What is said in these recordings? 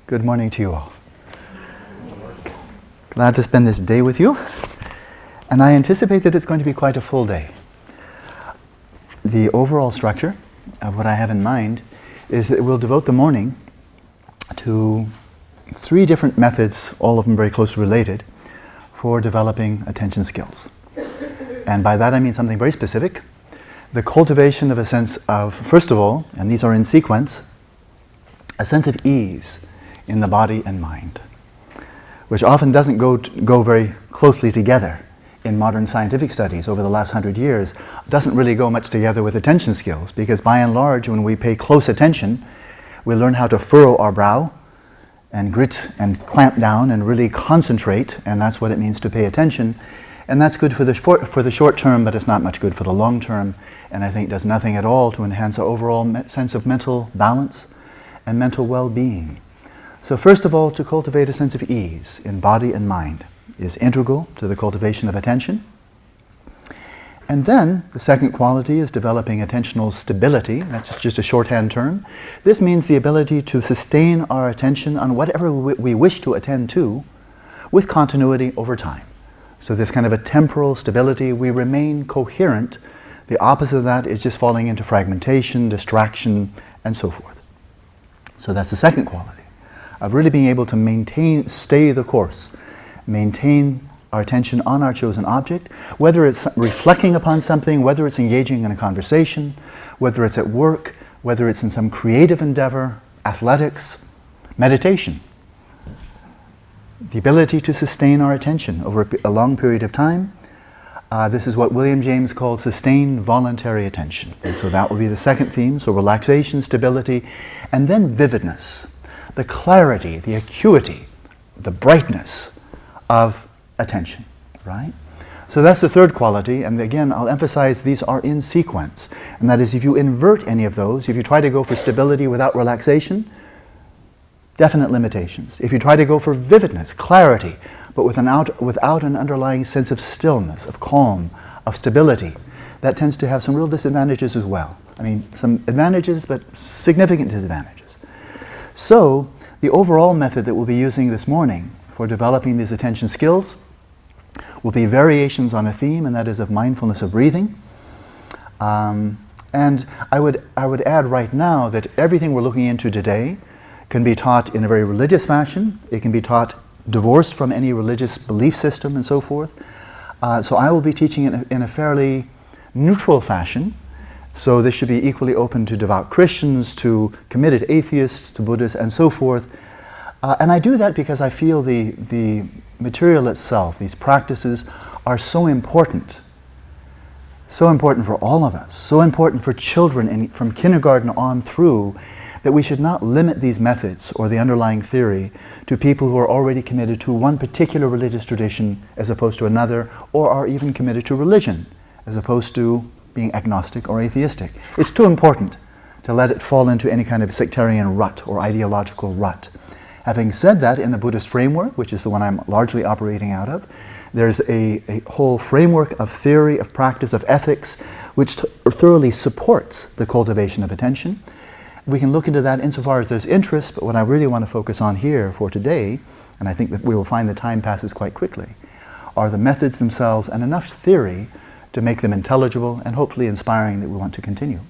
Good morning to you all. Glad to spend this day with you, and I anticipate that it's going to be quite a full day. The overall structure of what I have in mind is that we'll devote the morning to 3 different methods, all of them very closely related, for developing attention skills. And by that I mean something very specific, the cultivation of a sense of, first of all, and these are in sequence, a sense of ease in the body and mind, which often doesn't go very closely together in modern scientific studies over the last 100 years. It doesn't really go much together with attention skills, because by and large, when we pay close attention, we learn how to furrow our brow and grit and clamp down and really concentrate, and that's what it means to pay attention. And that's good for the short term, but it's not much good for the long term, and I think does nothing at all to enhance our overall sense of mental balance and mental well-being. So first of all, to cultivate a sense of ease in body and mind is integral to the cultivation of attention. And then the second quality is developing attentional stability. That's just a shorthand term. This means the ability to sustain our attention on whatever we wish to attend to with continuity over time. So this kind of a temporal stability, we remain coherent. The opposite of that is just falling into fragmentation, distraction, and so forth. So that's the second quality of really being able to stay the course, maintain our attention on our chosen object, whether it's reflecting upon something, whether it's engaging in a conversation, whether it's at work, whether it's in some creative endeavor, athletics, meditation. The ability to sustain our attention over a long period of time. This is what William James called sustained voluntary attention. And so that will be the second theme, so relaxation, stability, and then vividness. The clarity, the acuity, the brightness of attention, right? So that's the third quality, and again, I'll emphasize these are in sequence. And that is, if you invert any of those, if you try to go for stability without relaxation, definite limitations. If you try to go for vividness, clarity, but without an underlying sense of stillness, of calm, of stability, that tends to have some real disadvantages as well. I mean, some advantages, but significant disadvantages. So, the overall method that we'll be using this morning for developing these attention skills will be variations on a theme, and that is of mindfulness of breathing. And I would add right now that everything we're looking into today can be taught in a very religious fashion. It can be taught divorced from any religious belief system and so forth. So I will be teaching it in a fairly neutral fashion. So this should be equally open to devout Christians, to committed atheists, to Buddhists, and so forth. And I do that because I feel the material itself, these practices, are so important. So important for all of us, so important for children from kindergarten on through, that we should not limit these methods or the underlying theory to people who are already committed to one particular religious tradition as opposed to another, or are even committed to religion as opposed to being agnostic or atheistic. It's too important to let it fall into any kind of sectarian rut or ideological rut. Having said that, in the Buddhist framework, which is the one I'm largely operating out of, there's a whole framework of theory, of practice, of ethics, which thoroughly supports the cultivation of attention. We can look into that insofar as there's interest, but what I really want to focus on here for today, and I think that we will find the time passes quite quickly, are the methods themselves and enough theory to make them intelligible and hopefully inspiring that we want to continue.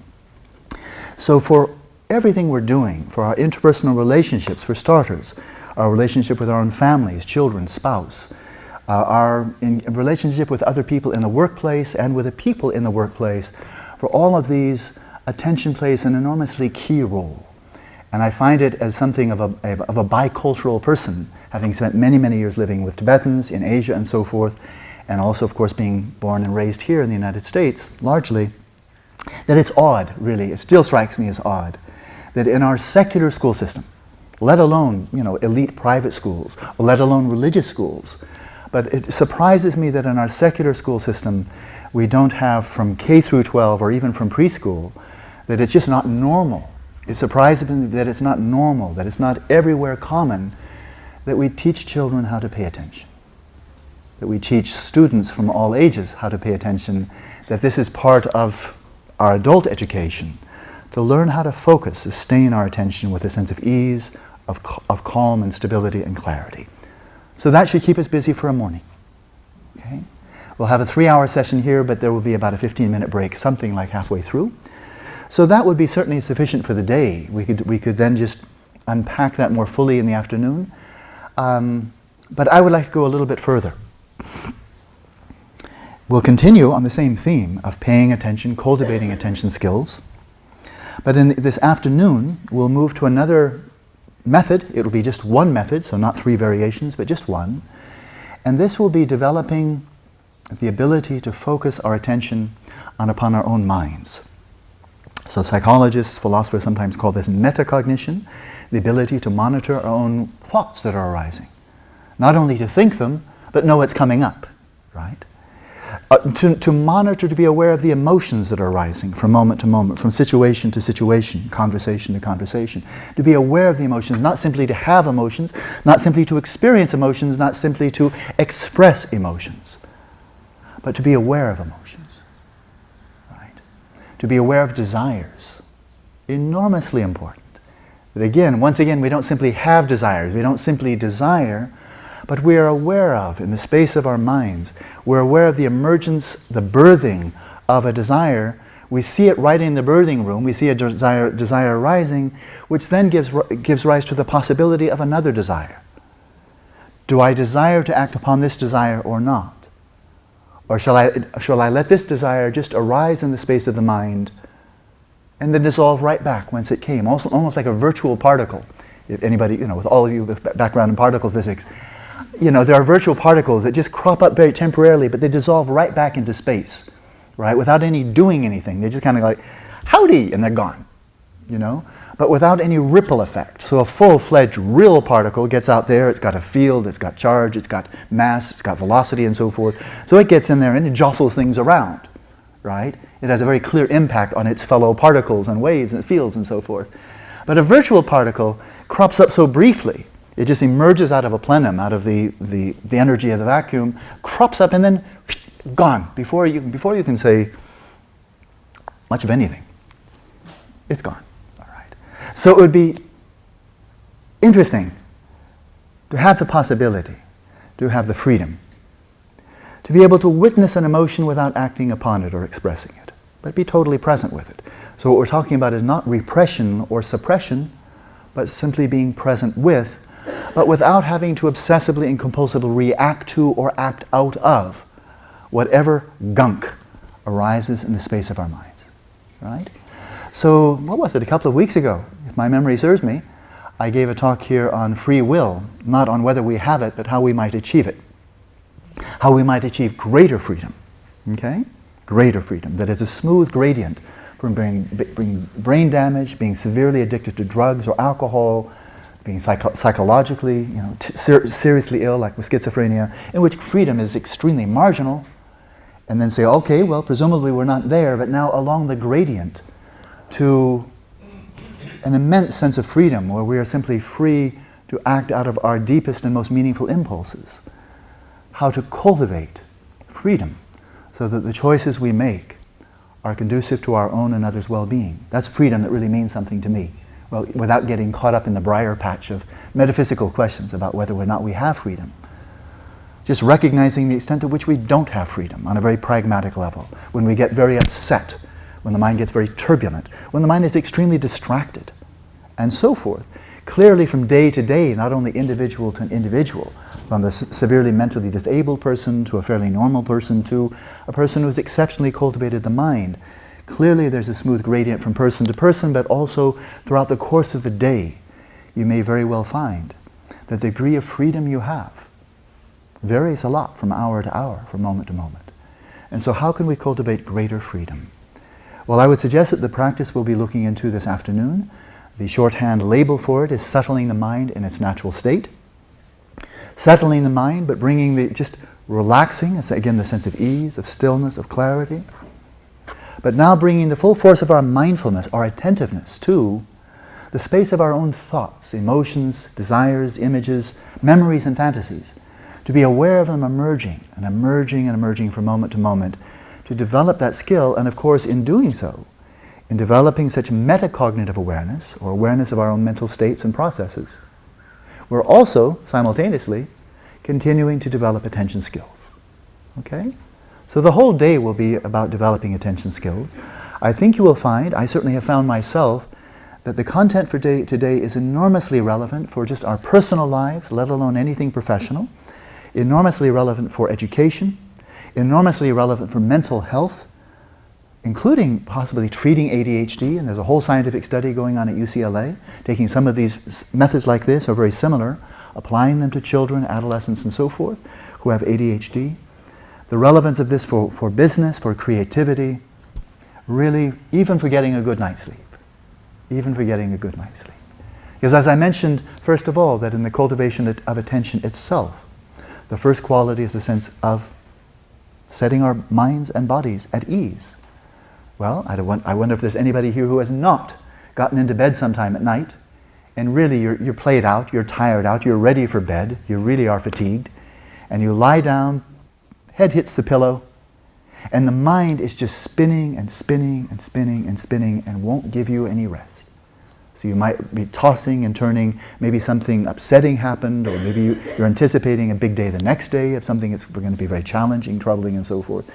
So for everything we're doing, for our interpersonal relationships, for starters, our relationship with our own families, children, spouse, our relationship with other people in the workplace and with the people in the workplace, for all of these, attention plays an enormously key role. And I find it as something of a bicultural person, having spent many, many years living with Tibetans in Asia and so forth, and also, of course, being born and raised here in the United States, largely, that it's odd, really, it still strikes me as odd, that in our secular school system, let alone, elite private schools, or let alone religious schools, but it surprises me that in our secular school system, we don't have from K through 12, or even from preschool, that it's just not normal. It surprises me that it's not normal, that it's not everywhere common, that we teach children how to pay attention. That we teach students from all ages how to pay attention, that this is part of our adult education, to learn how to focus, sustain our attention with a sense of ease, of calm and stability and clarity. So that should keep us busy for a morning. Okay? We'll have a 3-hour session here, but there will be about a 15-minute break, something like halfway through. So that would be certainly sufficient for the day. We could then just unpack that more fully in the afternoon. But I would like to go a little bit further. We'll continue on the same theme of paying attention, cultivating attention skills. But in this afternoon, we'll move to another method. It'll be just one method, so not 3 variations, but just one. And this will be developing the ability to focus our attention upon our own minds. So psychologists, philosophers sometimes call this metacognition, the ability to monitor our own thoughts that are arising. Not only to think them, but know what's coming up, right? To monitor, to be aware of the emotions that are arising from moment to moment, from situation to situation, conversation to conversation. To be aware of the emotions, not simply to have emotions, not simply to experience emotions, not simply to express emotions, but to be aware of emotions, right? To be aware of desires, enormously important. But again, once again, we don't simply have desires, we don't simply desire, but we are aware of, in the space of our minds, we're aware of the emergence, the birthing of a desire. We see it right in the birthing room. We see a desire rising, which then gives rise to the possibility of another desire. Do I desire to act upon this desire or not? Or shall I let this desire just arise in the space of the mind and then dissolve right back whence it came, almost like a virtual particle? If anybody, with all of you with background in particle physics, there are virtual particles that just crop up very temporarily, but they dissolve right back into space, right? Without any doing anything. They just kind of like, howdy, and they're gone, But without any ripple effect. So a full-fledged real particle gets out there, it's got a field, it's got charge, it's got mass, it's got velocity and so forth. So it gets in there and it jostles things around, right? It has a very clear impact on its fellow particles and waves and fields and so forth. But a virtual particle crops up so briefly. It just emerges out of a plenum, out of the energy of the vacuum, crops up and then gone before you can say much of anything. It's gone. All right. So it would be interesting to have the possibility, to have the freedom, to be able to witness an emotion without acting upon it or expressing it, but be totally present with it. So what we're talking about is not repression or suppression, but simply being present with, but without having to obsessively and compulsively react to or act out of whatever gunk arises in the space of our minds, right? So, what was it, a couple of weeks ago, if my memory serves me, I gave a talk here on free will, not on whether we have it, but how we might achieve it. How we might achieve greater freedom, okay? Greater freedom, that is a smooth gradient from being brain damage, being severely addicted to drugs or alcohol, being psychologically, seriously ill, like with schizophrenia, in which freedom is extremely marginal, and then say, okay, well, presumably we're not there, but now along the gradient to an immense sense of freedom, where we are simply free to act out of our deepest and most meaningful impulses. How to cultivate freedom so that the choices we make are conducive to our own and others' well-being. That's freedom that really means something to me. Well, without getting caught up in the briar patch of metaphysical questions about whether or not we have freedom. Just recognizing the extent to which we don't have freedom on a very pragmatic level. When we get very upset, when the mind gets very turbulent, when the mind is extremely distracted, and so forth. Clearly from day to day, not only individual to an individual, from the severely mentally disabled person to a fairly normal person to a person who has exceptionally cultivated the mind. Clearly there's a smooth gradient from person to person, but also throughout the course of the day, you may very well find that the degree of freedom you have varies a lot from hour to hour, from moment to moment. And so how can we cultivate greater freedom? Well, I would suggest that the practice we'll be looking into this afternoon, the shorthand label for it is settling the mind in its natural state. Settling the mind, but bringing just relaxing, it's again the sense of ease, of stillness, of clarity. But now bringing the full force of our mindfulness, our attentiveness to the space of our own thoughts, emotions, desires, images, memories and fantasies. To be aware of them emerging and emerging and emerging from moment to moment. To develop that skill, and of course in doing so, in developing such metacognitive awareness, or awareness of our own mental states and processes, we're also, simultaneously, continuing to develop attention skills. Okay? So the whole day will be about developing attention skills. I think you will find, I certainly have found myself, that the content for today is enormously relevant for just our personal lives, let alone anything professional, enormously relevant for education, enormously relevant for mental health, including possibly treating ADHD, and there's a whole scientific study going on at UCLA, taking some of these methods like this, or very similar, applying them to children, adolescents, and so forth, who have ADHD. The relevance of this for business, for creativity, really, even for getting a good night's sleep. Even for getting a good night's sleep. Because as I mentioned, first of all, that in the cultivation of attention itself, the first quality is a sense of setting our minds and bodies at ease. Well, I wonder if there's anybody here who has not gotten into bed sometime at night, and really you're played out, you're tired out, you're ready for bed, you really are fatigued, and you lie down, head hits the pillow, and the mind is just spinning and spinning and spinning and spinning and won't give you any rest. So you might be tossing and turning, maybe something upsetting happened, or maybe you're anticipating a big day the next day if something is going to be very challenging, troubling, and so forth.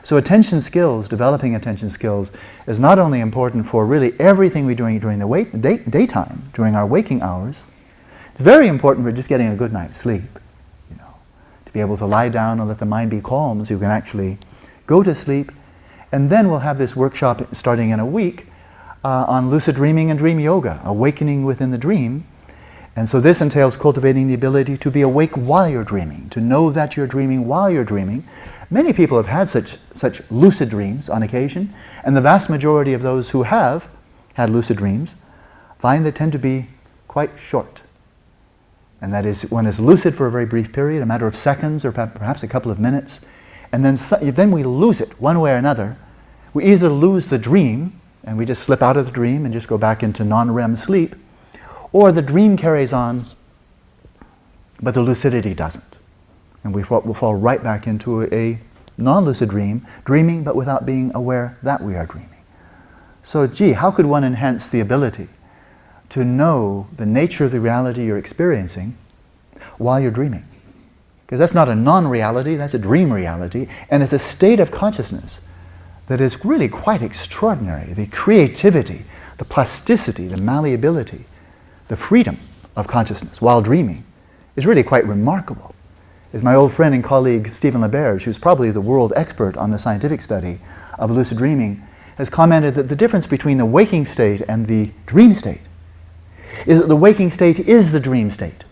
So attention skills, developing attention skills, is not only important for really everything we're doing during the daytime, during our waking hours. It's very important for just getting a good night's sleep, to be able to lie down and let the mind be calm so you can actually go to sleep. And then we'll have this workshop starting in a week on lucid dreaming and dream yoga, awakening within the dream. And so this entails cultivating the ability to be awake while you're dreaming, to know that you're dreaming while you're dreaming. Many people have had such lucid dreams on occasion, and the vast majority of those who have had lucid dreams find they tend to be quite short. And that is, one is lucid for a very brief period, a matter of seconds or perhaps a couple of minutes, and then we lose it one way or another. We either lose the dream, and we just slip out of the dream and just go back into non-REM sleep, or the dream carries on, but the lucidity doesn't. And we'll fall right back into a non-lucid dream, dreaming but without being aware that we are dreaming. So, how could one enhance the ability to know the nature of the reality you're experiencing while you're dreaming? Because that's not a non-reality, that's a dream reality, and it's a state of consciousness that is really quite extraordinary. The creativity, the plasticity, the malleability, the freedom of consciousness while dreaming is really quite remarkable. As my old friend and colleague Stephen LaBerge, who's probably the world expert on the scientific study of lucid dreaming, has commented that the difference between the waking state and the dream state is that the waking state is the dream state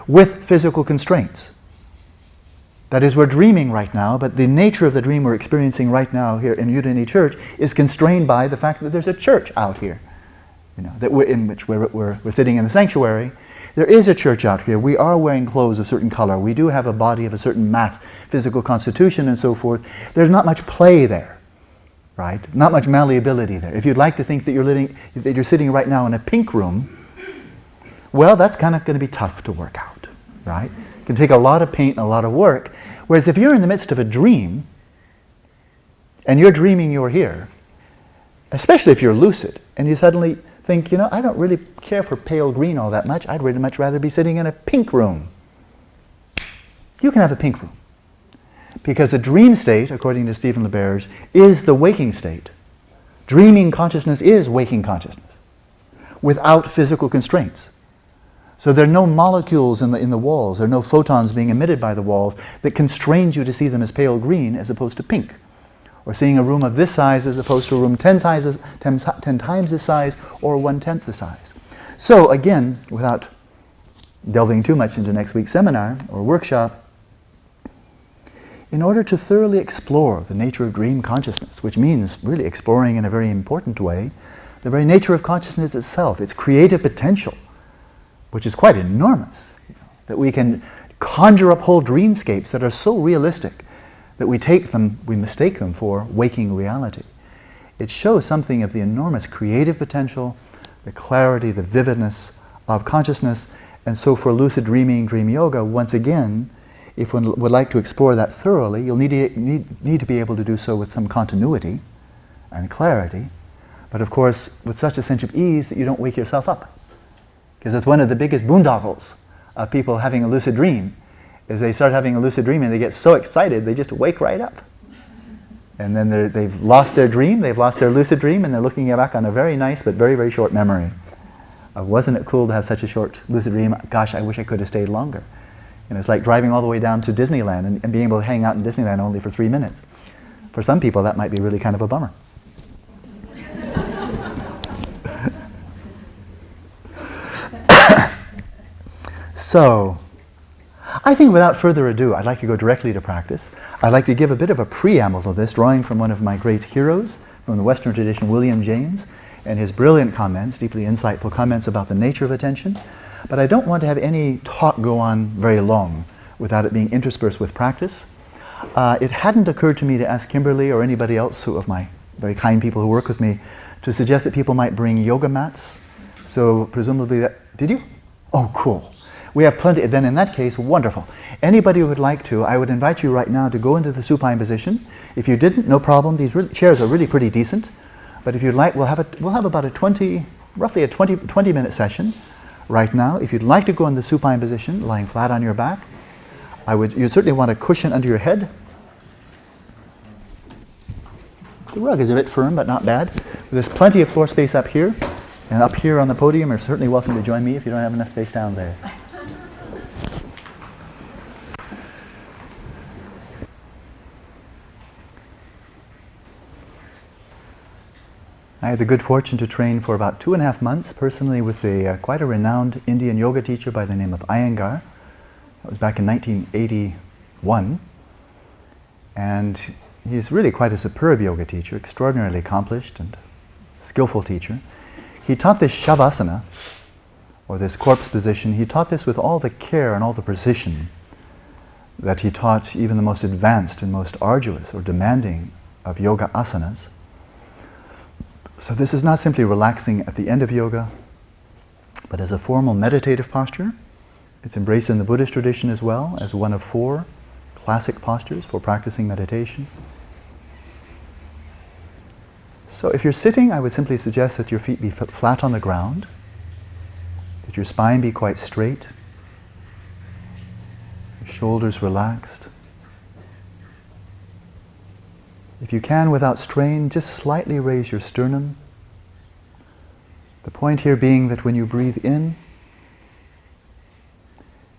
with physical constraints. That is, we're dreaming right now, but the nature of the dream we're experiencing right now here in Unity Church is constrained by the fact that there's a church out here, that in which we're sitting in the sanctuary. There is a church out here. We are wearing clothes of a certain color. We do have a body of a certain mass, physical constitution, and so forth. There's not much play there, right? Not much malleability there. If you'd like to think that you're sitting right now in a pink room, well, that's kind of going to be tough to work out, right? It can take a lot of paint and a lot of work. Whereas if you're in the midst of a dream, and you're dreaming you're here, especially if you're lucid, and you suddenly think, I don't really care for pale green all that much. I'd really much rather be sitting in a pink room. You can have a pink room. Because the dream state, according to Stephen LaBerge, is the waking state. Dreaming consciousness is waking consciousness without physical constraints. So there are no molecules in the walls, there are no photons being emitted by the walls that constrains you to see them as pale green as opposed to pink. Or seeing a room of this size as opposed to a room 10 times this size or 1/10 the size. So again, without delving too much into next week's seminar or workshop, in order to thoroughly explore the nature of dream consciousness, which means really exploring in a very important way the very nature of consciousness itself, its creative potential, which is quite enormous, that we can conjure up whole dreamscapes that are so realistic that we mistake them for waking reality. It shows something of the enormous creative potential, the clarity, the vividness of consciousness. And so for lucid dreaming, dream yoga, once again, if one would like to explore that thoroughly, you'll need to be able to do so with some continuity and clarity, but of course with such a sense of ease that you don't wake yourself up. Because it's one of the biggest boondoggles of people having a lucid dream, is they start having a lucid dream and they get so excited they just wake right up. And then they've lost their dream, they've lost their lucid dream, and they're looking back on a very nice but very, very short memory. Wasn't it cool to have such a short lucid dream? Gosh, I wish I could have stayed longer. And it's like driving all the way down to Disneyland and being able to hang out in Disneyland only for 3 minutes. For some people, that might be really kind of a bummer. So, I think without further ado, I'd like to go directly to practice. I'd like to give a bit of a preamble to this, drawing from one of my great heroes from the Western tradition, William James, and his brilliant comments, deeply insightful comments about the nature of attention. But I don't want to have any talk go on very long without it being interspersed with practice. It hadn't occurred to me to ask Kimberly or anybody else of my very kind people who work with me to suggest that people might bring yoga mats. So presumably that, did you? Oh, cool. We have plenty. Then in that case, wonderful. Anybody who would like to, I would invite you right now to go into the supine position. If you didn't, no problem. These chairs are really pretty decent. But if you'd like, we'll have about roughly a 20-minute session right now. If you'd like to go in the supine position, lying flat on your back, you'd certainly want a cushion under your head. The rug is a bit firm, but not bad. There's plenty of floor space up here. And up here on the podium, you're certainly welcome to join me if you don't have enough space down there. I had the good fortune to train for about 2.5 months personally with quite a renowned Indian yoga teacher by the name of Iyengar. That was back in 1981. And he's really quite a superb yoga teacher, extraordinarily accomplished and skillful teacher. He taught this Shavasana, or this corpse position. He taught this with all the care and all the precision that he taught even the most advanced and most arduous or demanding of yoga asanas. So this is not simply relaxing at the end of yoga, but as a formal meditative posture. It's embraced in the Buddhist tradition as well as one of 4 classic postures for practicing meditation. So if you're sitting, I would simply suggest that your feet be flat on the ground, that your spine be quite straight, your shoulders relaxed. If you can, without strain, just slightly raise your sternum. The point here being that when you breathe in,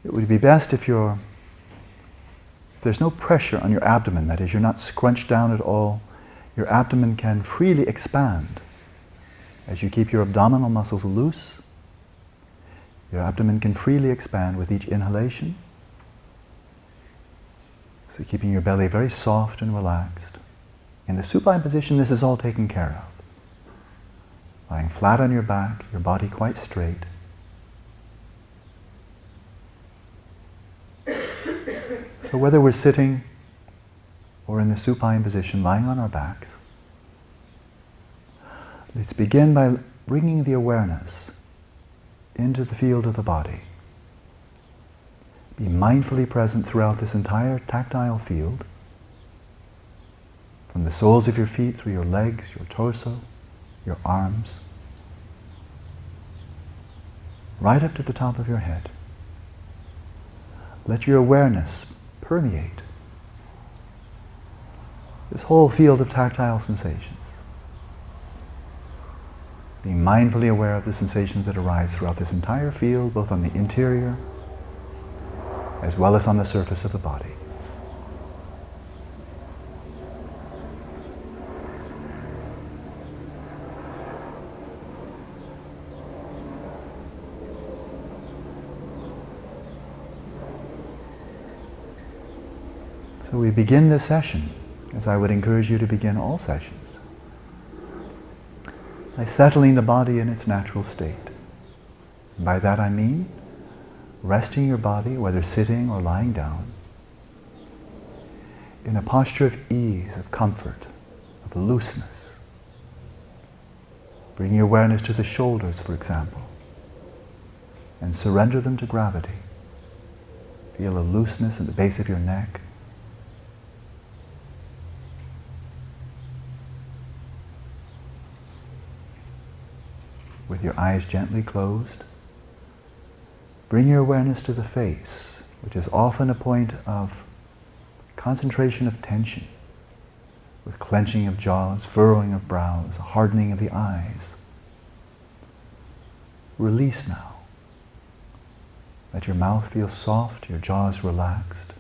it would be best if there's no pressure on your abdomen, that is, you're not scrunched down at all. Your abdomen can freely expand as you keep your abdominal muscles loose. Your abdomen can freely expand with each inhalation. So keeping your belly very soft and relaxed. In the supine position, this is all taken care of. Lying flat on your back, your body quite straight. So whether we're sitting or in the supine position, lying on our backs, let's begin by bringing the awareness into the field of the body. Be mindfully present throughout this entire tactile field, from the soles of your feet through your legs, your torso, your arms, right up to the top of your head. Let your awareness permeate this whole field of tactile sensations. Being mindfully aware of the sensations that arise throughout this entire field, both on the interior as well as on the surface of the body. So we begin this session, as I would encourage you to begin all sessions, by settling the body in its natural state. And by that I mean resting your body, whether sitting or lying down, in a posture of ease, of comfort, of looseness. Bring your awareness to the shoulders, for example, and surrender them to gravity. Feel a looseness at the base of your neck. With your eyes gently closed, Bring your awareness to the face, which is often a point of concentration of tension, with clenching of jaws, furrowing of brows, hardening of the eyes. Release now. Let your mouth feel soft, your jaws relaxed.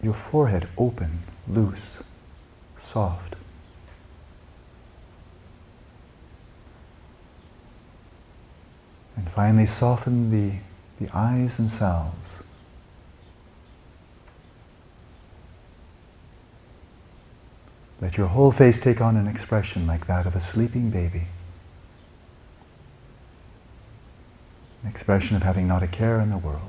Your forehead open, loose, soft. And finally soften the eyes themselves. Let your whole face take on an expression like that of a sleeping baby. An expression of having not a care in the world.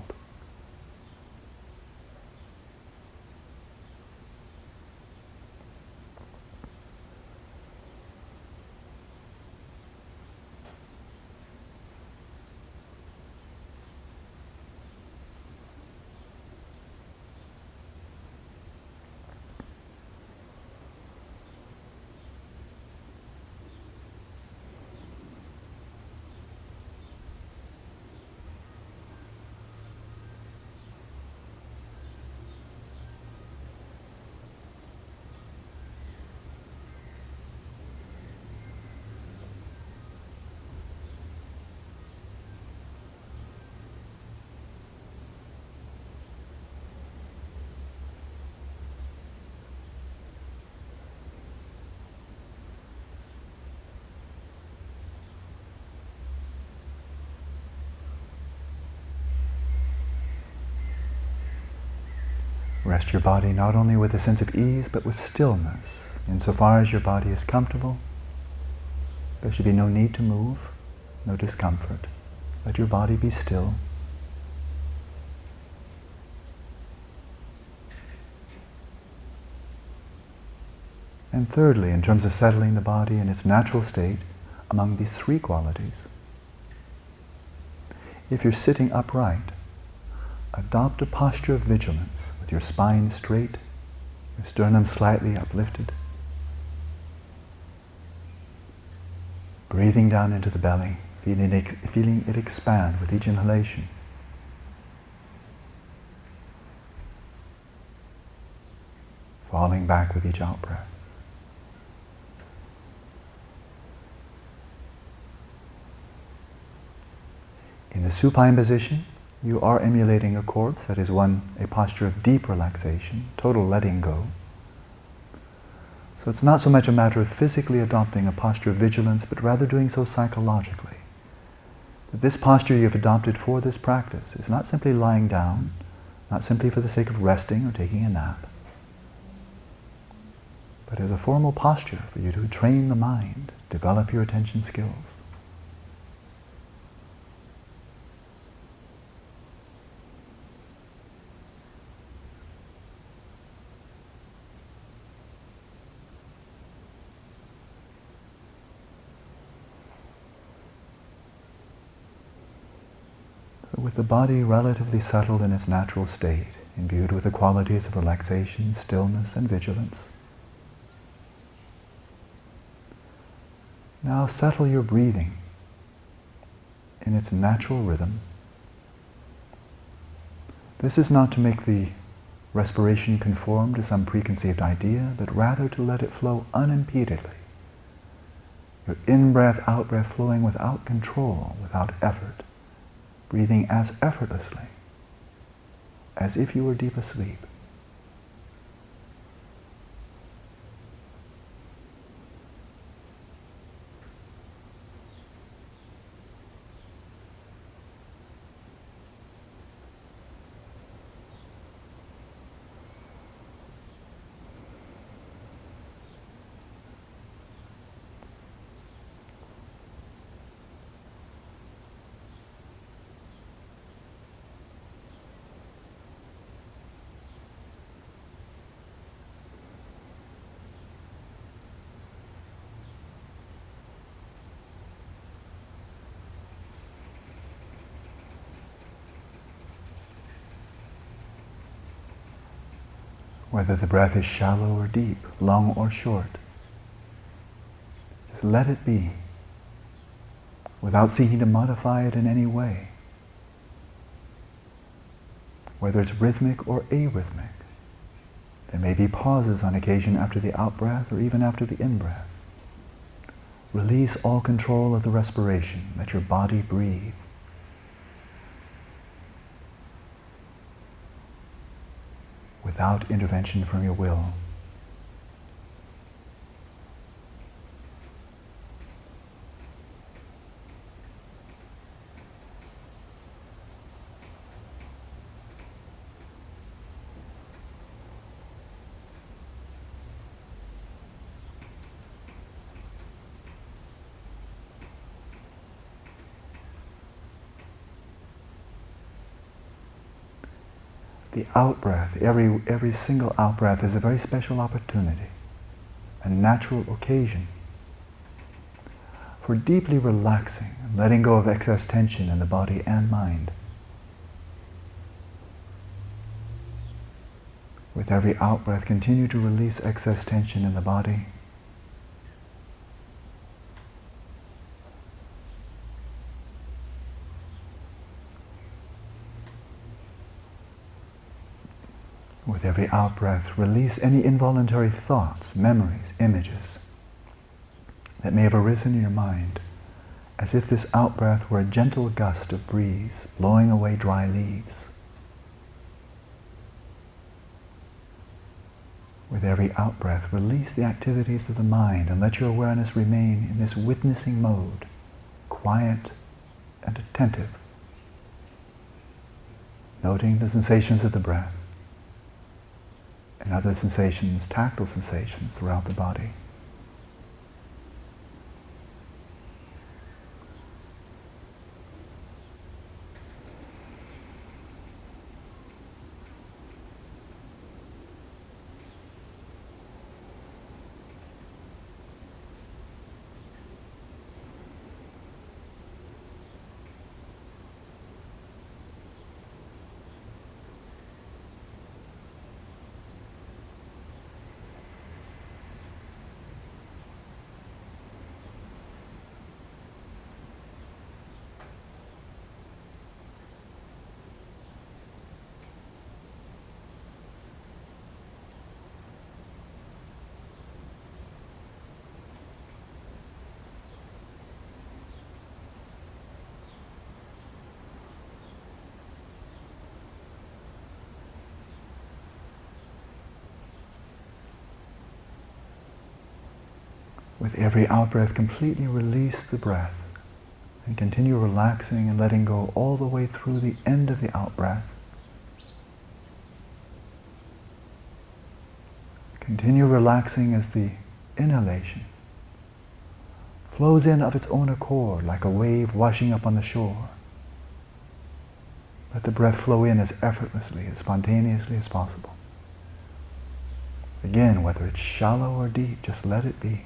Rest your body not only with a sense of ease, but with stillness. Insofar as your body is comfortable, there should be no need to move, no discomfort. Let your body be still. And thirdly, in terms of settling the body in its natural state, among these three qualities, if you're sitting upright, adopt a posture of vigilance with your spine straight, your sternum slightly uplifted, breathing down into the belly, feeling it expand with each inhalation. Falling back with each out-breath. In the supine position, you are emulating a corpse, that is a posture of deep relaxation, total letting go. So it's not so much a matter of physically adopting a posture of vigilance, but rather doing so psychologically. That this posture you've adopted for this practice is not simply lying down, not simply for the sake of resting or taking a nap, but as a formal posture for you to train the mind, develop your attention skills. With the body relatively settled in its natural state, imbued with the qualities of relaxation, stillness, and vigilance, now settle your breathing in its natural rhythm. This is not to make the respiration conform to some preconceived idea, but rather to let it flow unimpededly. Your in-breath, out-breath flowing without control, without effort. Breathing as effortlessly as if you were deep asleep. Whether the breath is shallow or deep, long or short, Just let it be, without seeking to modify it in any way, whether it's rhythmic or arrhythmic. There may be pauses on occasion after the out-breath or even after the in-breath. Release all control of the respiration. Let your body breathe. Without intervention from your will. The out-breath, every single out-breath is a very special opportunity, a natural occasion for deeply relaxing and letting go of excess tension in the body and mind. With every out-breath, continue to release excess tension in the body. With every out-breath, release any involuntary thoughts, memories, images that may have arisen in your mind, as if this out-breath were a gentle gust of breeze blowing away dry leaves. With every out-breath, release the activities of the mind and let your awareness remain in this witnessing mode, quiet and attentive, noting the sensations of the breath and other sensations, tactile sensations throughout the body. With every out-breath, completely release the breath and continue relaxing and letting go all the way through the end of the out-breath. Continue relaxing as the inhalation flows in of its own accord like a wave washing up on the shore. Let the breath flow in as effortlessly, as spontaneously as possible. Again, whether it's shallow or deep, just let it be.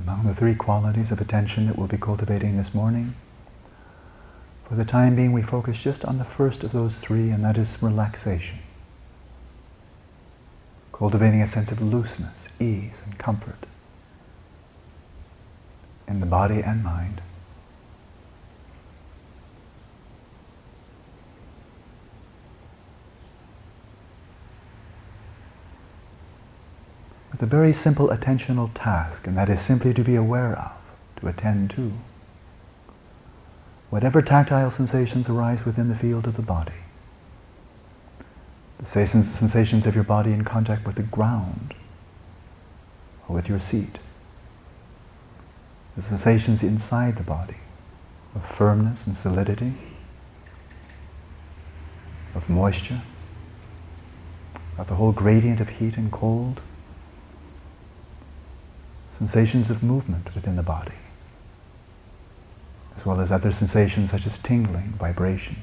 Among the three qualities of attention that we'll be cultivating this morning, for the time being we focus just on the first of those three, and that is relaxation. Cultivating a sense of looseness, ease, and comfort in the body and mind. With a very simple attentional task, and that is simply to be aware of, to attend to whatever tactile sensations arise within the field of the body. The sensations of your body in contact with the ground or with your seat. The sensations inside the body of firmness and solidity, of moisture, of the whole gradient of heat and cold. Sensations of movement within the body, as well as other sensations such as tingling, vibration.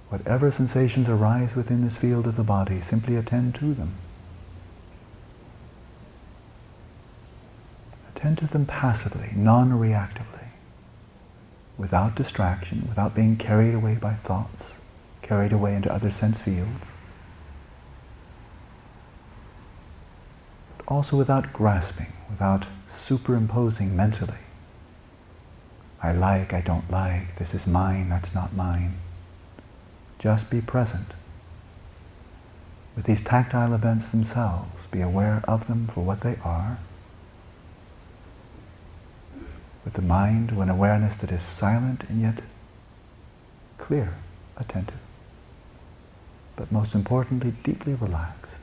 Whatever sensations arise within this field of the body, simply attend to them. Attend to them passively, non-reactively, without distraction, without being carried away by thoughts, carried away into other sense fields, but also without grasping, without superimposing mentally. I like, I don't like, this is mine, that's not mine. Just be present with these tactile events themselves. Be aware of them for what they are. With the mind, an awareness that is silent and yet clear, attentive, but most importantly, deeply relaxed.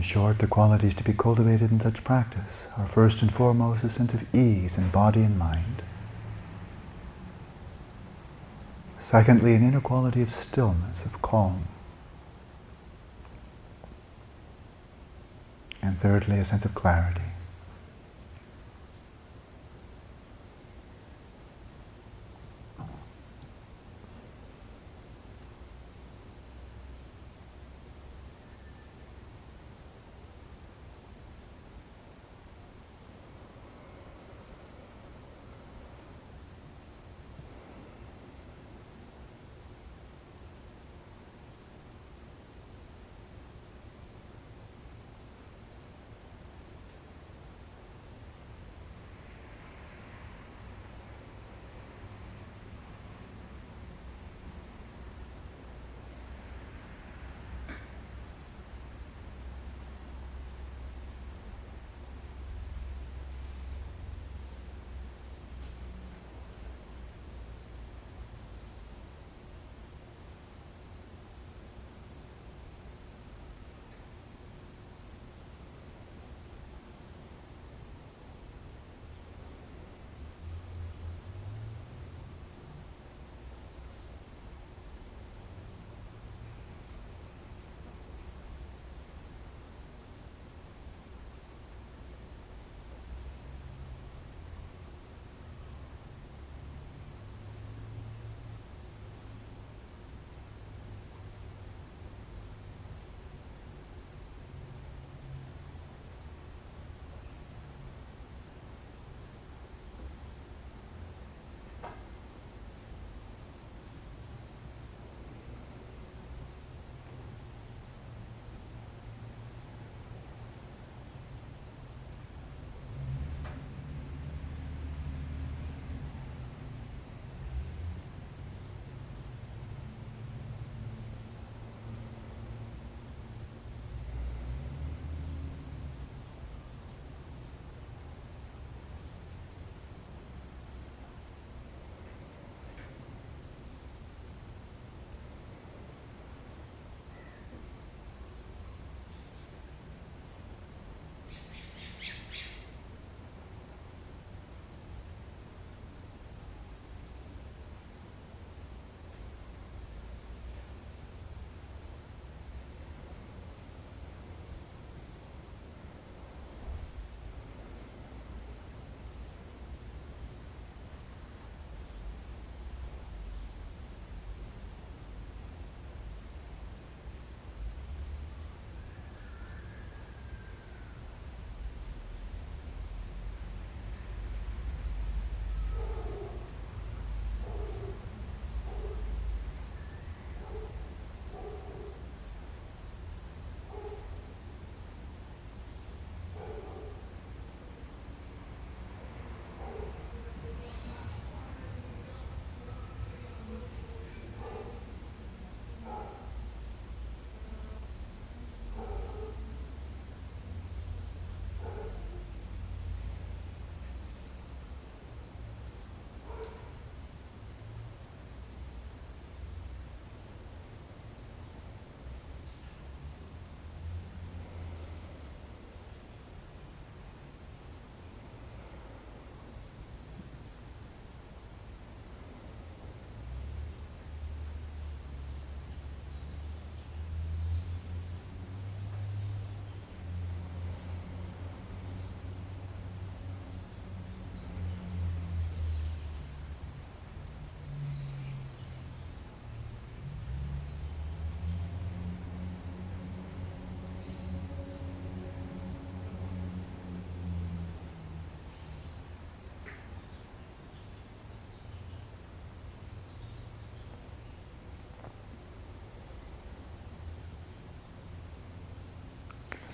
In short, the qualities to be cultivated in such practice are first and foremost a sense of ease in body and mind. Secondly, an inner quality of stillness, of calm. And thirdly, a sense of clarity.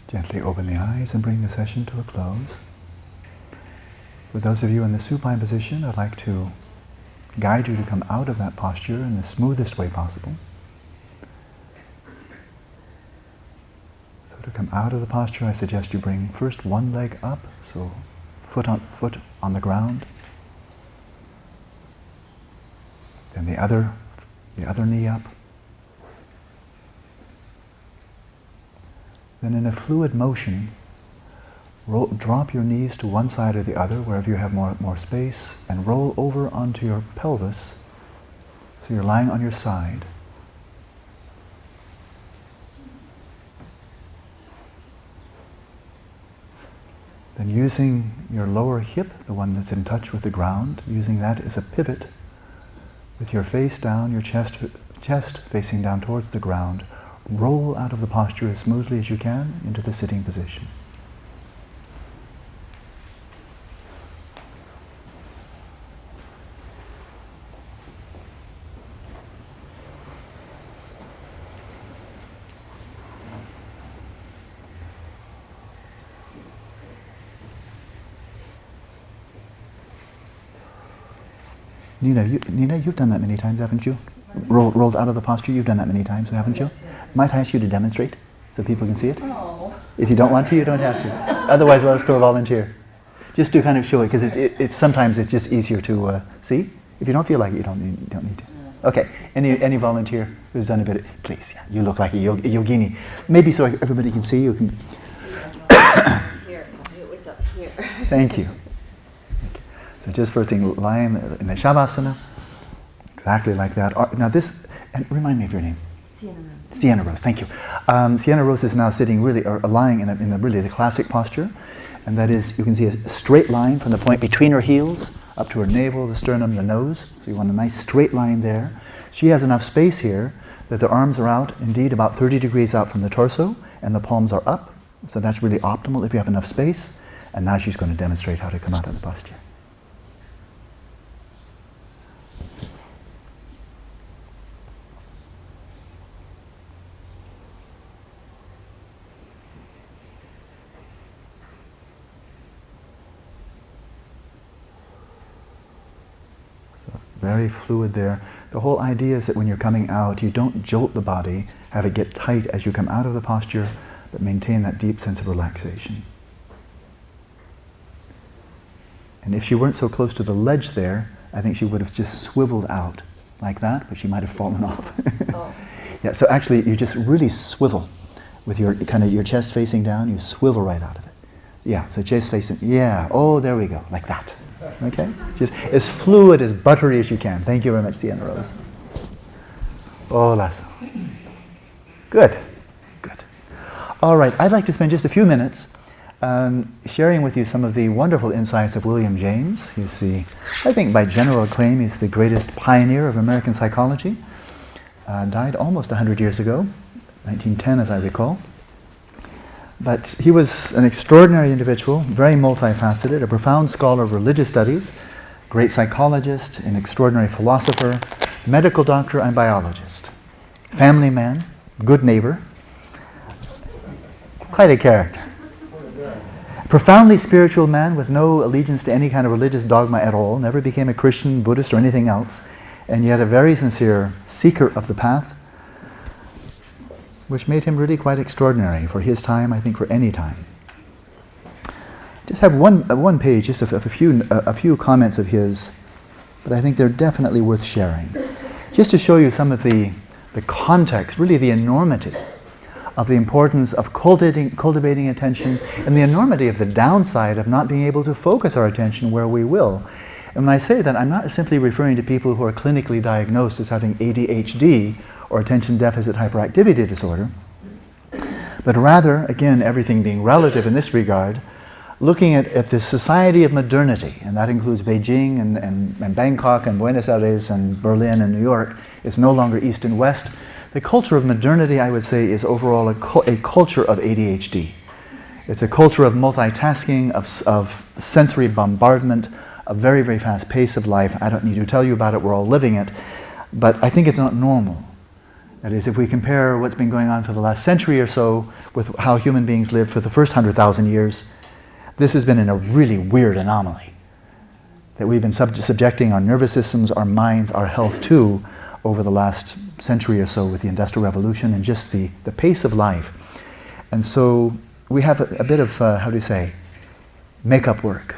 Gently open the eyes and bring the session to a close. For those of you in the supine position, I'd like to guide you to come out of that posture in the smoothest way possible. So to come out of the posture, I suggest you bring first one leg up, so foot on the ground. Then the other knee up. then in a fluid motion, drop your knees to one side or the other, wherever you have more space, and roll over onto your pelvis, so you're lying on your side. Then using your lower hip, the one that's in touch with the ground, using that as a pivot, with your face down, your chest facing down towards the ground, roll out of the posture as smoothly as you can into the sitting position. Nina, you've done that many times, haven't you? Rolled out of the posture, you've done that many times, haven't you? Might I ask you to demonstrate so people can see it? Oh. If you don't want to, you don't have to. Otherwise, let us go volunteer. Just to kind of show it, because it's sometimes it's just easier to see. If you don't feel like it, you don't need to. Okay, any volunteer who's done a bit of, please, yeah, you look like a yogini. Maybe so everybody can see you. Can. Here, it was up here. Thank you. So just first thing, lying in the Shavasana, exactly like that. Now this, and remind me of your name. Sienna Rose. Sienna Rose, thank you. Sienna Rose is now sitting really, or lying in the classic posture, and that is, you can see a straight line from the point between her heels up to her navel, the sternum, the nose. So you want a nice straight line there. She has enough space here that the arms are out, indeed about 30 degrees out from the torso, and the palms are up. So that's really optimal if you have enough space. And now she's going to demonstrate how to come out of the posture. Very fluid there. The whole idea is that when you're coming out, you don't jolt the body, have it get tight as you come out of the posture, but maintain that deep sense of relaxation. And if she weren't so close to the ledge there, I think she would have just swiveled out like that, but she might have fallen off. Oh. Yeah, so actually you just really swivel with your kind of your chest facing down, you swivel right out of it. Yeah, so chest facing, yeah, oh, there we go, like that. Okay? Just as fluid, as buttery as you can. Thank you very much, Sienna Rose. Oh, lasso. Good. Good. All right, I'd like to spend just a few minutes sharing with you some of the wonderful insights of William James. He's I think by general acclaim, he's the greatest pioneer of American psychology. Died almost 100 years ago, 1910 as I recall. But he was an extraordinary individual, very multifaceted, a profound scholar of religious studies, great psychologist, an extraordinary philosopher, medical doctor, and biologist. Family man, good neighbor, quite a character. Profoundly spiritual man with no allegiance to any kind of religious dogma at all, never became a Christian, Buddhist, or anything else, and yet a very sincere seeker of the path, which made him really quite extraordinary for his time, I think for any time. Just have one page, just a few comments of his, but I think they're definitely worth sharing. Just to show you some of the context, really the enormity of the importance of cultivating attention, and the enormity of the downside of not being able to focus our attention where we will. And when I say that, I'm not simply referring to people who are clinically diagnosed as having ADHD, or attention deficit hyperactivity disorder, but rather, again, everything being relative in this regard, looking at the society of modernity, and that includes Beijing and Bangkok and Buenos Aires and Berlin and New York. It's no longer East and West. The culture of modernity, I would say, is overall a culture of ADHD. It's a culture of multitasking, of sensory bombardment, a very, very fast pace of life. I don't need to tell you about it, we're all living it, but I think it's not normal. That is, if we compare what's been going on for the last century or so with how human beings lived for the first 100,000 years, this has been in a really weird anomaly that we've been subjecting our nervous systems, our minds, our health to over the last century or so with the Industrial Revolution and just the pace of life. And so we have a bit of, make-up work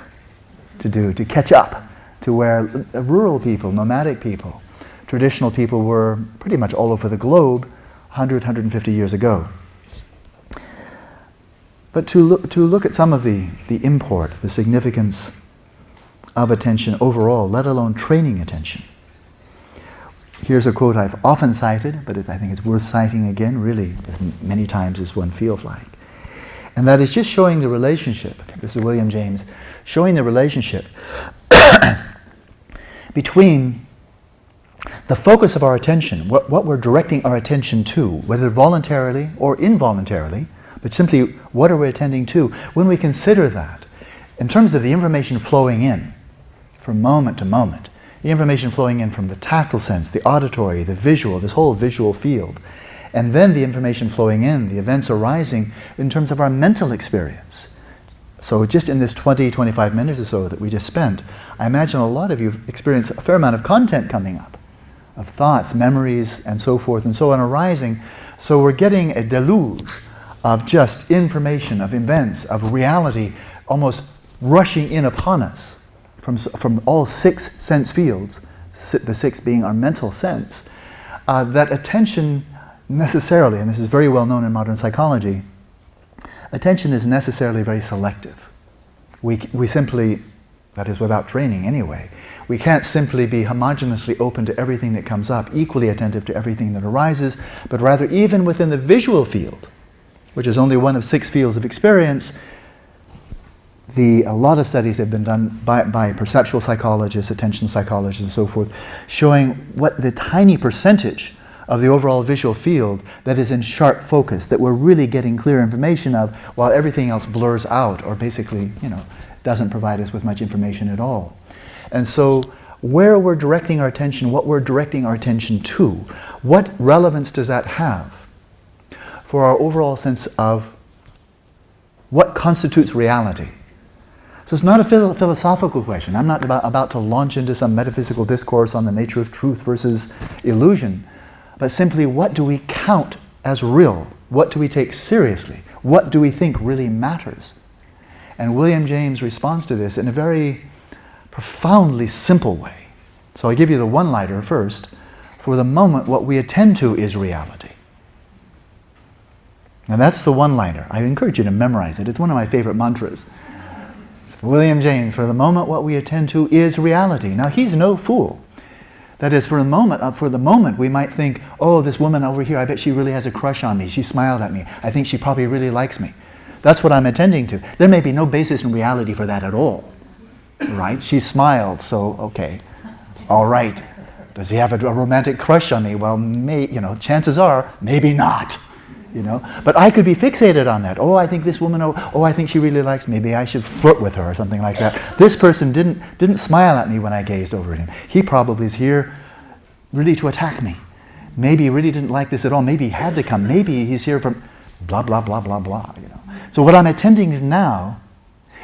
to do, to catch up to where rural people, nomadic people, traditional people were pretty much all over the globe 100, 150 years ago. But to look at some of the import, the significance of attention overall, let alone training attention. Here's a quote I've often cited, but I think it's worth citing again, really, as many times as one feels like. And that is just showing the relationship, this is William James, showing the relationship between the focus of our attention, what we're directing our attention to, whether voluntarily or involuntarily, but simply what are we attending to. When we consider that, in terms of the information flowing in from moment to moment, the information flowing in from the tactile sense, the auditory, the visual, this whole visual field, and then the information flowing in, the events arising in terms of our mental experience. So just in this 20-25 minutes or so that we just spent, I imagine a lot of you have experienced a fair amount of content coming up, of thoughts, memories, and so forth and so on arising. So we're getting a deluge of just information, of events, of reality, almost rushing in upon us from all 6 sense fields, the 6 being our mental sense, that attention necessarily, and this is very well known in modern psychology, attention is necessarily very selective. We simply, that is without training anyway, we can't simply be homogeneously open to everything that comes up, equally attentive to everything that arises, but rather even within the visual field, which is only one of 6 fields of experience, a lot of studies have been done by perceptual psychologists, attention psychologists and so forth, showing what the tiny percentage of the overall visual field that is in sharp focus, that we're really getting clear information of, while everything else blurs out or basically, doesn't provide us with much information at all. And so where we're directing our attention, what we're directing our attention to, what relevance does that have for our overall sense of what constitutes reality? So it's not a philosophical question. I'm not about to launch into some metaphysical discourse on the nature of truth versus illusion, but simply what do we count as real? What do we take seriously? What do we think really matters? And William James responds to this in a very profoundly simple way. So I give you the one-liner first. For the moment, what we attend to is reality. Now that's the one-liner. I encourage you to memorize it. It's one of my favorite mantras. William James, for the moment, what we attend to is reality. Now he's no fool. That is, for the moment, we might think, oh, this woman over here, I bet she really has a crush on me. She smiled at me. I think she probably really likes me. That's what I'm attending to. There may be no basis in reality for that at all, right? She smiled, so okay, all right. Does he have a romantic crush on me? Well, chances are, maybe not. But I could be fixated on that. Oh, I think this woman, oh, I think she really likes me. Maybe I should flirt with her or something like that. This person didn't smile at me when I gazed over at him. He probably is here really to attack me. Maybe he really didn't like this at all. Maybe he had to come. Maybe he's here from blah, blah, blah, blah, blah. So what I'm attending to now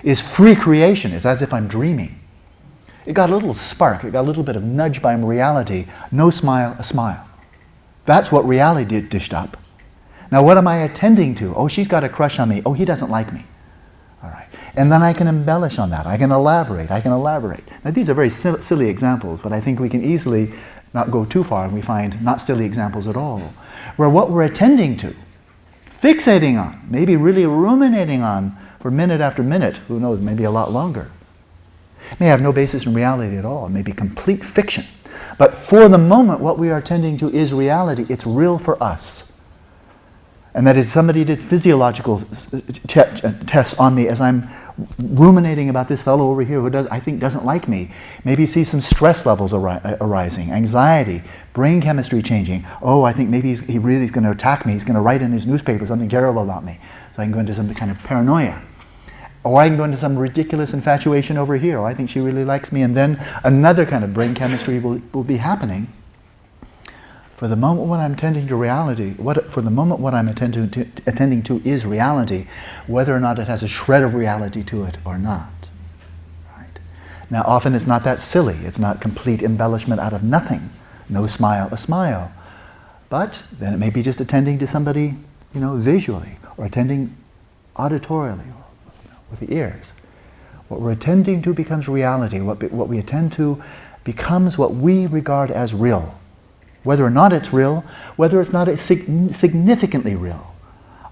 is free creation. It's as if I'm dreaming. It got a little spark. It got a little bit of nudge by reality. No smile, a smile. That's what reality dished up. Now what am I attending to? Oh, she's got a crush on me. Oh, he doesn't like me. All right. And then I can embellish on that. I can elaborate. Now these are very silly examples, but I think we can easily not go too far and we find not silly examples at all, where what we're attending to, fixating on, maybe really ruminating on for minute after minute, who knows, maybe a lot longer, may have no basis in reality at all. It may be complete fiction. But for the moment, what we are attending to is reality. It's real for us. And that is, somebody did physiological tests on me as I'm ruminating about this fellow over here who I think doesn't like me. Maybe see some stress levels arising, anxiety, brain chemistry changing. Oh, I think maybe he really is going to attack me. He's going to write in his newspaper something terrible about me. So I can go into some kind of paranoia. Or I can go into some ridiculous infatuation over here. Oh, I think she really likes me. And then another kind of brain chemistry will be happening. For the moment when I'm attending to reality, for the moment what I'm attending to is reality, whether or not it has a shred of reality to it or not. Right? Now often it's not that silly. It's not complete embellishment out of nothing. No smile, a smile. But then it may be just attending to somebody, visually, or attending auditorily, or with the ears. What we're attending to becomes reality. What we attend to becomes what we regard as real. Whether or not it's real, whether it's not significantly real,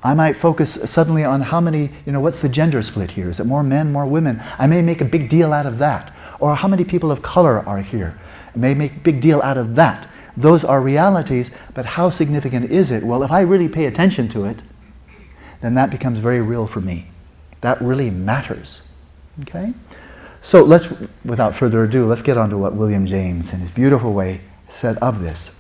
I might focus suddenly on how many, what's the gender split here? Is it more men, more women? I may make a big deal out of that. Or how many people of color are here? I may make a big deal out of that. Those are realities, but how significant is it? Well, if I really pay attention to it, then that becomes very real for me. That really matters. Okay? So without further ado, let's get on to what William James, in his beautiful way, said of this.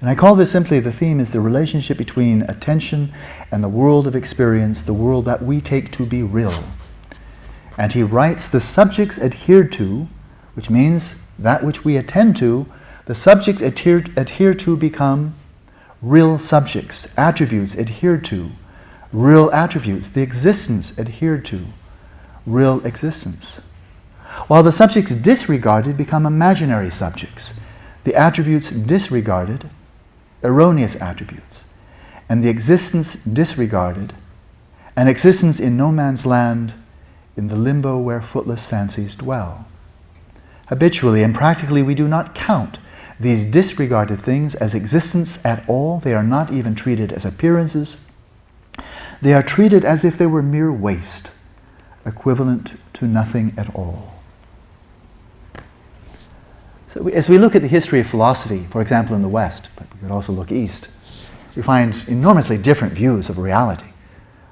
And I call this simply, the theme is the relationship between attention and the world of experience, the world that we take to be real. And he writes, the subjects adhered to, which means that which we attend to, the subjects adhere to become real subjects, attributes adhered to, real attributes, the existence adhered to, real existence. While the subjects disregarded become imaginary subjects, the attributes disregarded, erroneous attributes, and the existence disregarded, an existence in no man's land, in the limbo where footless fancies dwell. Habitually and practically we do not count these disregarded things as existence at all. They are not even treated as appearances. They are treated as if they were mere waste, equivalent to nothing at all. So as we look at the history of philosophy, for example in the West, but we could also look east, we find enormously different views of reality.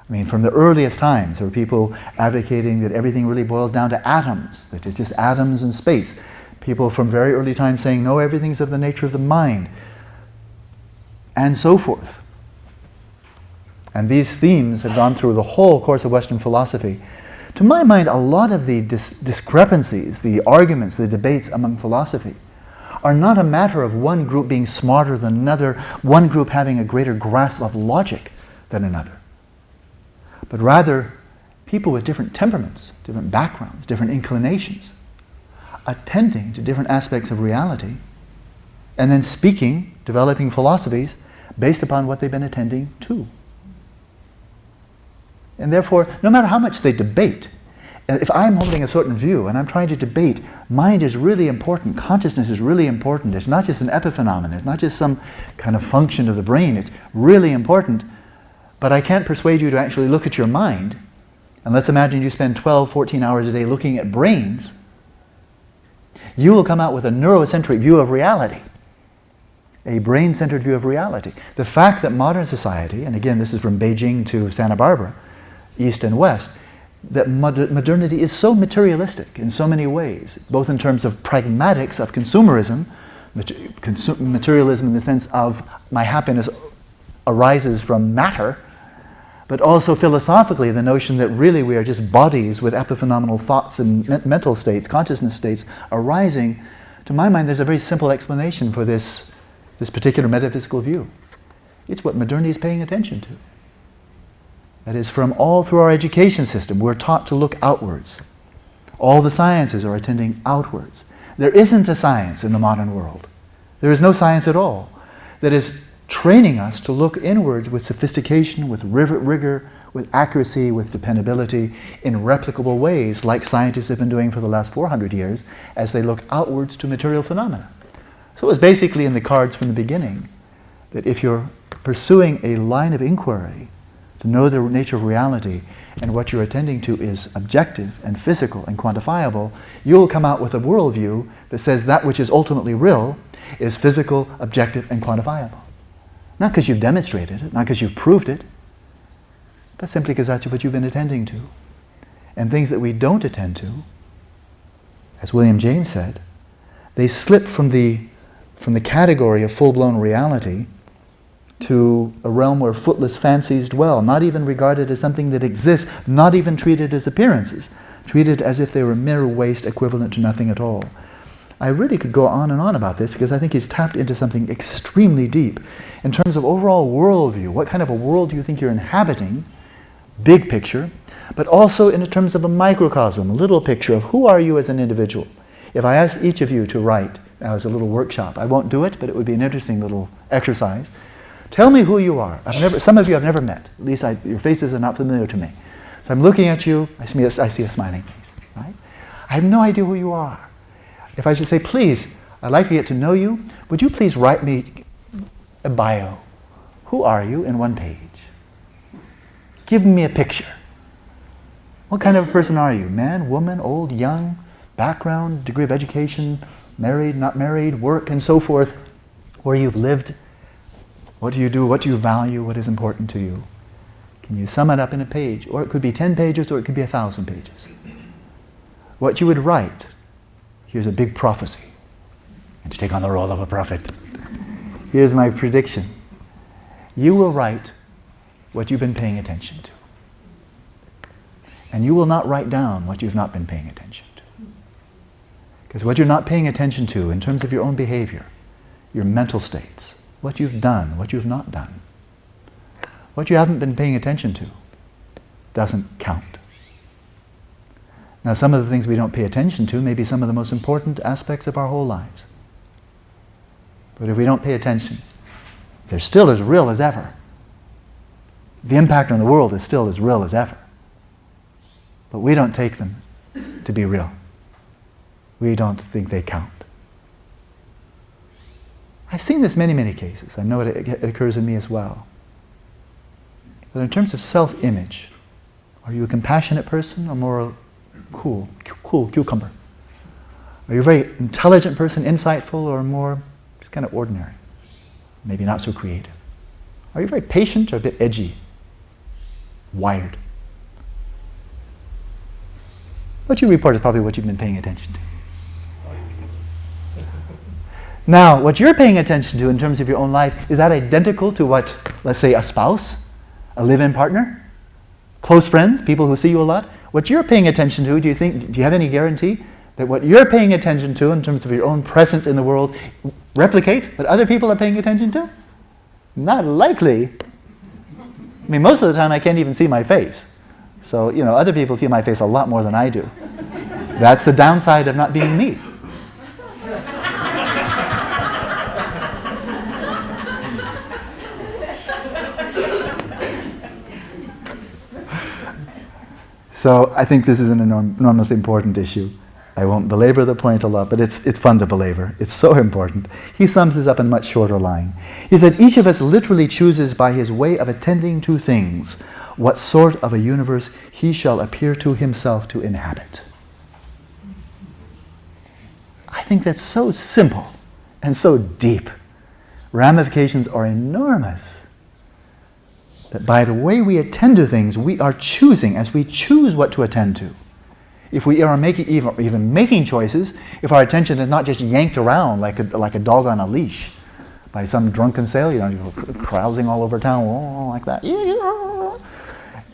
I mean, from the earliest times, there were people advocating that everything really boils down to atoms, that it's just atoms in space. People from very early times saying, no, everything's of the nature of the mind, and so forth. And these themes have gone through the whole course of Western philosophy. To my mind, a lot of the discrepancies, the arguments, the debates among philosophy are not a matter of one group being smarter than another, one group having a greater grasp of logic than another, but rather people with different temperaments, different backgrounds, different inclinations, attending to different aspects of reality, and then speaking, developing philosophies based upon what they've been attending to. And therefore, no matter how much they debate, if I'm holding a certain view and I'm trying to debate, mind is really important, consciousness is really important, it's not just an epiphenomenon, it's not just some kind of function of the brain, it's really important, but I can't persuade you to actually look at your mind, and let's imagine you spend 12, 14 hours a day looking at brains, you will come out with a neurocentric view of reality, a brain-centered view of reality. The fact that modern society, and again this is from Beijing to Santa Barbara, East and West, that modernity is so materialistic in so many ways, both in terms of pragmatics of consumerism, materialism in the sense of my happiness arises from matter, but also philosophically the notion that really we are just bodies with epiphenomenal thoughts and mental states, consciousness states arising. To my mind, there's a very simple explanation for this particular metaphysical view. It's what modernity is paying attention to. That is, from all through our education system, we're taught to look outwards. All the sciences are attending outwards. There isn't a science in the modern world. There is no science at all that is training us to look inwards with sophistication, with rigor, with accuracy, with dependability, in replicable ways, like scientists have been doing for the last 400 years, as they look outwards to material phenomena. So it was basically in the cards from the beginning that if you're pursuing a line of inquiry to know the nature of reality, and what you're attending to is objective and physical and quantifiable, you'll come out with a worldview that says that which is ultimately real is physical, objective, and quantifiable. Not because you've demonstrated it, not because you've proved it, but simply because that's what you've been attending to. And things that we don't attend to, as William James said, they slip from the category of full-blown reality to a realm where footless fancies dwell, not even regarded as something that exists, not even treated as appearances, treated as if they were mere waste equivalent to nothing at all. I really could go on and on about this because I think he's tapped into something extremely deep in terms of overall worldview. What kind of a world do you think you're inhabiting? Big picture, but also in terms of a microcosm, a little picture of who are you as an individual. If I asked each of you to write, as a little workshop, I won't do it, but it would be an interesting little exercise. Tell me who you are. Some of you I've never met. At least your faces are not familiar to me. So I'm looking at you, I see a smiling face, right? I have no idea who you are. If I should say, please, I'd like to get to know you, would you please write me a bio? Who are you in one page? Give me a picture. What kind of a person are you? Man, woman, old, young, background, degree of education, married, not married, work, and so forth, where you've lived. What do you do? What do you value? What is important to you? Can you sum it up in a page? Or it could be 10 pages, or it could be 1,000 pages. What you would write, here's a big prophecy. And to take on the role of a prophet. Here's my prediction. You will write what you've been paying attention to. And you will not write down what you've not been paying attention to. Because what you're not paying attention to in terms of your own behavior, your mental states, what you've done, what you've not done, what you haven't been paying attention to doesn't count. Now, some of the things we don't pay attention to may be some of the most important aspects of our whole lives. But if we don't pay attention, they're still as real as ever. The impact on the world is still as real as ever. But we don't take them to be real. We don't think they count. I've seen this many, many cases. I know it occurs in me as well. But in terms of self-image, are you a compassionate person or more cool cucumber? Are you a very intelligent person, insightful, or more just kind of ordinary? Maybe not so creative. Are you very patient or a bit edgy? Wired? What you report is probably what you've been paying attention to. Now, what you're paying attention to in terms of your own life, is that identical to what, let's say, a spouse, a live-in partner, close friends, people who see you a lot? What you're paying attention to, do you have any guarantee that what you're paying attention to in terms of your own presence in the world replicates what other people are paying attention to? Not likely. I mean, most of the time I can't even see my face. So, other people see my face a lot more than I do. That's the downside of not being me. So I think this is an enormously important issue. I won't belabor the point a lot, but it's fun to belabor. It's so important. He sums this up in a much shorter line. He said, each of us literally chooses by his way of attending to things what sort of a universe he shall appear to himself to inhabit. I think that's so simple and so deep. Ramifications are enormous. That by the way we attend to things, we are choosing, as we choose what to attend to. If we are even making choices, if our attention is not just yanked around like a dog on a leash by some drunken sailor, carousing all over town, like that.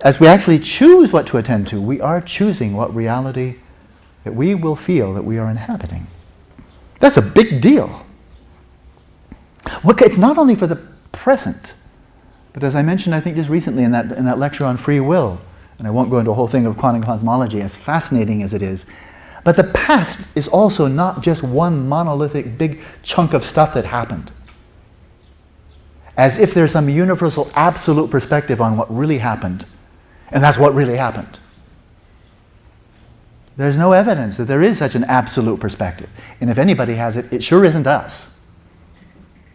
As we actually choose what to attend to, we are choosing what reality that we will feel that we are inhabiting. That's a big deal. It's not only for the present, but as I mentioned, I think just recently in that lecture on free will, and I won't go into a whole thing of quantum cosmology, as fascinating as it is, but the past is also not just one monolithic big chunk of stuff that happened. As if there's some universal absolute perspective on what really happened, and that's what really happened. There's no evidence that there is such an absolute perspective. And if anybody has it, it sure isn't us.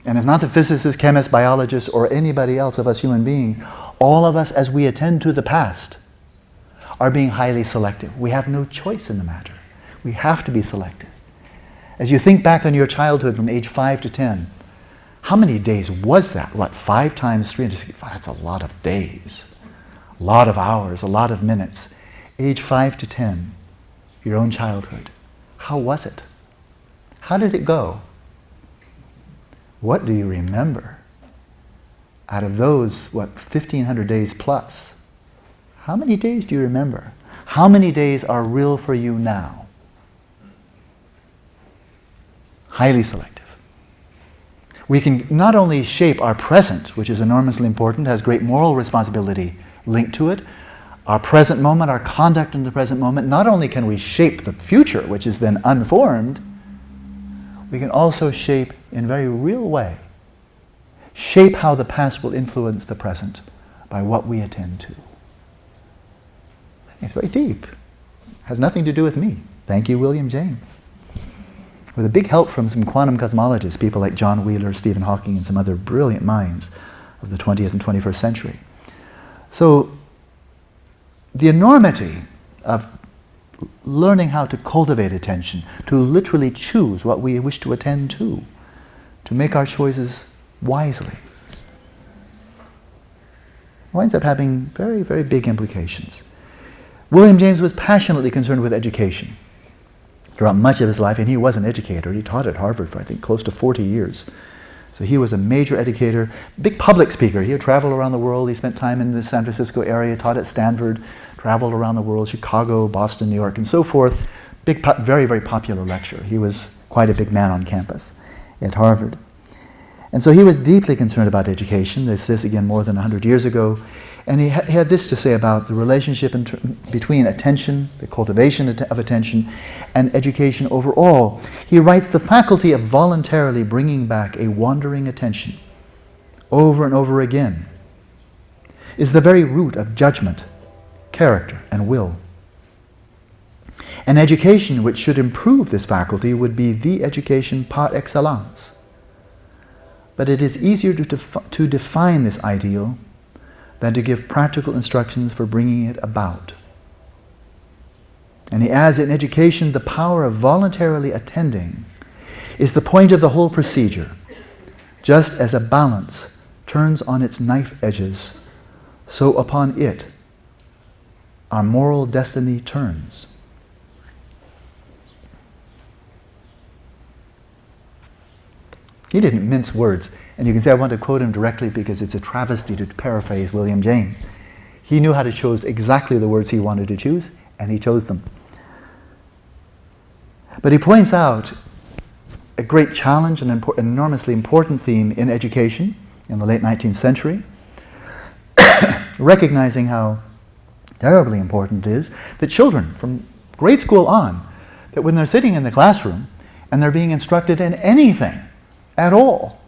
And it's not the physicists, chemists, biologists, or anybody else of us human beings. All of us, as we attend to the past, are being highly selective. We have no choice in the matter. We have to be selective. As you think back on your childhood from age 5 to 10, how many days was that? 5 times 365? That's a lot of days. A lot of hours, a lot of minutes. Age 5 to 10, your own childhood. How was it? How did it go? What do you remember? Out of those, 1,500 days plus, how many days do you remember? How many days are real for you now? Highly selective. We can not only shape our present, which is enormously important, has great moral responsibility linked to it, our present moment, our conduct in the present moment. Not only can we shape the future, which is then unformed, we can also shape in a very real way, shape how the past will influence the present by what we attend to. It's very deep. It has nothing to do with me. Thank you, William James. With a big help from some quantum cosmologists, people like John Wheeler, Stephen Hawking, and some other brilliant minds, of the 20th and 21st century. So the enormity of learning how to cultivate attention, to literally choose what we wish to attend to make our choices wisely, winds up having very, very big implications. William James was passionately concerned with education throughout much of his life, and he was an educator. He taught at Harvard for, I think, close to 40 years. So he was a major educator, big public speaker. He would travel around the world. He spent time in the San Francisco area, taught at Stanford, traveled around the world, Chicago, Boston, New York, and so forth. Very, very popular lecturer. He was quite a big man on campus at Harvard. And so he was deeply concerned about education. This again, more than 100 years ago. And he had this to say about the relationship between attention, the cultivation of attention, and education overall. He writes, the faculty of voluntarily bringing back a wandering attention over and over again is the very root of judgment, character, and will. An education which should improve this faculty would be the education par excellence. But it is easier to define this ideal than to give practical instructions for bringing it about. And he adds, in education, the power of voluntarily attending is the point of the whole procedure. Just as a balance turns on its knife edges, so upon it our moral destiny turns. He didn't mince words. And you can say I want to quote him directly because it's a travesty to paraphrase William James. He knew how to choose exactly the words he wanted to choose, and he chose them. But he points out a great challenge, an enormously important theme in education in the late 19th century, recognizing how terribly important it is that children from grade school on, that when they're sitting in the classroom and they're being instructed in anything at all,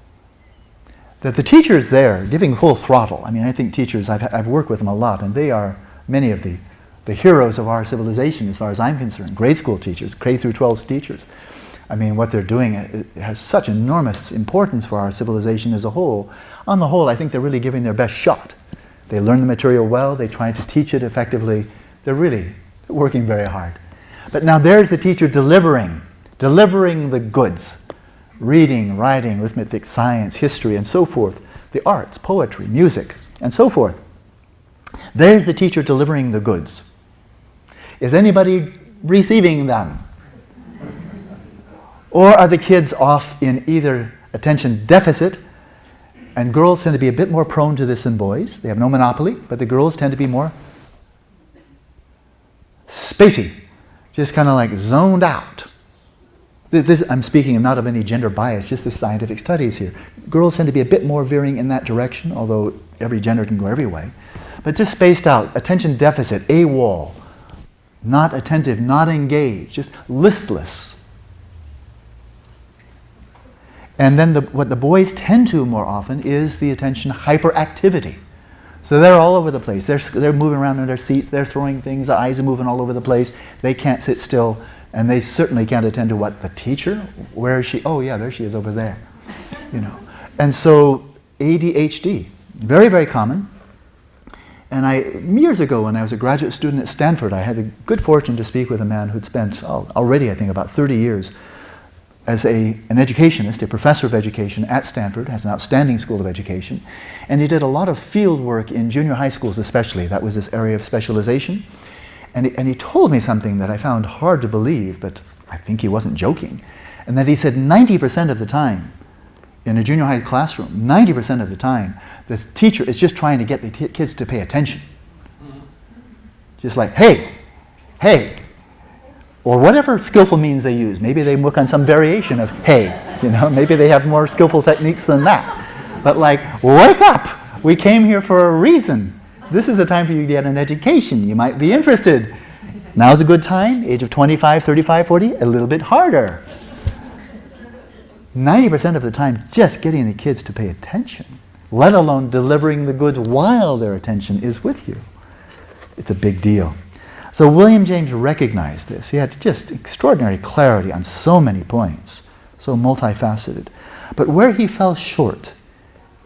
that the teachers there giving full throttle. I mean, I think teachers, I've worked with them a lot, and they are many of the heroes of our civilization as far as I'm concerned. Grade school teachers, K through 12 teachers. I mean, what they're doing it has such enormous importance for our civilization as a whole. On the whole, I think they're really giving their best shot. They learn the material well, they try to teach it effectively. They're really working very hard. But now there's the teacher delivering the goods. Reading, writing, arithmetic, science, history, and so forth. The arts, poetry, music, and so forth. There's the teacher delivering the goods. Is anybody receiving them? Or are the kids off in either attention deficit, and girls tend to be a bit more prone to this than boys. They have no monopoly, but the girls tend to be more spacey, just kind of like zoned out. I'm speaking not of any gender bias, just the scientific studies here. Girls tend to be a bit more veering in that direction, although every gender can go every way. But just spaced out, attention deficit, AWOL, not attentive, not engaged, just listless. And then what the boys tend to more often is the attention hyperactivity. So they're all over the place. They're moving around in their seats, they're throwing things, their eyes are moving all over the place. They can't sit still. And they certainly can't attend to what the teacher, where is she? Oh yeah, there she is over there. You know. And so ADHD, very, very common. And years ago when I was a graduate student at Stanford, I had the good fortune to speak with a man who'd spent already, I think, about 30 years as an educationist, a professor of education at Stanford, has an outstanding school of education. And he did a lot of field work in junior high schools especially. That was his area of specialization. And he told me something that I found hard to believe, but I think he wasn't joking. And that he said 90% of the time in a junior high classroom, 90% of the time, the teacher is just trying to get the kids to pay attention. Just like, hey, hey, or whatever skillful means they use. Maybe they work on some variation of hey, you know, maybe they have more skillful techniques than that. But like, wake up, we came here for a reason. This is a time for you to get an education. You might be interested. Now's a good time, age of 25, 35, 40, a little bit harder. 90% of the time, just getting the kids to pay attention, let alone delivering the goods while their attention is with you. It's a big deal. So William James recognized this. He had just extraordinary clarity on so many points, so multifaceted. But where he fell short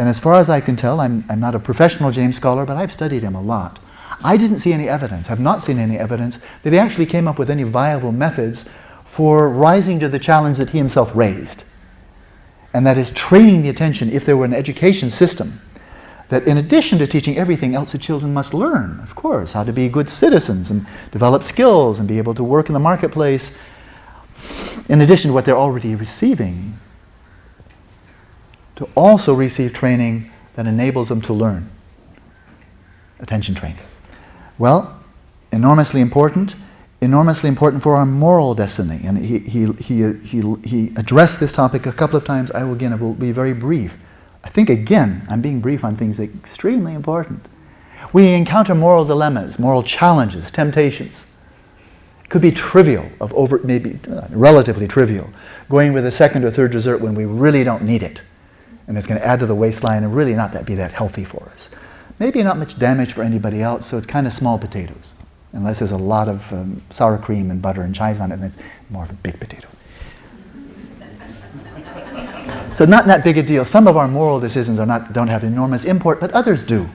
And as far as I can tell, I'm not a professional James scholar, but I've studied him a lot. I didn't see any evidence, have not seen any evidence, that he actually came up with any viable methods for rising to the challenge that he himself raised. And that is training the attention, if there were an education system, that in addition to teaching everything else the children must learn, of course, how to be good citizens and develop skills and be able to work in the marketplace, in addition to what they're already receiving, to also receive training that enables them to learn. Attention training. Well, enormously important for our moral destiny. And he addressed this topic a couple of times. I will be very brief. I think, again, I'm being brief on things extremely important. We encounter moral dilemmas, moral challenges, temptations. It could be trivial, maybe relatively trivial, going with a second or third dessert when we really don't need it. And it's going to add to the waistline and really not be that healthy for us. Maybe not much damage for anybody else, so it's kind of small potatoes. Unless there's a lot of sour cream and butter and chives on it, and it's more of a big potato. So not that big a deal. Some of our moral decisions don't have enormous import, but others do.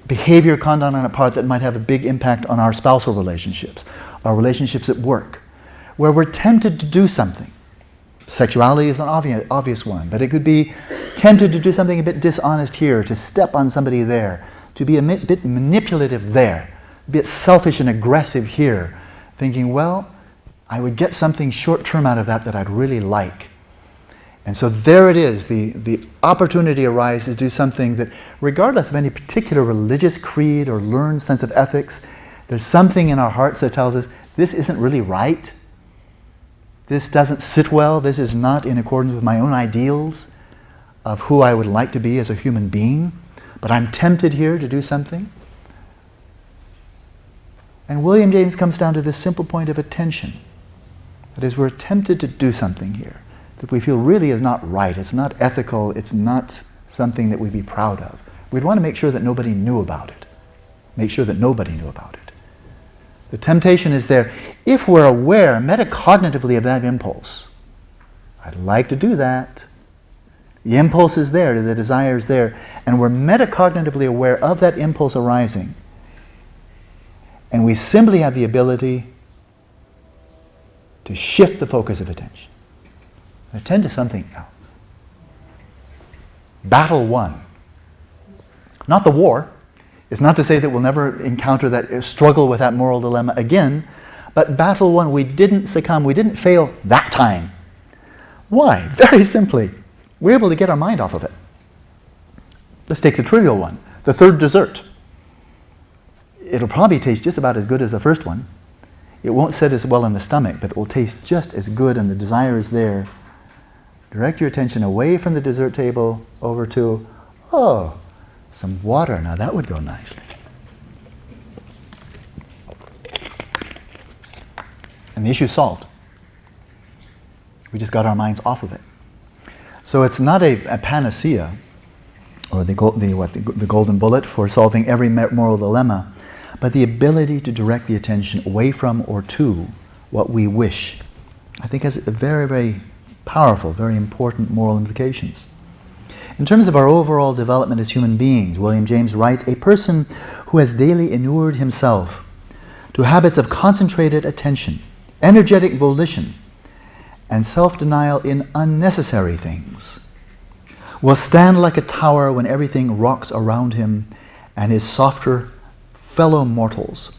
Behavior, conduct on a part that might have a big impact on our spousal relationships, our relationships at work, where we're tempted to do something. Sexuality is an obvious one, but it could be tempted to do something a bit dishonest here, to step on somebody there, to be a bit manipulative there, a bit selfish and aggressive here, thinking, well, I would get something short-term out of that I'd really like. And so there it is, the opportunity arises to do something that, regardless of any particular religious creed or learned sense of ethics, there's something in our hearts that tells us, this isn't really right. This doesn't sit well. This is not in accordance with my own ideals of who I would like to be as a human being. But I'm tempted here to do something. And William James comes down to this simple point of attention. That is, we're tempted to do something here that we feel really is not right. It's not ethical. It's not something that we'd be proud of. We'd want to make sure that nobody knew about it. Make sure that nobody knew about it. The temptation is there. If we're aware metacognitively of that impulse, I'd like to do that. The impulse is there, the desire is there, and we're metacognitively aware of that impulse arising. And we simply have the ability to shift the focus of attention. Attend to something else. Battle won. Not the war. It's not to say that we'll never encounter that struggle with that moral dilemma again, but battle won. We didn't succumb. We didn't fail that time. Why? Very simply, we're able to get our mind off of it. Let's take the trivial one, the third dessert. It'll probably taste just about as good as the first one. It won't sit as well in the stomach, but it will taste just as good, and the desire is there. Direct your attention away from the dessert table over to, some water. Now that would go nicely. And the issue's solved. We just got our minds off of it. So it's not a panacea, or the golden bullet for solving every moral dilemma, but the ability to direct the attention away from or to what we wish. I think has a very, very powerful, very important moral implications. In terms of our overall development as human beings, William James writes, a person who has daily inured himself to habits of concentrated attention, energetic volition, and self-denial in unnecessary things will stand like a tower when everything rocks around him and his softer fellow mortals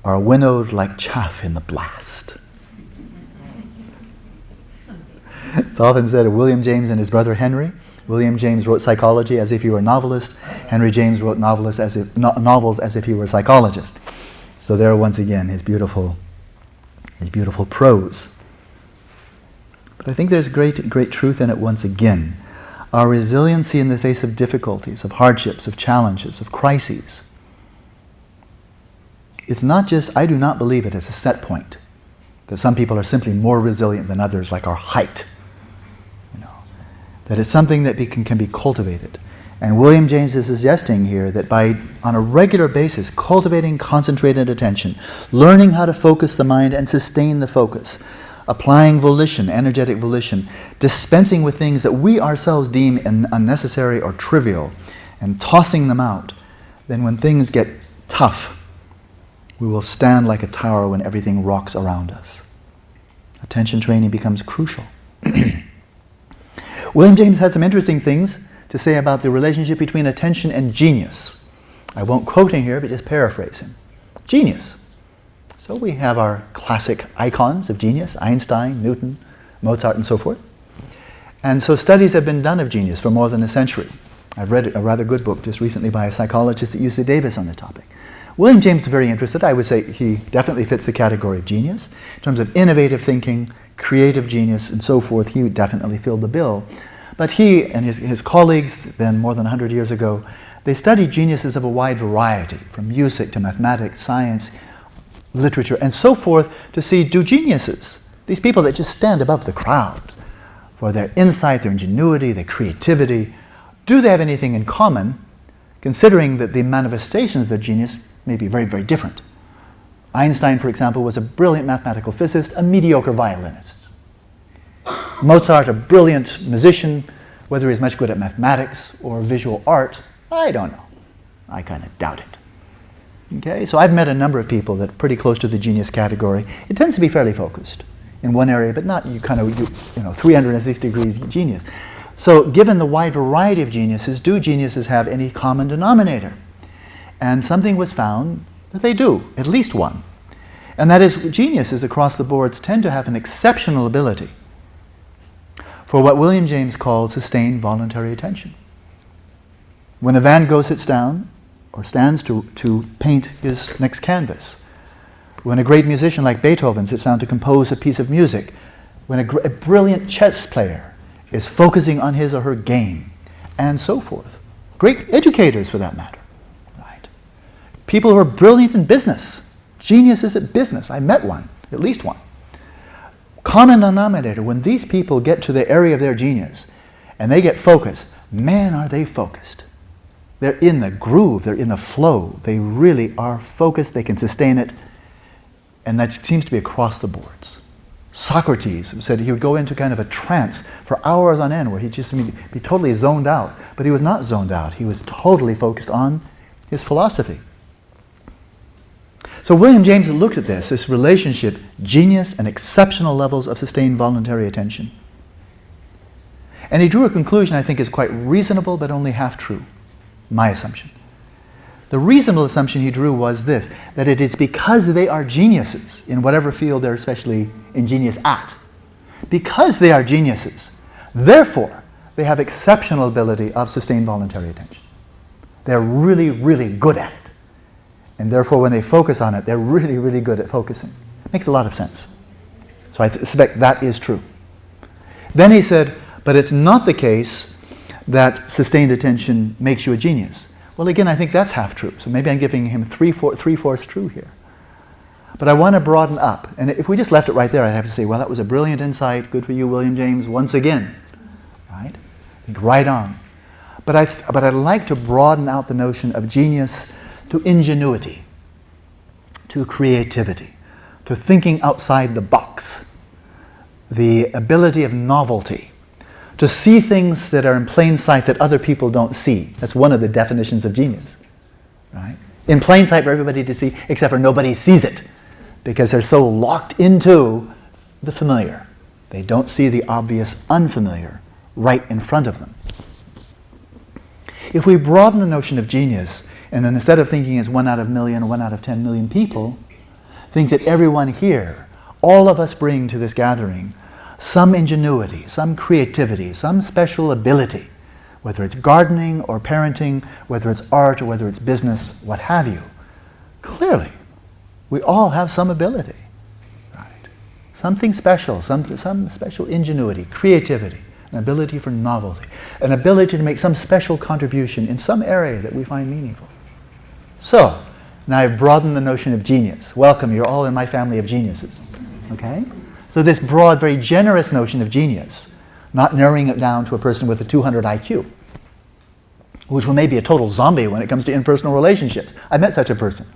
are winnowed like chaff in the blast. It's often said of William James and his brother Henry. William James wrote psychology as if he were a novelist. Henry James wrote novels as if he were a psychologist. So there once again, his beautiful prose. But I think there's great truth in it once again. Our resiliency in the face of difficulties, of hardships, of challenges, of crises. It's not just, I do not believe it as a set point. That some people are simply more resilient than others, like our height. That it's something that can be cultivated. And William James is suggesting here that by, on a regular basis, cultivating concentrated attention, learning how to focus the mind and sustain the focus, applying volition, energetic volition, dispensing with things that we ourselves deem unnecessary or trivial, and tossing them out, then when things get tough, we will stand like a tower when everything rocks around us. Attention training becomes crucial. William James had some interesting things to say about the relationship between attention and genius. I won't quote him here, but just paraphrase him. Genius. So we have our classic icons of genius, Einstein, Newton, Mozart, and so forth. And so studies have been done of genius for more than a century. I've read a rather good book just recently by a psychologist at UC Davis on the topic. William James is very interested. I would say he definitely fits the category of genius. In terms of innovative thinking, creative genius, and so forth, he definitely filled the bill. But he and his colleagues, then more than 100 years ago, they studied geniuses of a wide variety, from music to mathematics, science, literature, and so forth, to see, do geniuses, these people that just stand above the crowd, for their insight, their ingenuity, their creativity, do they have anything in common, considering that the manifestations of their genius may be very, very different? Einstein, for example, was a brilliant mathematical physicist, a mediocre violinist. Mozart, a brilliant musician, whether he's much good at mathematics or visual art, I don't know. I kind of doubt it. Okay, so I've met a number of people that are pretty close to the genius category. It tends to be fairly focused in one area, but not 360 degrees genius. So given the wide variety of geniuses, do geniuses have any common denominator? And something was found that they do, at least one. And that is, geniuses across the boards tend to have an exceptional ability for what William James called sustained voluntary attention. When a Van Gogh sits down or stands to paint his next canvas, when a great musician like Beethoven sits down to compose a piece of music, when a brilliant chess player is focusing on his or her game, and so forth. Great educators, for that matter. Right? People who are brilliant in business, geniuses at business. I met one, at least one. Common denominator, when these people get to the area of their genius and they get focused, man, are they focused. They're in the groove, they're in the flow. They really are focused, they can sustain it, and that seems to be across the boards. Socrates said he would go into kind of a trance for hours on end where he'd just be totally zoned out. But he was not zoned out. He was totally focused on his philosophy. So William James looked at this relationship, genius and exceptional levels of sustained voluntary attention. And he drew a conclusion I think is quite reasonable but only half true, my assumption. The reasonable assumption he drew was this, that it is because they are geniuses in whatever field they're especially ingenious at. Because they are geniuses, therefore, they have exceptional ability of sustained voluntary attention. They're really, really good at it. And therefore, when they focus on it, they're really, really good at focusing. Makes a lot of sense. So I suspect that is true. Then he said, but it's not the case that sustained attention makes you a genius. Well, again, I think that's half true. So maybe I'm giving him three-fourths true here. But I want to broaden up. And if we just left it right there, I'd have to say, well, that was a brilliant insight. Good for you, William James, once again. Right? I think right on. But I'd like to broaden out the notion of genius to ingenuity, to creativity, to thinking outside the box, the ability of novelty, to see things that are in plain sight that other people don't see. That's one of the definitions of genius. Right? In plain sight for everybody to see, except for nobody sees it, because they're so locked into the familiar. They don't see the obvious unfamiliar right in front of them. If we broaden the notion of genius, and then instead of thinking as 1 out of a million or 1 out of 10 million people, think that everyone here, all of us bring to this gathering some ingenuity, some creativity, some special ability, whether it's gardening or parenting, whether it's art or whether it's business, what have you. Clearly, we all have some ability, right? Something special, some special ingenuity, creativity, an ability for novelty, an ability to make some special contribution in some area that we find meaningful. So, now I've broadened the notion of genius. Welcome, you're all in my family of geniuses, okay? So this broad, very generous notion of genius, not narrowing it down to a person with a 200 IQ, which will maybe be a total zombie when it comes to interpersonal relationships. I met such a person.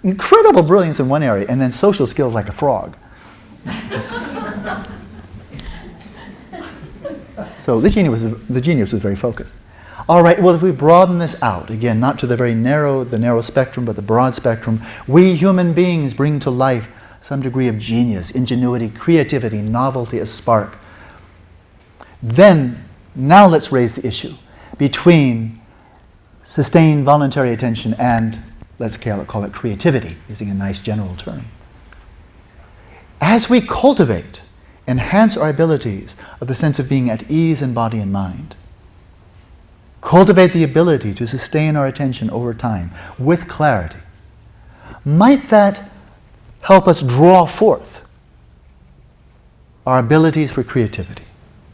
Incredible brilliance in one area, and then social skills like a frog. So the genius was very focused. All right, well, if we broaden this out, again, not to the narrow spectrum, but the broad spectrum, we human beings bring to life some degree of genius, ingenuity, creativity, novelty, a spark. Then, now let's raise the issue between sustained voluntary attention and, let's call it creativity, using a nice general term. As we cultivate, enhance our abilities of the sense of being at ease in body and mind, cultivate the ability to sustain our attention over time with clarity, might that help us draw forth our abilities for creativity,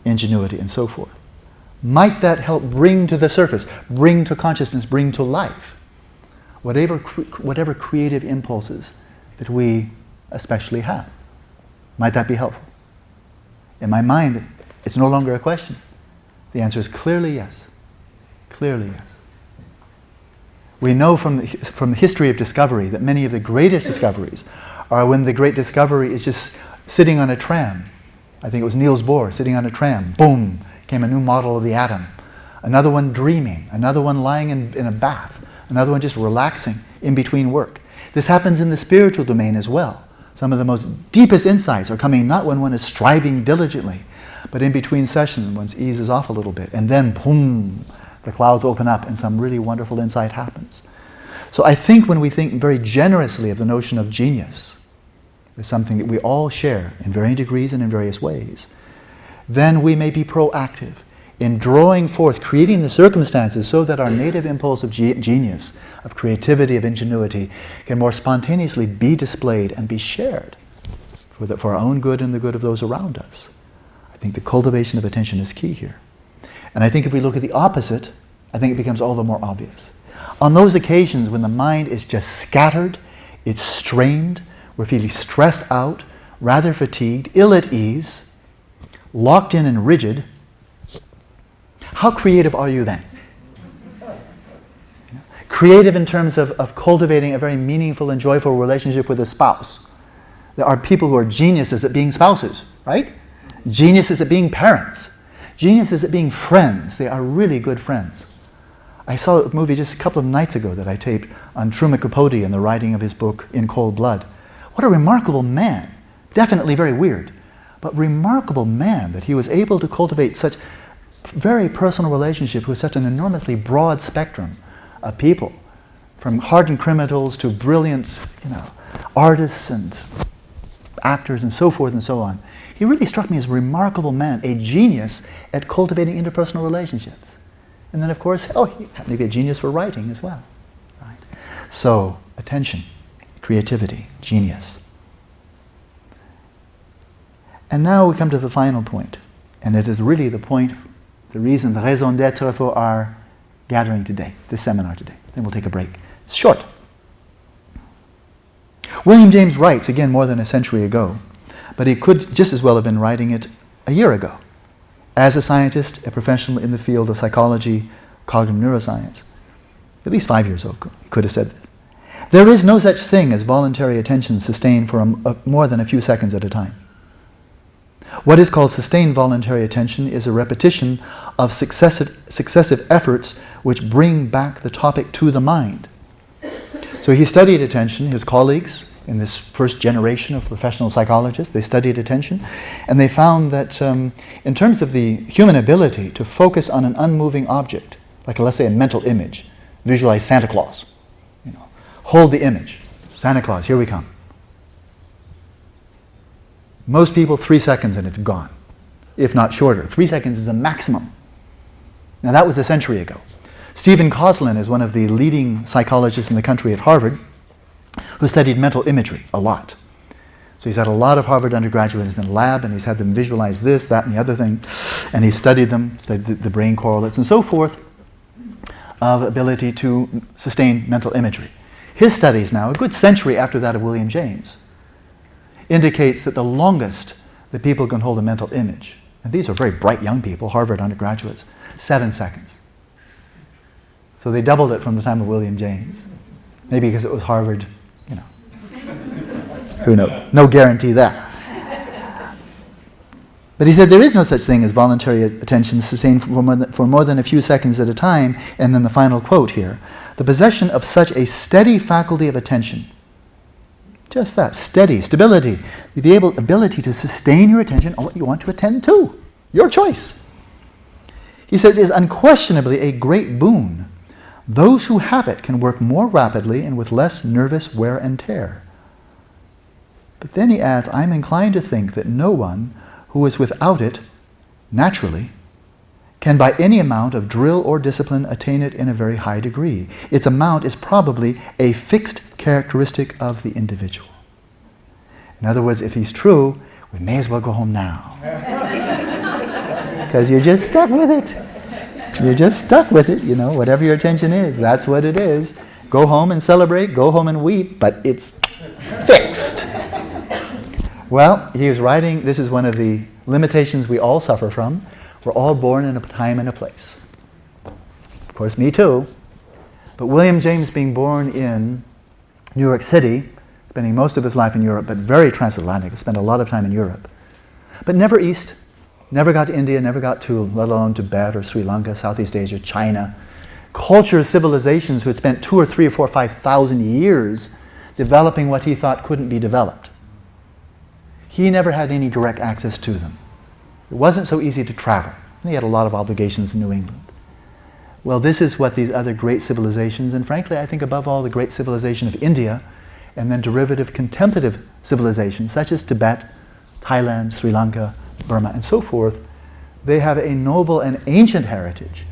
ingenuity, and so forth? Might that help bring to the surface, bring to consciousness, bring to life whatever creative impulses that we especially have? Might that be helpful? In my mind, it's no longer a question. The answer is clearly yes. Clearly yes. We know from the history of discovery that many of the greatest discoveries are when the great discovery is just sitting on a tram. I think it was Niels Bohr sitting on a tram. Boom, came a new model of the atom. Another one dreaming. Another one lying in a bath. Another one just relaxing in between work. This happens in the spiritual domain as well. Some of the most deepest insights are coming not when one is striving diligently, but in between sessions, one eases off a little bit, and then, boom, the clouds open up and some really wonderful insight happens. So I think when we think very generously of the notion of genius, as something that we all share in varying degrees and in various ways, then we may be proactive in drawing forth, creating the circumstances so that our native impulse of genius, of creativity, of ingenuity, can more spontaneously be displayed and be shared for our own good and the good of those around us. I think the cultivation of attention is key here. And I think if we look at the opposite, I think it becomes all the more obvious. On those occasions when the mind is just scattered, it's strained, we're feeling stressed out, rather fatigued, ill at ease, locked in and rigid, how creative are you then? Creative in terms of cultivating a very meaningful and joyful relationship with a spouse. There are people who are geniuses at being spouses, right? Geniuses at being parents. Geniuses at being friends. They are really good friends. I saw a movie just a couple of nights ago that I taped on Truman Capote and the writing of his book In Cold Blood. What a remarkable man. Definitely very weird, but remarkable man that he was able to cultivate such very personal relationship with such an enormously broad spectrum of people, from hardened criminals to brilliant, artists and actors and so forth and so on. He really struck me as a remarkable man, a genius at cultivating interpersonal relationships. And then, of course, he happened to be a genius for writing as well. Right? So, attention, creativity, genius. And now we come to the final point, and it is really the point, the reason, the raison d'être for our gathering today, this seminar today. Then we'll take a break. It's short. William James writes, again, more than a century ago, but he could just as well have been writing it a year ago. As a scientist, a professional in the field of psychology, cognitive neuroscience, at least 5 years ago, he could have said this. There is no such thing as voluntary attention sustained for more than a few seconds at a time. What is called sustained voluntary attention is a repetition of successive efforts which bring back the topic to the mind. So he studied attention. His colleagues in this first generation of professional psychologists, they studied attention, and they found that in terms of the human ability to focus on an unmoving object, like let's say a mental image, visualize Santa Claus, hold the image, Santa Claus, here we come. Most people, 3 seconds and it's gone, if not shorter. 3 seconds is a maximum. Now that was a century ago. Stephen Koslin is one of the leading psychologists in the country at Harvard who studied mental imagery a lot. So he's had a lot of Harvard undergraduates in the lab, and he's had them visualize this, that, and the other thing, and he studied them, studied the brain correlates and so forth of ability to sustain mental imagery. His studies now, a good century after that of William James, indicates that the longest that people can hold a mental image, and these are very bright young people, Harvard undergraduates, 7 seconds. So they doubled it from the time of William James. Maybe because it was Harvard, Who knows? No guarantee there. But he said there is no such thing as voluntary attention sustained for more than a few seconds at a time. And then the final quote here: the possession of such a steady faculty of attention, just that, steady, stability, the ability to sustain your attention on what you want to attend to, your choice. He says is unquestionably a great boon. Those who have it can work more rapidly and with less nervous wear and tear. But then he adds, I'm inclined to think that no one who is without it, naturally, can by any amount of drill or discipline attain it in a very high degree. Its amount is probably a fixed characteristic of the individual. In other words, if he's true, we may as well go home now. Because you're just stuck with it. You're just stuck with it, whatever your attention is, that's what it is. Go home and celebrate, go home and weep, but it's fixed. Well, he was writing, this is one of the limitations we all suffer from. We're all born in a time and a place. Of course, me too. But William James, being born in New York City, spending most of his life in Europe, but very transatlantic, spent a lot of time in Europe, but never east, never got to India, never got to, let alone Tibet or Sri Lanka, Southeast Asia, China. Cultures, civilizations who had spent 2 or 3 or 4 or 5,000 years developing what he thought couldn't be developed. He never had any direct access to them. It wasn't so easy to travel. And he had a lot of obligations in New England. Well, this is what these other great civilizations, and frankly, I think above all the great civilization of India, and then derivative contemplative civilizations such as Tibet, Thailand, Sri Lanka, Burma, and so forth, they have a noble and ancient heritage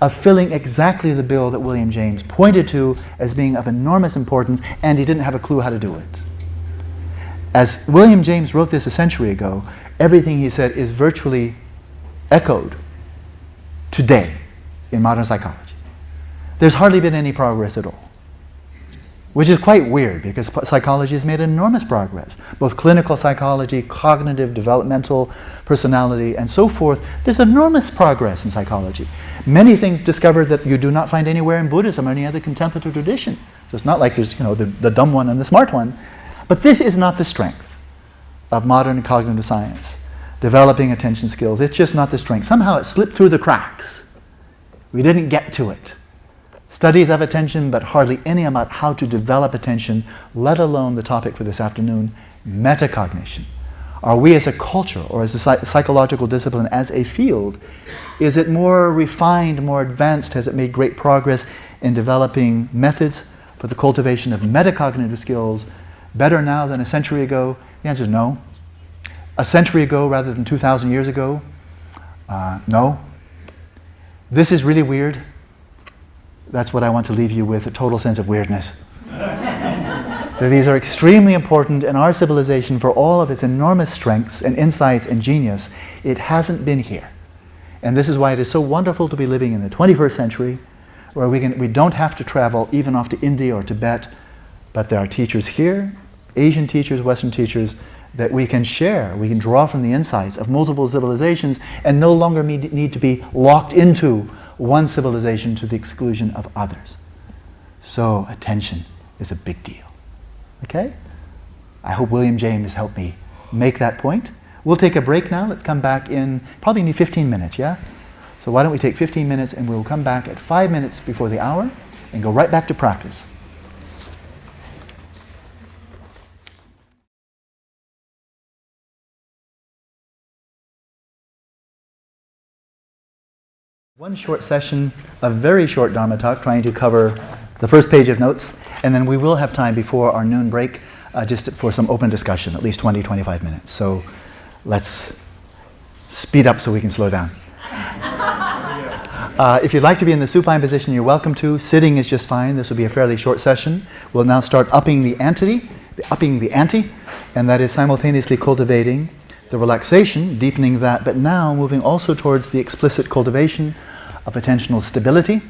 of filling exactly the bill that William James pointed to as being of enormous importance, and he didn't have a clue how to do it. As William James wrote this a century ago, everything he said is virtually echoed today in modern psychology. There's hardly been any progress at all, which is quite weird because psychology has made enormous progress. Both clinical psychology, cognitive, developmental, personality, and so forth. There's enormous progress in psychology. Many things discovered that you do not find anywhere in Buddhism or any other contemplative tradition. So it's not like there's the dumb one and the smart one. But this is not the strength of modern cognitive science, developing attention skills. It's just not the strength. Somehow it slipped through the cracks. We didn't get to it. Studies of attention, but hardly any about how to develop attention, let alone the topic for this afternoon, metacognition. Are we as a culture, or as a psychological discipline, as a field, is it more refined, more advanced? Has it made great progress in developing methods for the cultivation of metacognitive skills better now than a century ago? The answer is no. A century ago rather than 2,000 years ago? No. This is really weird. That's what I want to leave you with, a total sense of weirdness. These are extremely important in our civilization for all of its enormous strengths and insights and genius. It hasn't been here. And this is why it is so wonderful to be living in the 21st century, where we don't have to travel even off to India or Tibet, but there are teachers here, Asian teachers, Western teachers, that we can share. We can draw from the insights of multiple civilizations and no longer need to be locked into one civilization to the exclusion of others. So attention is a big deal. Okay? I hope William James helped me make that point. We'll take a break now. Let's come back in, probably need 15 minutes, yeah? So why don't we take 15 minutes and we'll come back at 5 minutes before the hour and go right back to practice. One short session, a very short Dharma talk, trying to cover the first page of notes, and then we will have time before our noon break just for some open discussion, at least 20, 25 minutes. So let's speed up so we can slow down. If you'd like to be in the supine position, you're welcome to. Sitting is just fine. This will be a fairly short session. We'll now start upping the ante, and that is simultaneously cultivating the relaxation, deepening that, but now moving also towards the explicit cultivation of attentional stability.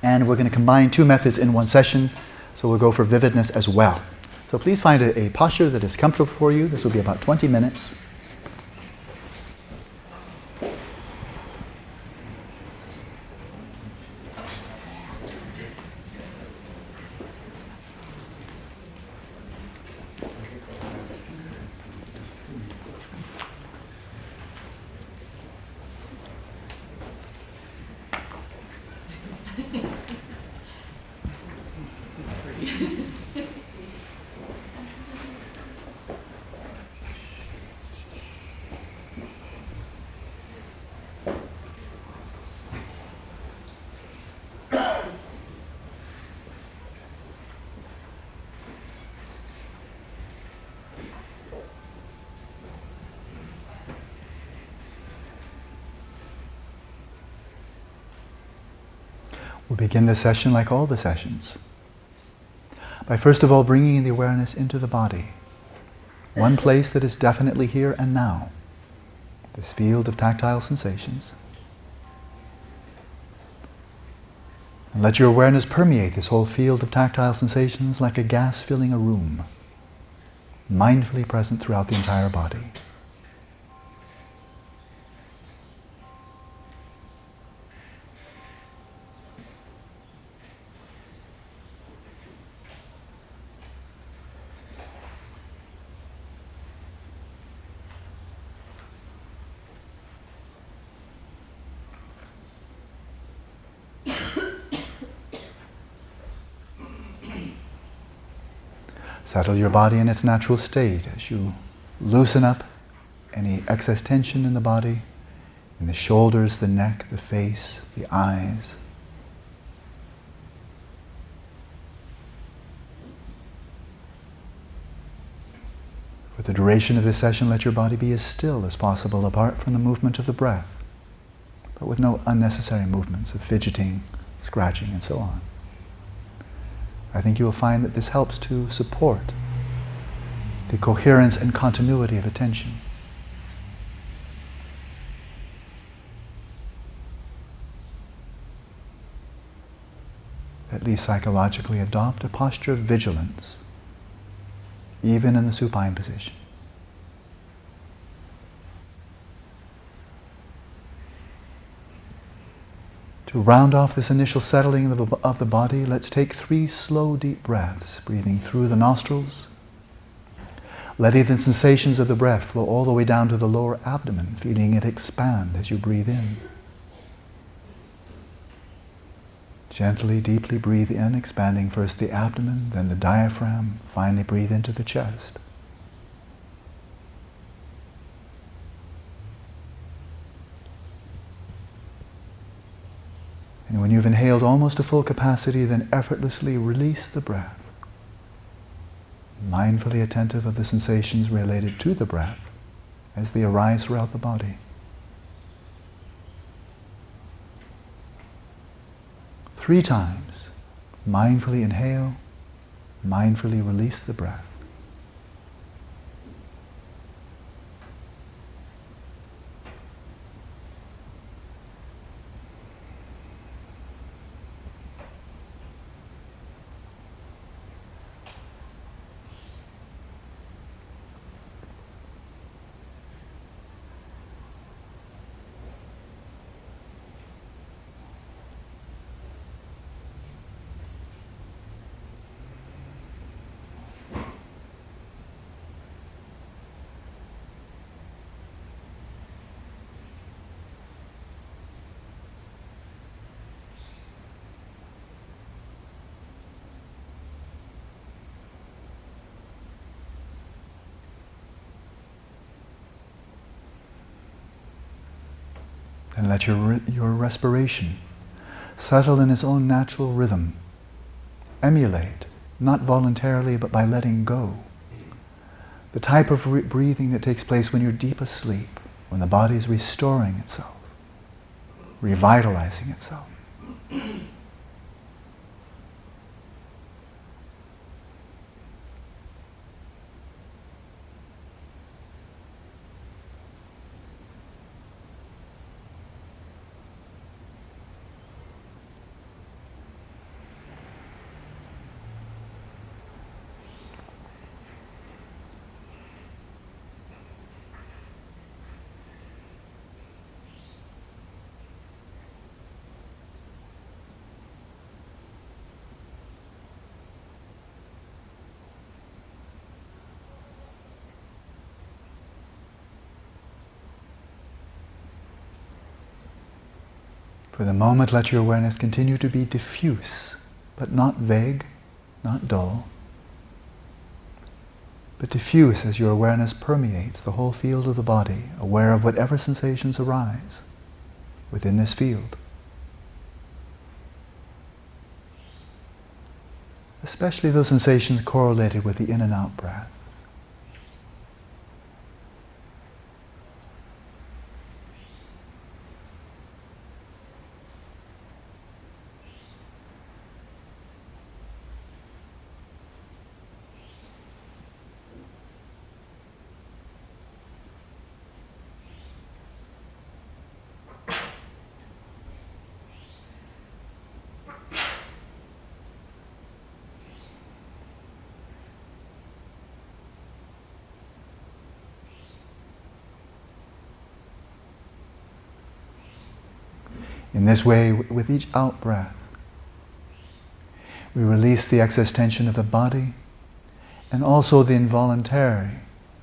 And we're going to combine two methods in one session, so we'll go for vividness as well. So please find a posture that is comfortable for you. This will be about 20 minutes. We'll begin this session like all the sessions, by first of all bringing the awareness into the body, one place that is definitely here and now, this field of tactile sensations. And let your awareness permeate this whole field of tactile sensations like a gas filling a room, mindfully present throughout the entire body. Settle your body in its natural state as you loosen up any excess tension in the body, in the shoulders, the neck, the face, the eyes. For the duration of this session, let your body be as still as possible apart from the movement of the breath, but with no unnecessary movements of fidgeting, scratching, and so on. I think you will find that this helps to support the coherence and continuity of attention. At least psychologically adopt a posture of vigilance, even in the supine position. To round off this initial settling of the body, let's take 3 slow, deep breaths, breathing through the nostrils, letting the sensations of the breath flow all the way down to the lower abdomen, feeling it expand as you breathe in. Gently, deeply breathe in, expanding first the abdomen, then the diaphragm, finally breathe into the chest. And when you've inhaled almost to full capacity, then effortlessly release the breath, mindfully attentive of the sensations related to the breath as they arise throughout the body. Three times, mindfully inhale, mindfully release the breath. And let your respiration settle in its own natural rhythm. Emulate, not voluntarily, but by letting go, the type of breathing that takes place when you're deep asleep, when the body is restoring itself, revitalizing itself. For the moment, let your awareness continue to be diffuse, but not vague, not dull, but diffuse as your awareness permeates the whole field of the body, aware of whatever sensations arise within this field. Especially those sensations correlated with the in and out breath. In this way, with each out-breath, we release the excess tension of the body and also the involuntary,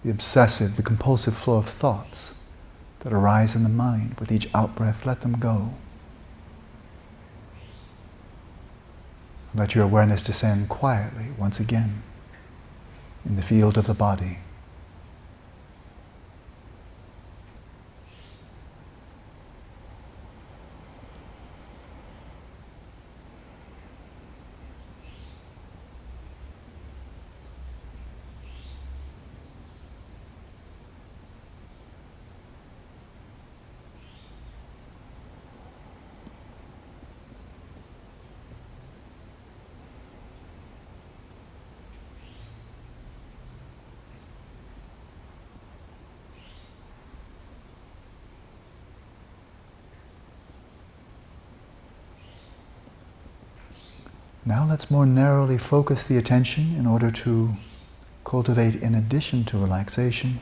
the obsessive, the compulsive flow of thoughts that arise in the mind. With each out-breath, let them go. Let your awareness descend quietly once again in the field of the body. Now let's more narrowly focus the attention in order to cultivate, in addition to relaxation,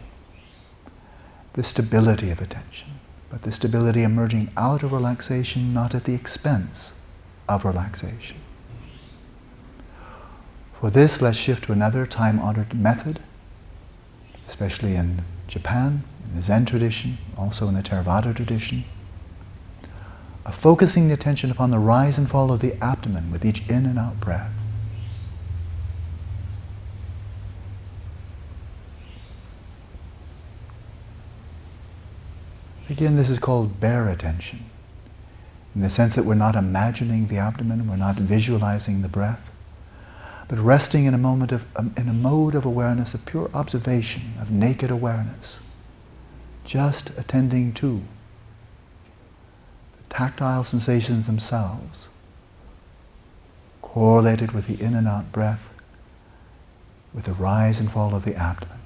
the stability of attention, but the stability emerging out of relaxation, not at the expense of relaxation. For this, let's shift to another time-honored method, especially in Japan, in the Zen tradition, also in the Theravada tradition, of focusing the attention upon the rise and fall of the abdomen with each in and out breath. Again, this is called bare attention, in the sense that we're not imagining the abdomen, we're not visualizing the breath, but resting in a mode of awareness, of pure observation, of naked awareness, just attending to tactile sensations themselves, correlated with the in and out breath, with the rise and fall of the abdomen.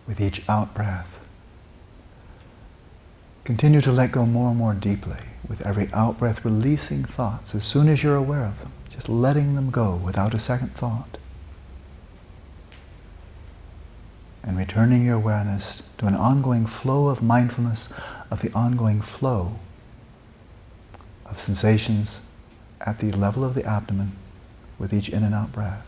With each out-breath, continue to let go more and more deeply. With every out-breath, releasing thoughts as soon as you're aware of them, just letting them go without a second thought. And returning your awareness to an ongoing flow of mindfulness, of the ongoing flow of sensations at the level of the abdomen with each in and out breath.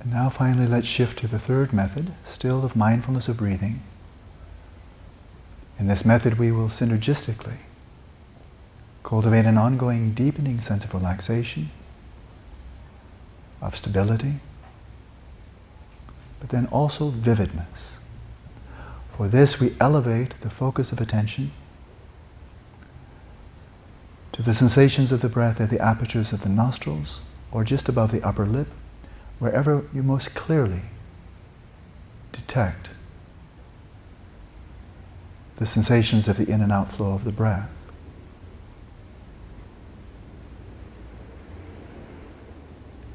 And now finally let's shift to the third method, still of mindfulness of breathing. In this method we will synergistically cultivate an ongoing deepening sense of relaxation, of stability, but then also vividness. For this we elevate the focus of attention to the sensations of the breath at the apertures of the nostrils or just above the upper lip, wherever you most clearly detect the sensations of the in and out flow of the breath.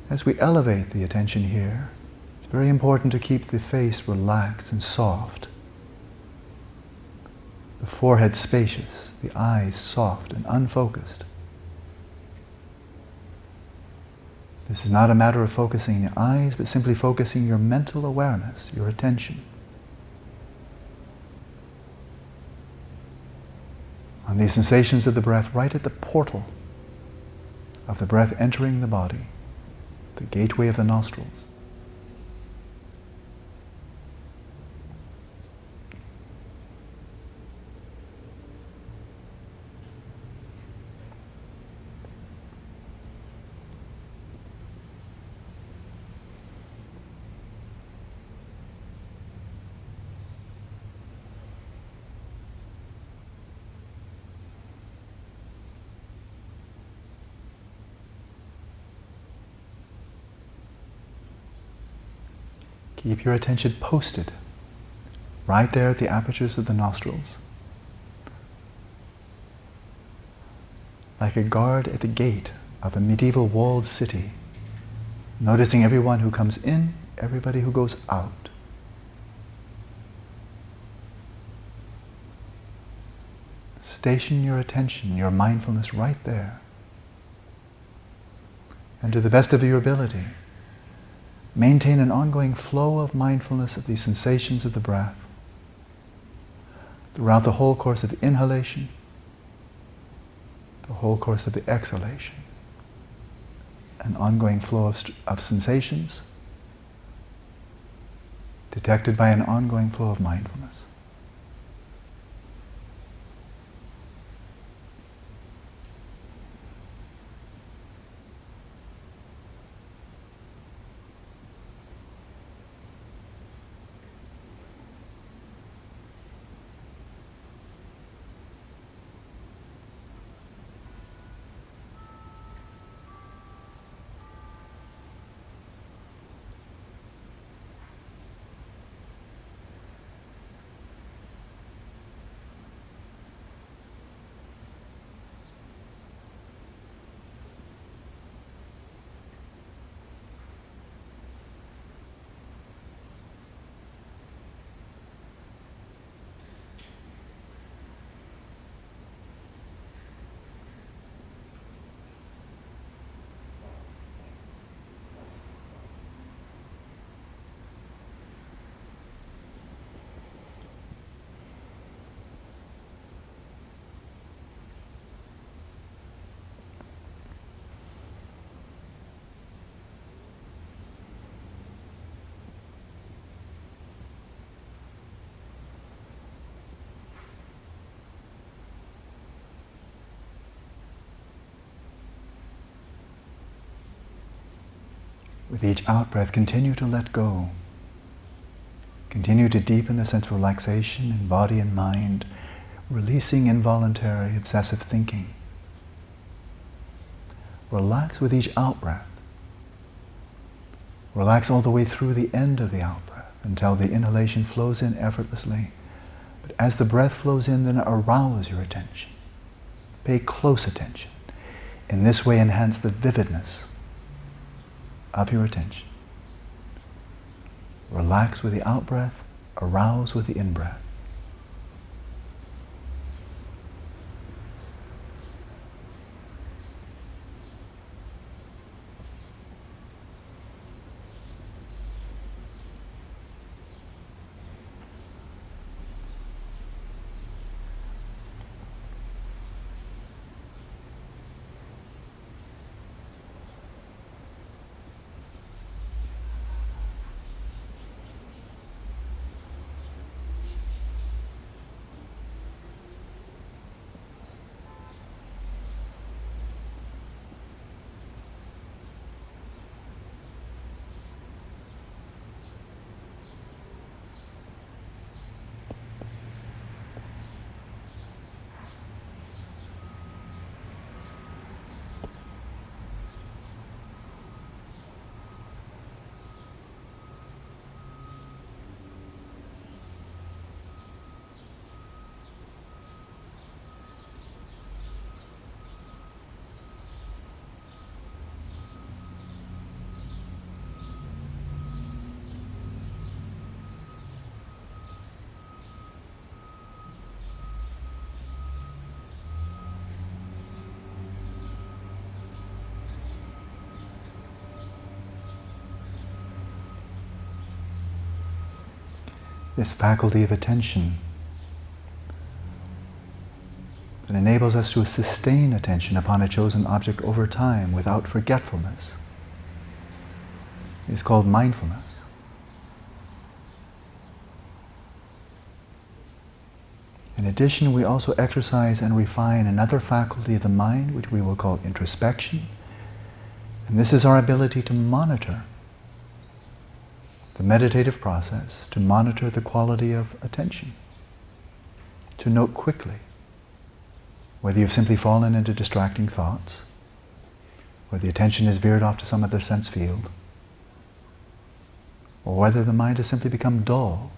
As we elevate the attention here, it's very important to keep the face relaxed and soft, the forehead spacious, the eyes soft and unfocused. This is not a matter of focusing the eyes, but simply focusing your mental awareness, your attention, on these sensations of the breath right at the portal of the breath entering the body, the gateway of the nostrils. Keep your attention posted right there at the apertures of the nostrils, like a guard at the gate of a medieval walled city, noticing everyone who comes in, everybody who goes out. Station your attention, your mindfulness right there. And to the best of your ability, maintain an ongoing flow of mindfulness of these sensations of the breath throughout the whole course of the inhalation, the whole course of the exhalation. An ongoing flow of sensations detected by an ongoing flow of mindfulness. With each out-breath, continue to let go. Continue to deepen a sense of relaxation in body and mind, releasing involuntary obsessive thinking. Relax with each out-breath. Relax all the way through the end of the out-breath until the inhalation flows in effortlessly. But as the breath flows in, then arouse your attention. Pay close attention. In this way, enhance the vividness of your attention. Relax with the out-breath, arouse with the in-breath. this faculty of attention that enables us to sustain attention upon a chosen object over time without forgetfulness, is called mindfulness. In addition, we also exercise and refine another faculty of the mind, which we will call introspection. And this is our ability to monitor the meditative process, to monitor the quality of attention, to note quickly whether you've simply fallen into distracting thoughts, whether the attention is veered off to some other sense field, or whether the mind has simply become dull,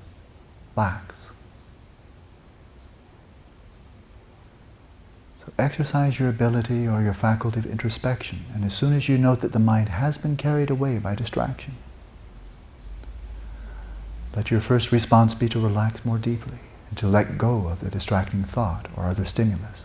lax. So exercise your ability or your faculty of introspection, and as soon as you note that the mind has been carried away by distraction, let your first response be to relax more deeply and to let go of the distracting thought or other stimulus.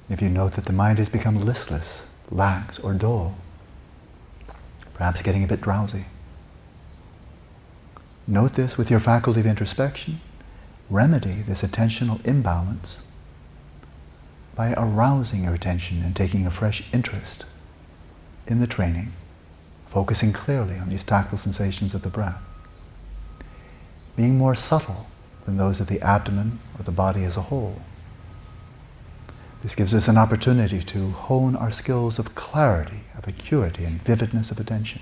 If you note that the mind has become listless, lax, or dull, perhaps getting a bit drowsy, note this with your faculty of introspection. Remedy this attentional imbalance by arousing your attention and taking a fresh interest in the training, focusing clearly on these tactile sensations of the breath, being more subtle than those of the abdomen or the body as a whole. This gives us an opportunity to hone our skills of clarity, of acuity, and vividness of attention.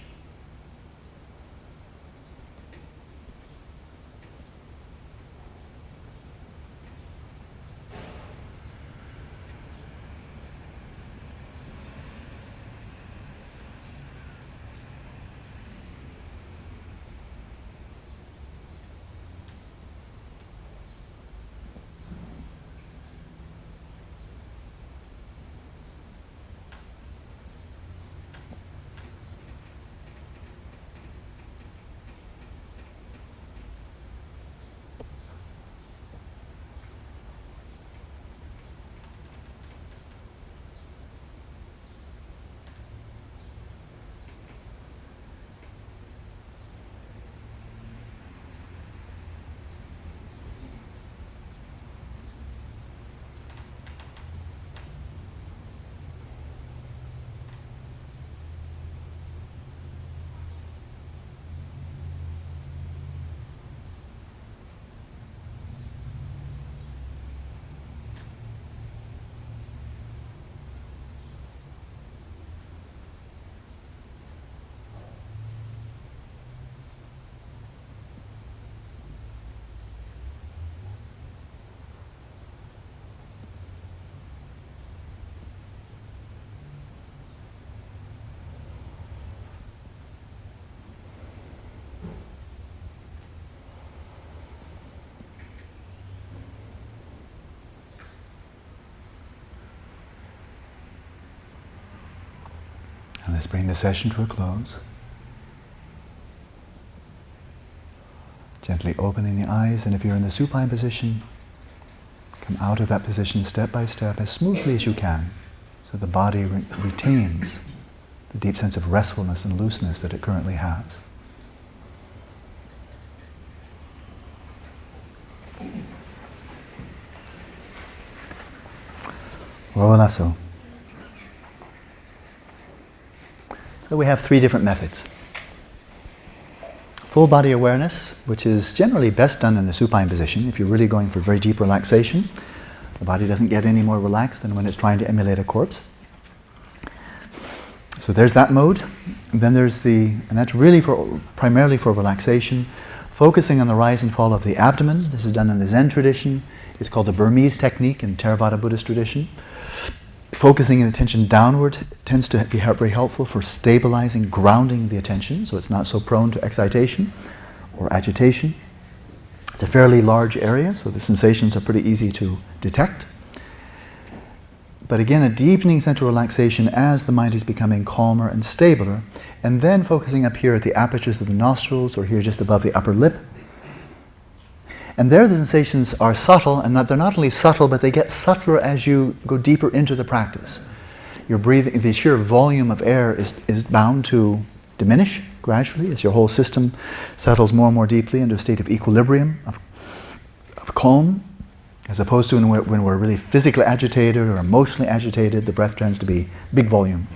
And let's bring the session to a close. Gently opening the eyes, and if you're in the supine position, come out of that position step by step as smoothly as you can, so the body retains the deep sense of restfulness and looseness that it currently has. So we have three different methods. Full body awareness, which is generally best done in the supine position. If you're really going for very deep relaxation, the body doesn't get any more relaxed than when it's trying to emulate a corpse. So there's that mode. And then there's and that's really primarily for relaxation, focusing on the rise and fall of the abdomen. This is done in the Zen tradition. It's called the Burmese technique in Theravada Buddhist tradition. Focusing the attention downward tends to be very helpful for stabilizing, grounding the attention, so it's not so prone to excitation or agitation. It's a fairly large area, so the sensations are pretty easy to detect. But again, a deepening sense of relaxation as the mind is becoming calmer and stabler, and then focusing up here at the apertures of the nostrils, or here just above the upper lip. And there the sensations are subtle, and they're not only subtle, but they get subtler as you go deeper into the practice. Your breathing, the sheer volume of air is bound to diminish gradually as your whole system settles more and more deeply into a state of equilibrium, of calm, as opposed to when we're really physically agitated or emotionally agitated, the breath tends to be big volume.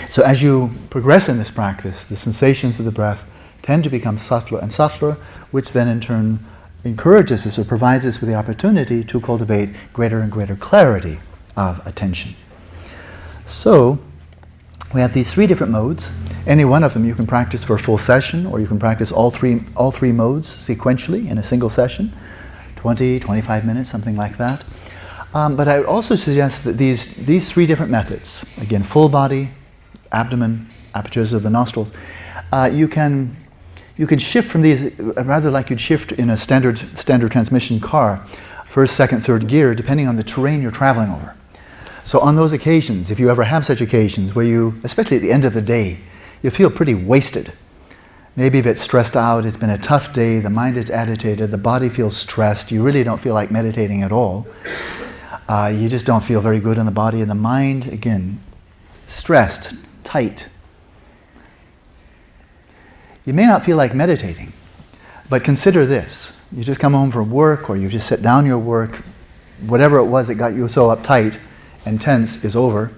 So as you progress in this practice, the sensations of the breath tend to become subtler and subtler, which then in turn encourages us or provides us with the opportunity to cultivate greater and greater clarity of attention. So we have these 3 different modes. Any one of them you can practice for a full session, or you can practice all three modes sequentially in a single session, 20, 25 minutes, something like that. But I would also suggest that these 3 different methods, again, full body, abdomen, apertures of the nostrils, you can shift from these rather like you'd shift in a standard transmission car, first, second, third gear, depending on the terrain you're traveling over. So on those occasions, if you ever have such occasions where you, especially at the end of the day, you feel pretty wasted, maybe a bit stressed out, it's been a tough day, the mind is agitated, the body feels stressed, you really don't feel like meditating at all, you just don't feel very good in the body, and the mind, again, stressed, tight. You may not feel like meditating, but consider this. You just come home from work, or you just sit down your work, whatever it was that got you so uptight and tense is over.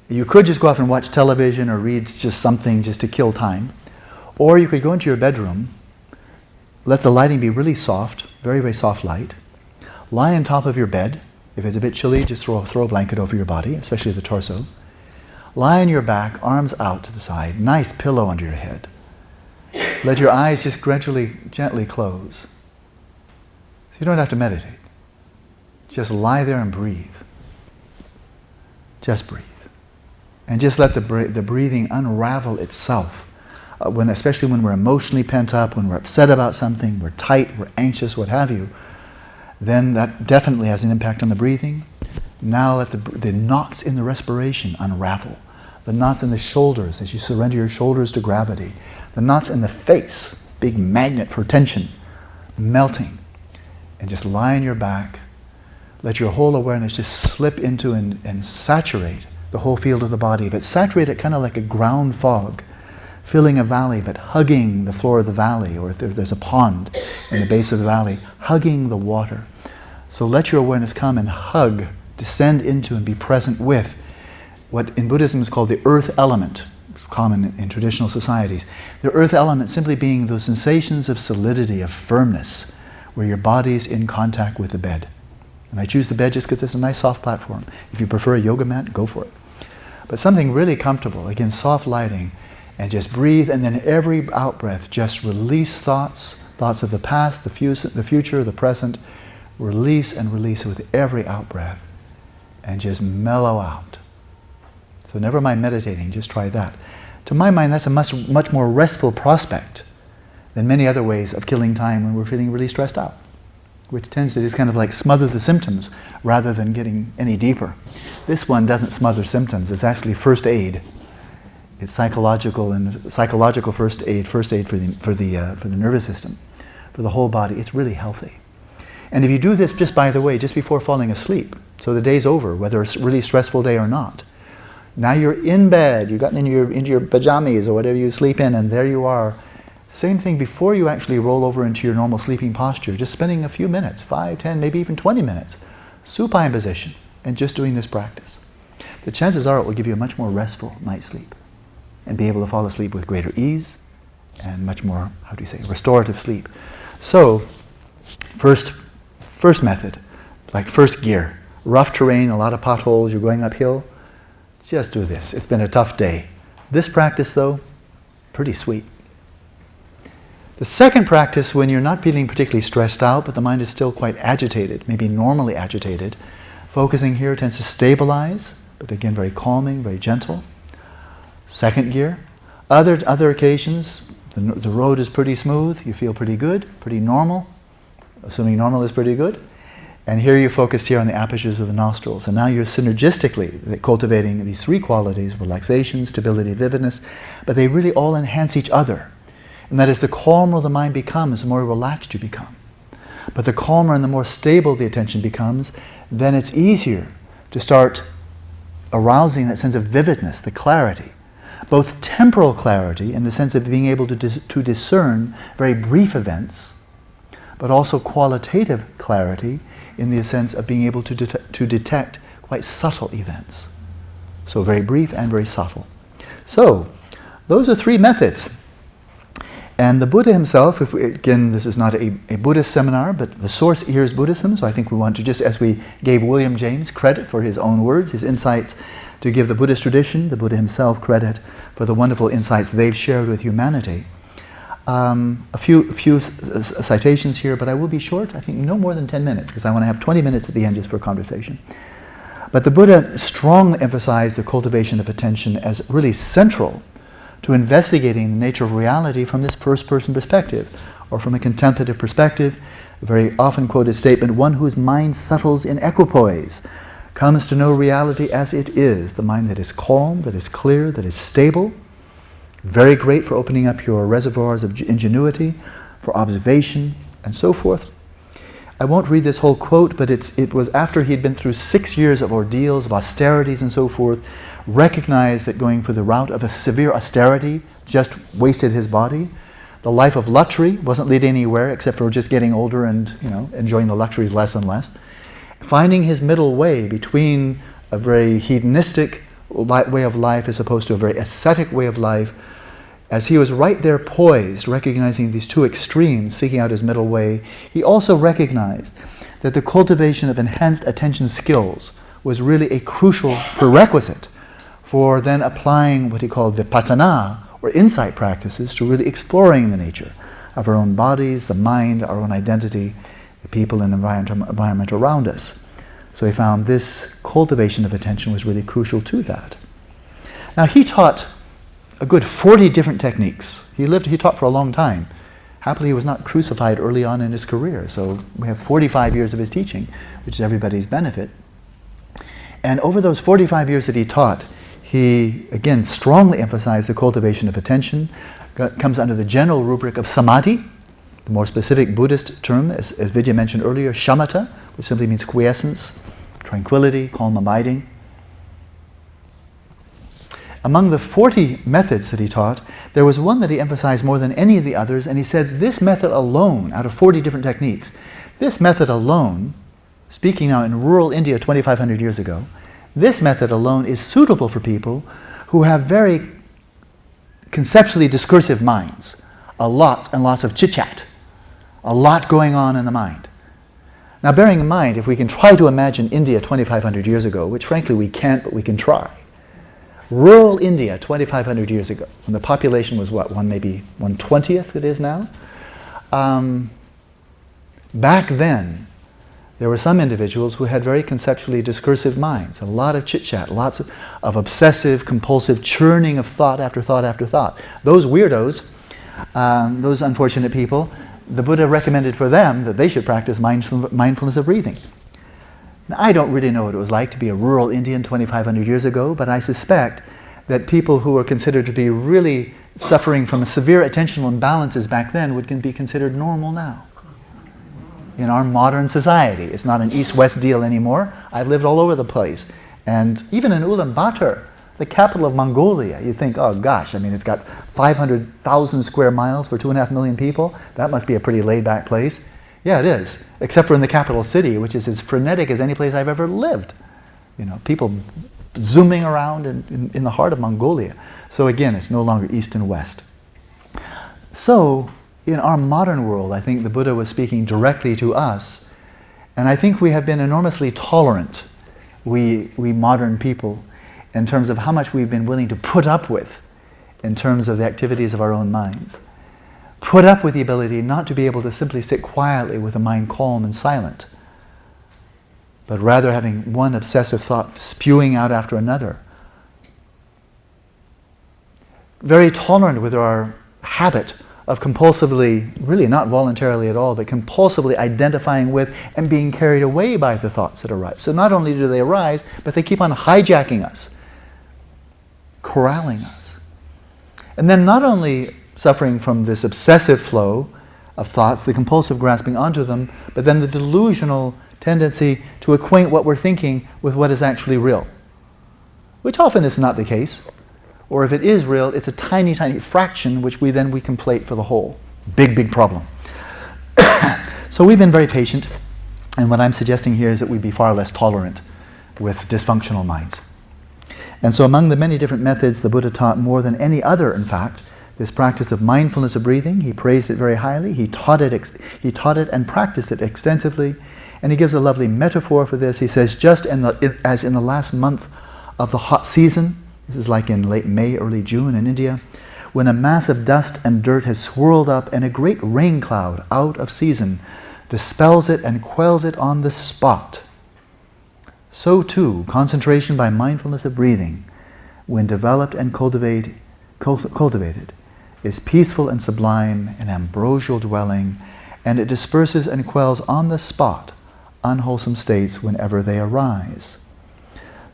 You could just go off and watch television or read just something just to kill time. Or you could go into your bedroom, let the lighting be really soft, very, very soft light. Lie on top of your bed. If it's a bit chilly, just throw a blanket over your body, especially the torso. Lie on your back, arms out to the side, nice pillow under your head. Let your eyes just gradually, gently close. So you don't have to meditate. Just lie there and breathe. Just breathe. And just let the breathing unravel itself. Especially when we're emotionally pent up, when we're upset about something, we're tight, we're anxious, what have you, then that definitely has an impact on the breathing. Now let the knots in the respiration unravel. The knots in the shoulders, as you surrender your shoulders to gravity. The knots in the face, big magnet for tension, melting. And just lie on your back. Let your whole awareness just slip into and saturate the whole field of the body, but saturate it kind of like a ground fog, filling a valley, but hugging the floor of the valley, or if there's a pond in the base of the valley, hugging the water. So let your awareness come and hug, descend into and be present with what in Buddhism is called the earth element, common in traditional societies. The earth element simply being those sensations of solidity, of firmness, where your body's in contact with the bed. And I choose the bed just because it's a nice soft platform. If you prefer a yoga mat, go for it. But something really comfortable, again, soft lighting, and just breathe, and then every out-breath, just release thoughts of the past, the future, the present, release and release with every out-breath, and just mellow out. So never mind meditating, just try that. To my mind, that's a much more restful prospect than many other ways of killing time when we're feeling really stressed out, which tends to just kind of like smother the symptoms rather than getting any deeper. This one doesn't smother symptoms, it's actually first aid. It's psychological first aid for the nervous system, for the whole body. It's really healthy. And if you do this, just by the way, just before falling asleep, so the day's over, whether it's a really stressful day or not, now you're in bed, you've gotten into your pajamas or whatever you sleep in, and there you are. Same thing before you actually roll over into your normal sleeping posture, just spending a few minutes, 5, 10, maybe even 20 minutes, supine position, and just doing this practice. The chances are it will give you a much more restful night's sleep and be able to fall asleep with greater ease and much more, how do you say, restorative sleep. So, first method, like first gear, rough terrain, a lot of potholes, you're going uphill, just do this. It's been a tough day. This practice, though, pretty sweet. The second practice, when you're not feeling particularly stressed out, but the mind is still quite agitated, maybe normally agitated, focusing here tends to stabilize, but again, very calming, very gentle. Second gear. Other occasions, the road is pretty smooth, you feel pretty good, pretty normal, assuming normal is pretty good. And here you focus here on the apertures of the nostrils. And now you're synergistically cultivating these three qualities, relaxation, stability, vividness, but they really all enhance each other. And that is, the calmer the mind becomes, the more relaxed you become. But the calmer and the more stable the attention becomes, then it's easier to start arousing that sense of vividness, the clarity. Both temporal clarity in the sense of being able to discern very brief events, but also qualitative clarity in the sense of being able to detect quite subtle events. So very brief and very subtle. So, those are three methods. And the Buddha himself, again, this is not a Buddhist seminar, but the source here is Buddhism, so I think we want to, just as we gave William James credit for his own words, his insights, to give the Buddhist tradition, the Buddha himself, credit for the wonderful insights they've shared with humanity. A few citations here, but I will be short, I think no more than 10 minutes, because I want to have 20 minutes at the end just for conversation. But the Buddha strongly emphasized the cultivation of attention as really central to investigating the nature of reality from this first-person perspective, or from a contemplative perspective. A very often quoted statement, one whose mind settles in equipoise comes to know reality as it is, the mind that is calm, that is clear, that is stable, very great for opening up your reservoirs of ingenuity, for observation, and so forth. I won't read this whole quote, but it was after he'd been through 6 years of ordeals, of austerities and so forth, recognized that going for the route of a severe austerity just wasted his body. The life of luxury wasn't leading anywhere except for just getting older and enjoying the luxuries less and less. Finding his middle way between a very hedonistic way of life as opposed to a very ascetic way of life, as he was right there poised, recognizing these two extremes, seeking out his middle way, he also recognized that the cultivation of enhanced attention skills was really a crucial prerequisite for then applying what he called vipassana, or insight practices, to really exploring the nature of our own bodies, the mind, our own identity, the people and environment around us. So he found this cultivation of attention was really crucial to that. Now he taught a good 40 different techniques. He taught for a long time. Happily, he was not crucified early on in his career, so we have 45 years of his teaching, which is everybody's benefit. And over those 45 years that he taught, he, again, strongly emphasized the cultivation of attention. Comes under the general rubric of samadhi, the more specific Buddhist term, as Vidya mentioned earlier, shamatha, which simply means quiescence, tranquility, calm abiding. Among the 40 methods that he taught, there was one that he emphasized more than any of the others, and he said this method alone, out of 40 different techniques, this method alone, speaking now in rural India 2,500 years ago, this method alone is suitable for people who have very conceptually discursive minds, a lot and lots of chit-chat, a lot going on in the mind. Now, bearing in mind, if we can try to imagine India 2,500 years ago, which frankly we can't, but we can try. Rural India 2,500 years ago, when the population was what, maybe 1/20th it is now? Back then, there were some individuals who had very conceptually discursive minds, a lot of chit-chat, lots of obsessive, compulsive churning of thought after thought after thought. Those weirdos, those unfortunate people, the Buddha recommended for them that they should practice mindfulness of breathing. Now, I don't really know what it was like to be a rural Indian 2,500 years ago, but I suspect that people who were considered to be really suffering from severe attentional imbalances back then would be considered normal now. In our modern society, it's not an east-west deal anymore. I've lived all over the place. And even in Ulaanbaatar, the capital of Mongolia, you think, oh gosh, I mean, it's got 500,000 square miles for 2.5 million people. That must be a pretty laid-back place. Yeah, it is, except for in the capital city, which is as frenetic as any place I've ever lived. People zooming around in the heart of Mongolia. So again, it's no longer east and west. So, in our modern world, I think the Buddha was speaking directly to us, and I think we have been enormously tolerant, we modern people, in terms of how much we've been willing to put up with in terms of the activities of our own minds. Put up with the ability not to be able to simply sit quietly with a mind calm and silent, but rather having one obsessive thought spewing out after another. Very tolerant with our habit of compulsively, really not voluntarily at all, but compulsively identifying with and being carried away by the thoughts that arise. So not only do they arise, but they keep on hijacking us, corralling us. And then not only suffering from this obsessive flow of thoughts, the compulsive grasping onto them, but then the delusional tendency to acquaint what we're thinking with what is actually real, which often is not the case. Or if it is real, it's a tiny, tiny fraction which we conflate for the whole. Big, big problem. So we've been very patient, and what I'm suggesting here is that we be far less tolerant with dysfunctional minds. And so among the many different methods the Buddha taught more than any other, in fact, this practice of mindfulness of breathing. He praised it very highly. He taught it and practiced it extensively. And he gives a lovely metaphor for this. He says, just as in the last month of the hot season, this is like in late May, early June in India, when a mass of dust and dirt has swirled up and a great rain cloud out of season dispels it and quells it on the spot. So too, concentration by mindfulness of breathing, when developed and cultivated, is peaceful and sublime, an ambrosial dwelling, and it disperses and quells on the spot unwholesome states whenever they arise.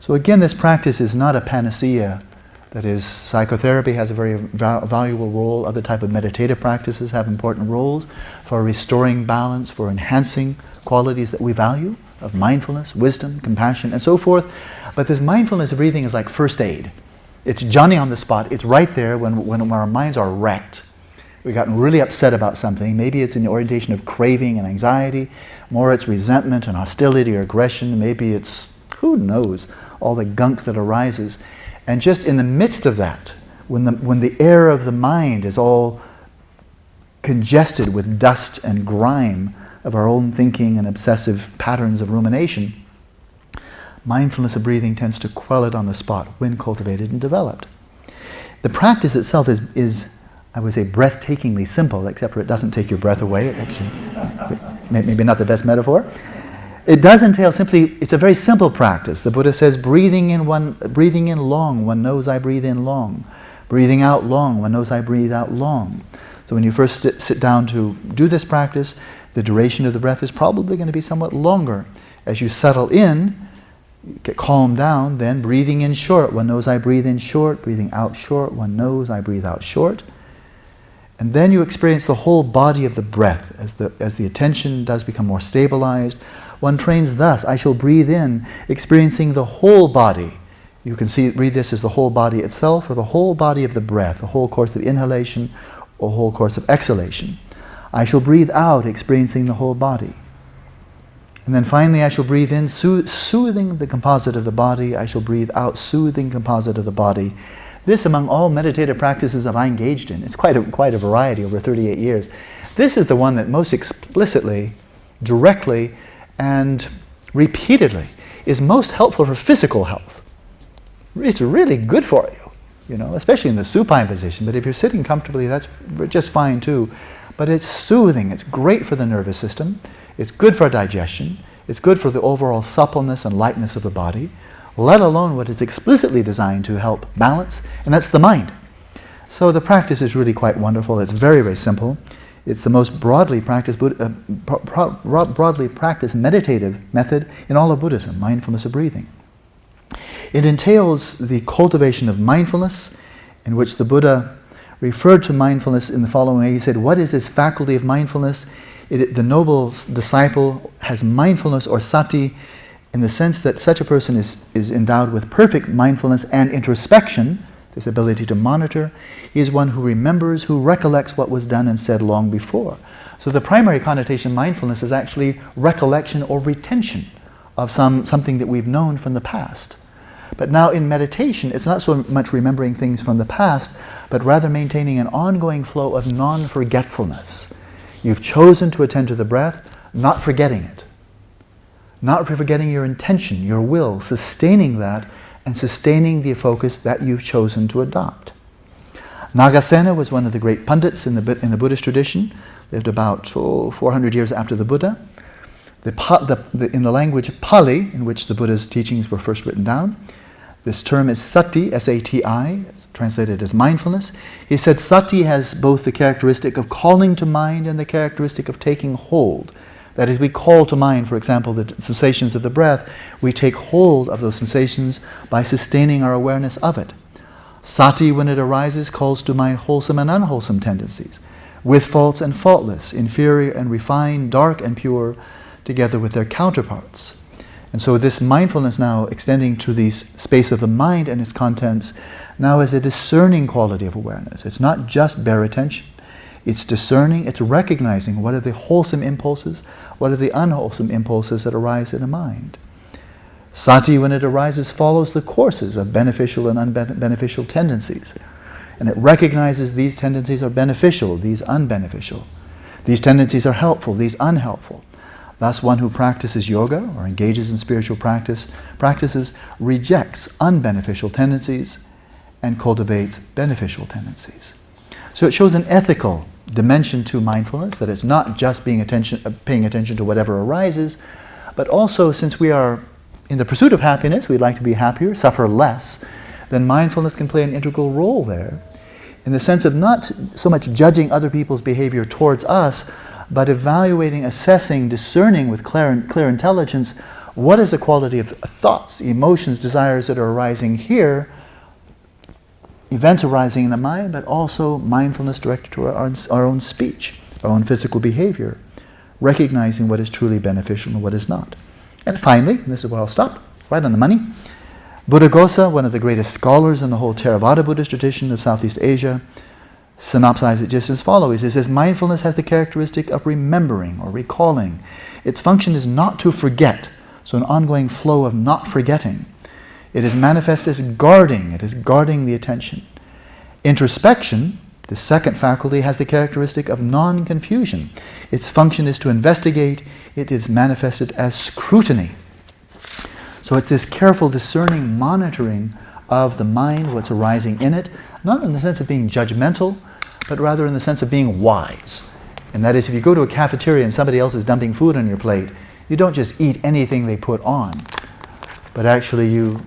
So again, this practice is not a panacea. That is, psychotherapy has a very valuable role. Other type of meditative practices have important roles for restoring balance, for enhancing qualities that we value, of mindfulness, wisdom, compassion, and so forth. But this mindfulness of breathing is like first aid. It's Johnny on the spot. It's right there when our minds are wrecked. We've gotten really upset about something. Maybe it's in the orientation of craving and anxiety, more it's resentment and hostility or aggression. Maybe it's, who knows, all the gunk that arises. And just in the midst of that, when the air of the mind is all congested with dust and grime of our own thinking and obsessive patterns of rumination, mindfulness of breathing tends to quell it on the spot when cultivated and developed. The practice itself is I would say, breathtakingly simple, except for it doesn't take your breath away. It actually, maybe not the best metaphor. It does entail simply, it's a very simple practice. The Buddha says, breathing in long, one knows I breathe in long. Breathing out long, one knows I breathe out long. So when you first sit down to do this practice, the duration of the breath is probably going to be somewhat longer. As you settle in, get calmed down, then breathing in short, one knows I breathe in short. Breathing out short, one knows I breathe out short. And then you experience the whole body of the breath as the attention does become more stabilized. One trains thus, I shall breathe in, experiencing the whole body. You can read this as the whole body itself, or the whole body of the breath, the whole course of inhalation, or whole course of exhalation. I shall breathe out, experiencing the whole body. And then finally, I shall breathe in, soothing the composite of the body. I shall breathe out, soothing composite of the body. This, among all meditative practices I've engaged in, it's quite a variety over 38 years. This is the one that most explicitly, directly, and repeatedly is most helpful for physical health. It's really good for you, especially in the supine position. But if you're sitting comfortably, that's just fine too. But it's soothing. It's great for the nervous system. It's good for digestion. It's good for the overall suppleness and lightness of the body, let alone what is explicitly designed to help balance, and that's the mind. So the practice is really quite wonderful. It's very, very simple. It's the most broadly practiced meditative method in all of Buddhism, mindfulness of breathing. It entails the cultivation of mindfulness, in which the Buddha referred to mindfulness in the following way. He said, what is this faculty of mindfulness? The noble disciple has mindfulness or sati in the sense that such a person is endowed with perfect mindfulness and introspection, this ability to monitor. He is one who remembers, who recollects what was done and said long before. So the primary connotation of mindfulness is actually recollection or retention of something that we've known from the past. But now in meditation, it's not so much remembering things from the past, but rather maintaining an ongoing flow of non-forgetfulness. You've chosen to attend to the breath, not forgetting it. Not forgetting your intention, your will, sustaining that, and sustaining the focus that you've chosen to adopt. Nagasena was one of the great pundits in the Buddhist tradition, lived about 400 years after the Buddha. In the language Pali, in which the Buddha's teachings were first written down, this term is sati, S-A-T-I, translated as mindfulness. He said sati has both the characteristic of calling to mind and the characteristic of taking hold. That is, we call to mind, for example, the sensations of the breath. We take hold of those sensations by sustaining our awareness of it. Sati, when it arises, calls to mind wholesome and unwholesome tendencies, with faults and faultless, inferior and refined, dark and pure, together with their counterparts. And so this mindfulness now extending to the space of the mind and its contents now is a discerning quality of awareness. It's not just bare attention. It's discerning, it's recognizing what are the wholesome impulses, what are the unwholesome impulses that arise in a mind. Sati, when it arises, follows the courses of beneficial and unbeneficial tendencies. And it recognizes these tendencies are beneficial, these unbeneficial. These tendencies are helpful, these unhelpful. Thus, one who practices yoga or engages in spiritual practices rejects unbeneficial tendencies and cultivates beneficial tendencies. So it shows an ethical dimension to mindfulness, that it's not just paying attention to whatever arises, but also, since we are in the pursuit of happiness, we'd like to be happier, suffer less, then mindfulness can play an integral role there, in the sense of not so much judging other people's behavior towards us, but evaluating, assessing, discerning with clear intelligence what is the quality of thoughts, emotions, desires that are arising here, events arising in the mind, but also mindfulness directed to our own speech, our own physical behavior, recognizing what is truly beneficial and what is not. And finally, and this is where I'll stop, right on the money, Buddhaghosa, one of the greatest scholars in the whole Theravada Buddhist tradition of Southeast Asia, synopsized it just as follows. He says, mindfulness has the characteristic of remembering or recalling. Its function is not to forget, so an ongoing flow of not forgetting. It is manifest as guarding. It is guarding the attention. Introspection, the second faculty, has the characteristic of non-confusion. Its function is to investigate. It is manifested as scrutiny. So it's this careful discerning monitoring of the mind, what's arising in it, not in the sense of being judgmental, but rather in the sense of being wise. And that is, if you go to a cafeteria and somebody else is dumping food on your plate, you don't just eat anything they put on, but actually you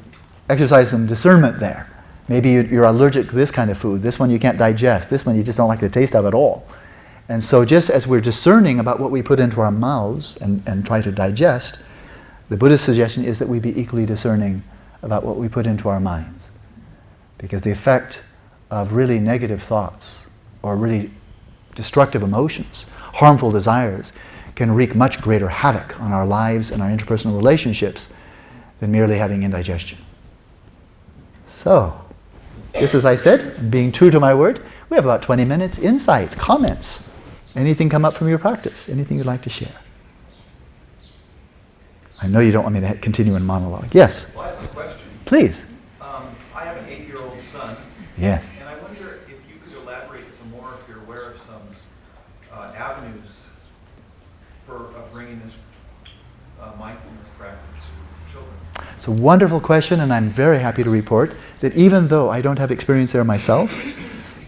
exercise some discernment there. Maybe you're allergic to this kind of food, this one you can't digest, this one you just don't like the taste of at all. And so just as we're discerning about what we put into our mouths and try to digest, the Buddhist suggestion is that we be equally discerning about what we put into our minds. Because the effect of really negative thoughts or really destructive emotions, harmful desires, can wreak much greater havoc on our lives and our interpersonal relationships than merely having indigestion. So, just as I said, being true to my word, we have about 20 minutes. Insights, comments, anything come up from your practice, anything you'd like to share? I know you don't want me to continue in monologue. Yes? Well, I have a question. Please. I have an 8-year-old son. Yes. And I wonder if you could elaborate some more, if you're aware of some avenues for bringing this mindfulness practice to children. It's a wonderful question, and I'm very happy to report that even though I don't have experience there myself,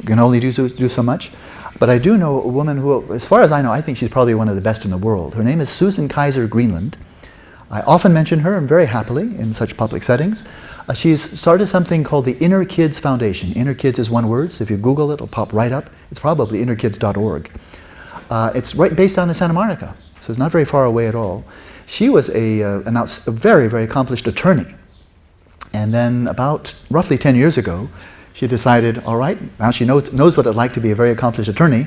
can only do so much, but I do know a woman who, as far as I know, I think she's probably one of the best in the world. Her name is Susan Kaiser Greenland. I often mention her, and very happily, in such public settings. She's started something called the Inner Kids Foundation. Inner Kids is one word, so if you Google it, it'll pop right up. It's probably innerkids.org. It's right based down in Santa Monica, so it's not very far away at all. She was a very, very accomplished attorney. And then about roughly 10 years ago, she decided, all right, now she knows what it's like to be a very accomplished attorney,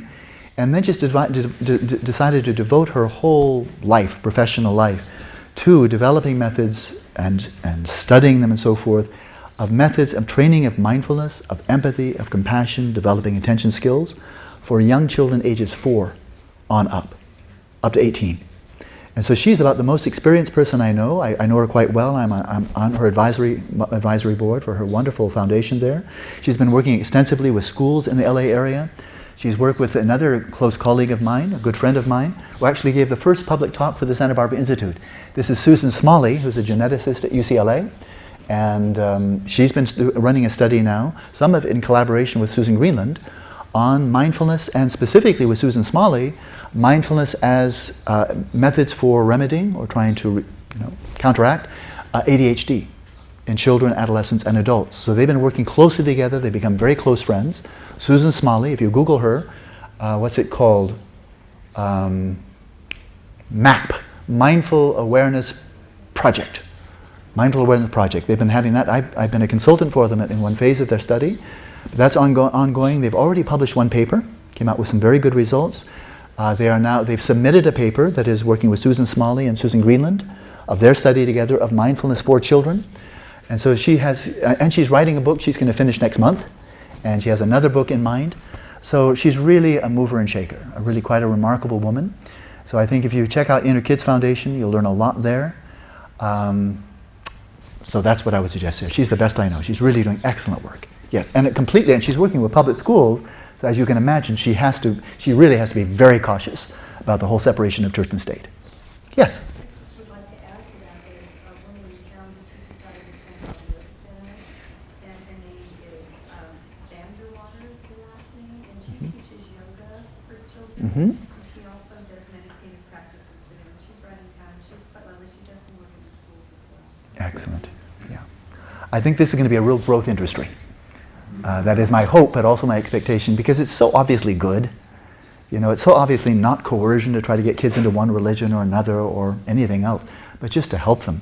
and then just decided to devote her whole life, professional life, to developing methods and studying them and so forth, of methods of training of mindfulness, of empathy, of compassion, developing attention skills for young children ages 4 on up to 18. And so she's about the most experienced person I know. I know her quite well. I'm on her advisory board for her wonderful foundation there. She's been working extensively with schools in the LA area. She's worked with another close colleague of mine, a good friend of mine, who actually gave the first public talk for the Santa Barbara Institute. This is Susan Smalley, who's a geneticist at UCLA. And she's been running a study now, some of it in collaboration with Susan Greenland, on mindfulness, and specifically with Susan Smalley, mindfulness as methods for remedying or trying to counteract ADHD in children, adolescents, and adults. So they've been working closely together. They've become very close friends. Susan Smalley, if you Google her, what's it called? MAP, Mindful Awareness Project. Mindful Awareness Project. They've been having that. I've been a consultant for them in one phase of their study. But that's ongoing. They've already published one paper, came out with some very good results. They've submitted a paper that is working with Susan Smalley and Susan Greenland of their study together of mindfulness for children. And so she's writing a book she's going to finish next month. And she has another book in mind. So she's really a mover and shaker, really quite a remarkable woman. So I think if you check out Inner Kids Foundation, you'll learn a lot there. So that's what I would suggest there. She's the best I know. She's really doing excellent work. Yes, and she's working with public schools, so as you can imagine, she really has to be very cautious about the whole separation of church and state. Yes? I would like to add to that is a woman in town who teaches out of the Santa Barbara Center, and her name is Vanderwater is her last name, and she teaches yoga for children. And she also does meditative practices for them. She's right in town. She's quite lovely. She does some work in the schools as well. Excellent. Yeah. I think this is going to be a real growth industry. That is my hope, but also my expectation, because it's so obviously good. It's so obviously not coercion to try to get kids into one religion or another or anything else, but just to help them.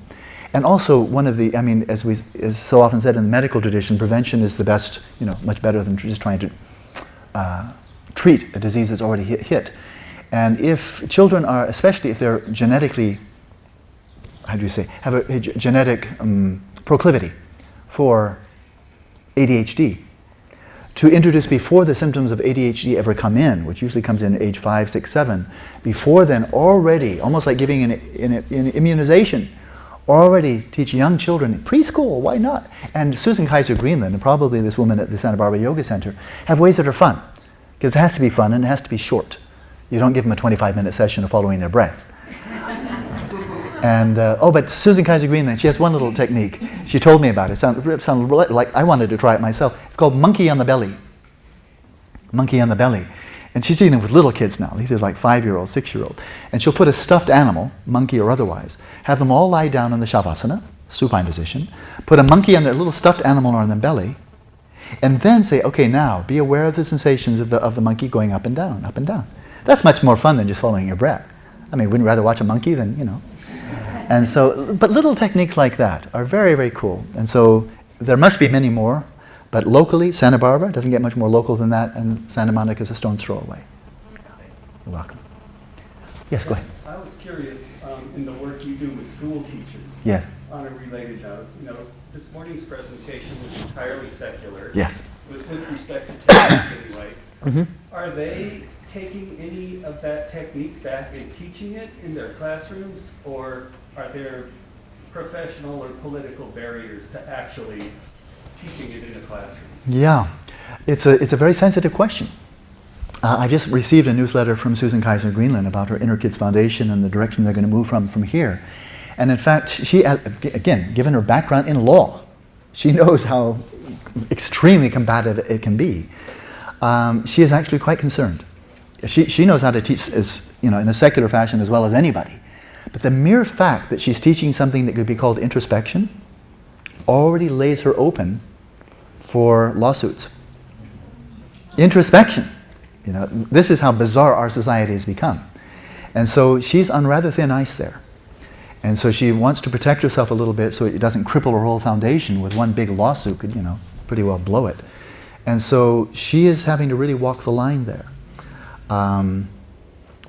And also as is so often said in the medical tradition, prevention is the best, much better than just trying to treat a disease that's already hit. And if children are, especially if they're genetically, have a genetic proclivity for ADHD, to introduce before the symptoms of ADHD ever come in, which usually comes in at age 5, 6, 7, before then already, almost like giving an immunization, already teach young children, preschool, why not? And Susan Kaiser Greenland, and probably this woman at the Santa Barbara Yoga Center, have ways that are fun, because it has to be fun and it has to be short. You don't give them a 25-minute session of following their breath. And, but Susan Kaiser Greenland, she has one little technique. She told me about it. It sounded like I wanted to try it myself. It's called monkey on the belly. Monkey on the belly. And she's dealing with little kids now. These are like 5-year-olds, 6-year-olds. And she'll put a stuffed animal, monkey or otherwise, have them all lie down in the Shavasana, supine position, put a monkey on their little stuffed animal on their belly, and then say, okay, now be aware of the sensations of the monkey going up and down, up and down. That's much more fun than just following your breath. Wouldn't you rather watch a monkey than, And so, but little techniques like that are very, very cool. And so there must be many more, but locally, Santa Barbara doesn't get much more local than that, and Santa Monica is a stone's throw away. You're welcome. Yes, go ahead. I was curious in the work you do with school teachers. Yes. On a related note, this morning's presentation was entirely secular. Yes. With respect to technique anyway. Mm-hmm. Are they taking any of that technique back and teaching it in their classrooms, or are there professional or political barriers to actually teaching it in a classroom? Yeah, it's a very sensitive question. I just received a newsletter from Susan Kaiser Greenland about her Inner Kids Foundation and the direction they're going to move from here. And in fact, she, again, given her background in law, she knows how extremely combative it can be. She is actually quite concerned. She knows how to teach in a secular fashion as well as anybody. But the mere fact that she's teaching something that could be called introspection already lays her open for lawsuits. Introspection. This is how bizarre our society has become. And so she's on rather thin ice there. And so she wants to protect herself a little bit so it doesn't cripple her whole foundation with one big lawsuit could, pretty well blow it. And so she is having to really walk the line there.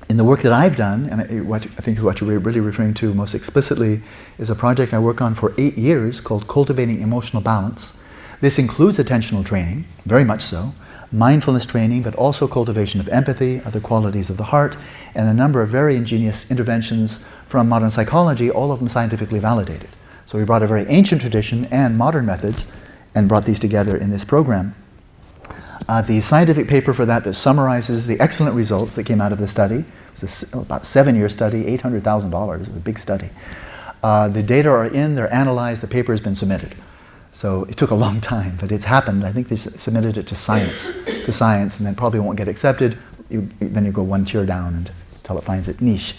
In the work that I've done, and I think what you're really referring to most explicitly is a project I work on for 8 years called Cultivating Emotional Balance. This includes attentional training, very much so, mindfulness training, but also cultivation of empathy, other qualities of the heart, and a number of very ingenious interventions from modern psychology, all of them scientifically validated. So we brought a very ancient tradition and modern methods and brought these together in this program. The scientific paper for that summarizes the excellent results that came out of the study. It was about 7-year study, $800,000. It was a big study. The data are in, they're analyzed, the paper has been submitted. So it took a long time, but it's happened. I think they submitted it to Science, and then probably won't get accepted. Then you go one tier down until it finds its niche.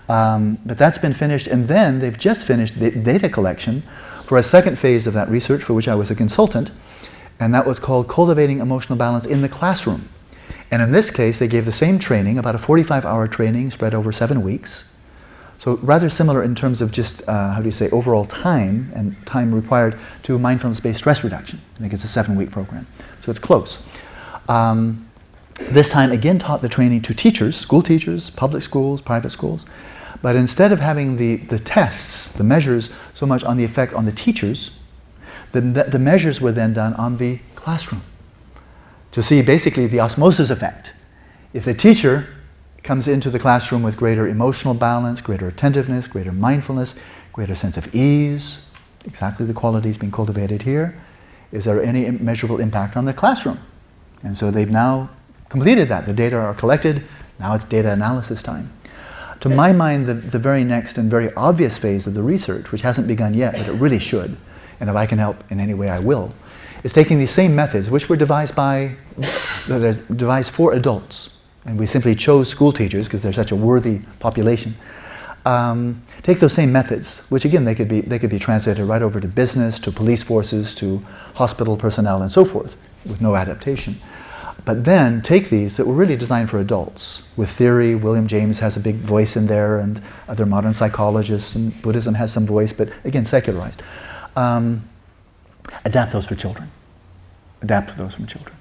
But that's been finished, and then they've just finished the data collection for a second phase of that research, for which I was a consultant, and that was called Cultivating Emotional Balance in the Classroom. And in this case, they gave the same training, about a 45-hour training spread over 7 weeks. So rather similar in terms of just, overall time and time required to mindfulness-based stress reduction. I think it's a 7-week program. So it's close. This time, again, taught the training to teachers, school teachers, public schools, private schools. But instead of having the tests, the measures, so much on the effect on the teachers, the measures were then done on the classroom to see basically the osmosis effect. If the teacher comes into the classroom with greater emotional balance, greater attentiveness, greater mindfulness, greater sense of ease, exactly the qualities being cultivated here, is there any measurable impact on the classroom? And so they've now completed that. The data are collected. Now it's data analysis time. To my mind, the very next and very obvious phase of the research, which hasn't begun yet, but it really should, and if I can help in any way I will, is taking these same methods, which were devised for adults, and we simply chose school teachers because they're such a worthy population. Take those same methods, which again they could be translated right over to business, to police forces, to hospital personnel, and so forth, with no adaptation. But then take these that were really designed for adults. With theory, William James has a big voice in there, and other modern psychologists, and Buddhism has some voice, but again, secularized. Adapt those for children. Adapt those from children.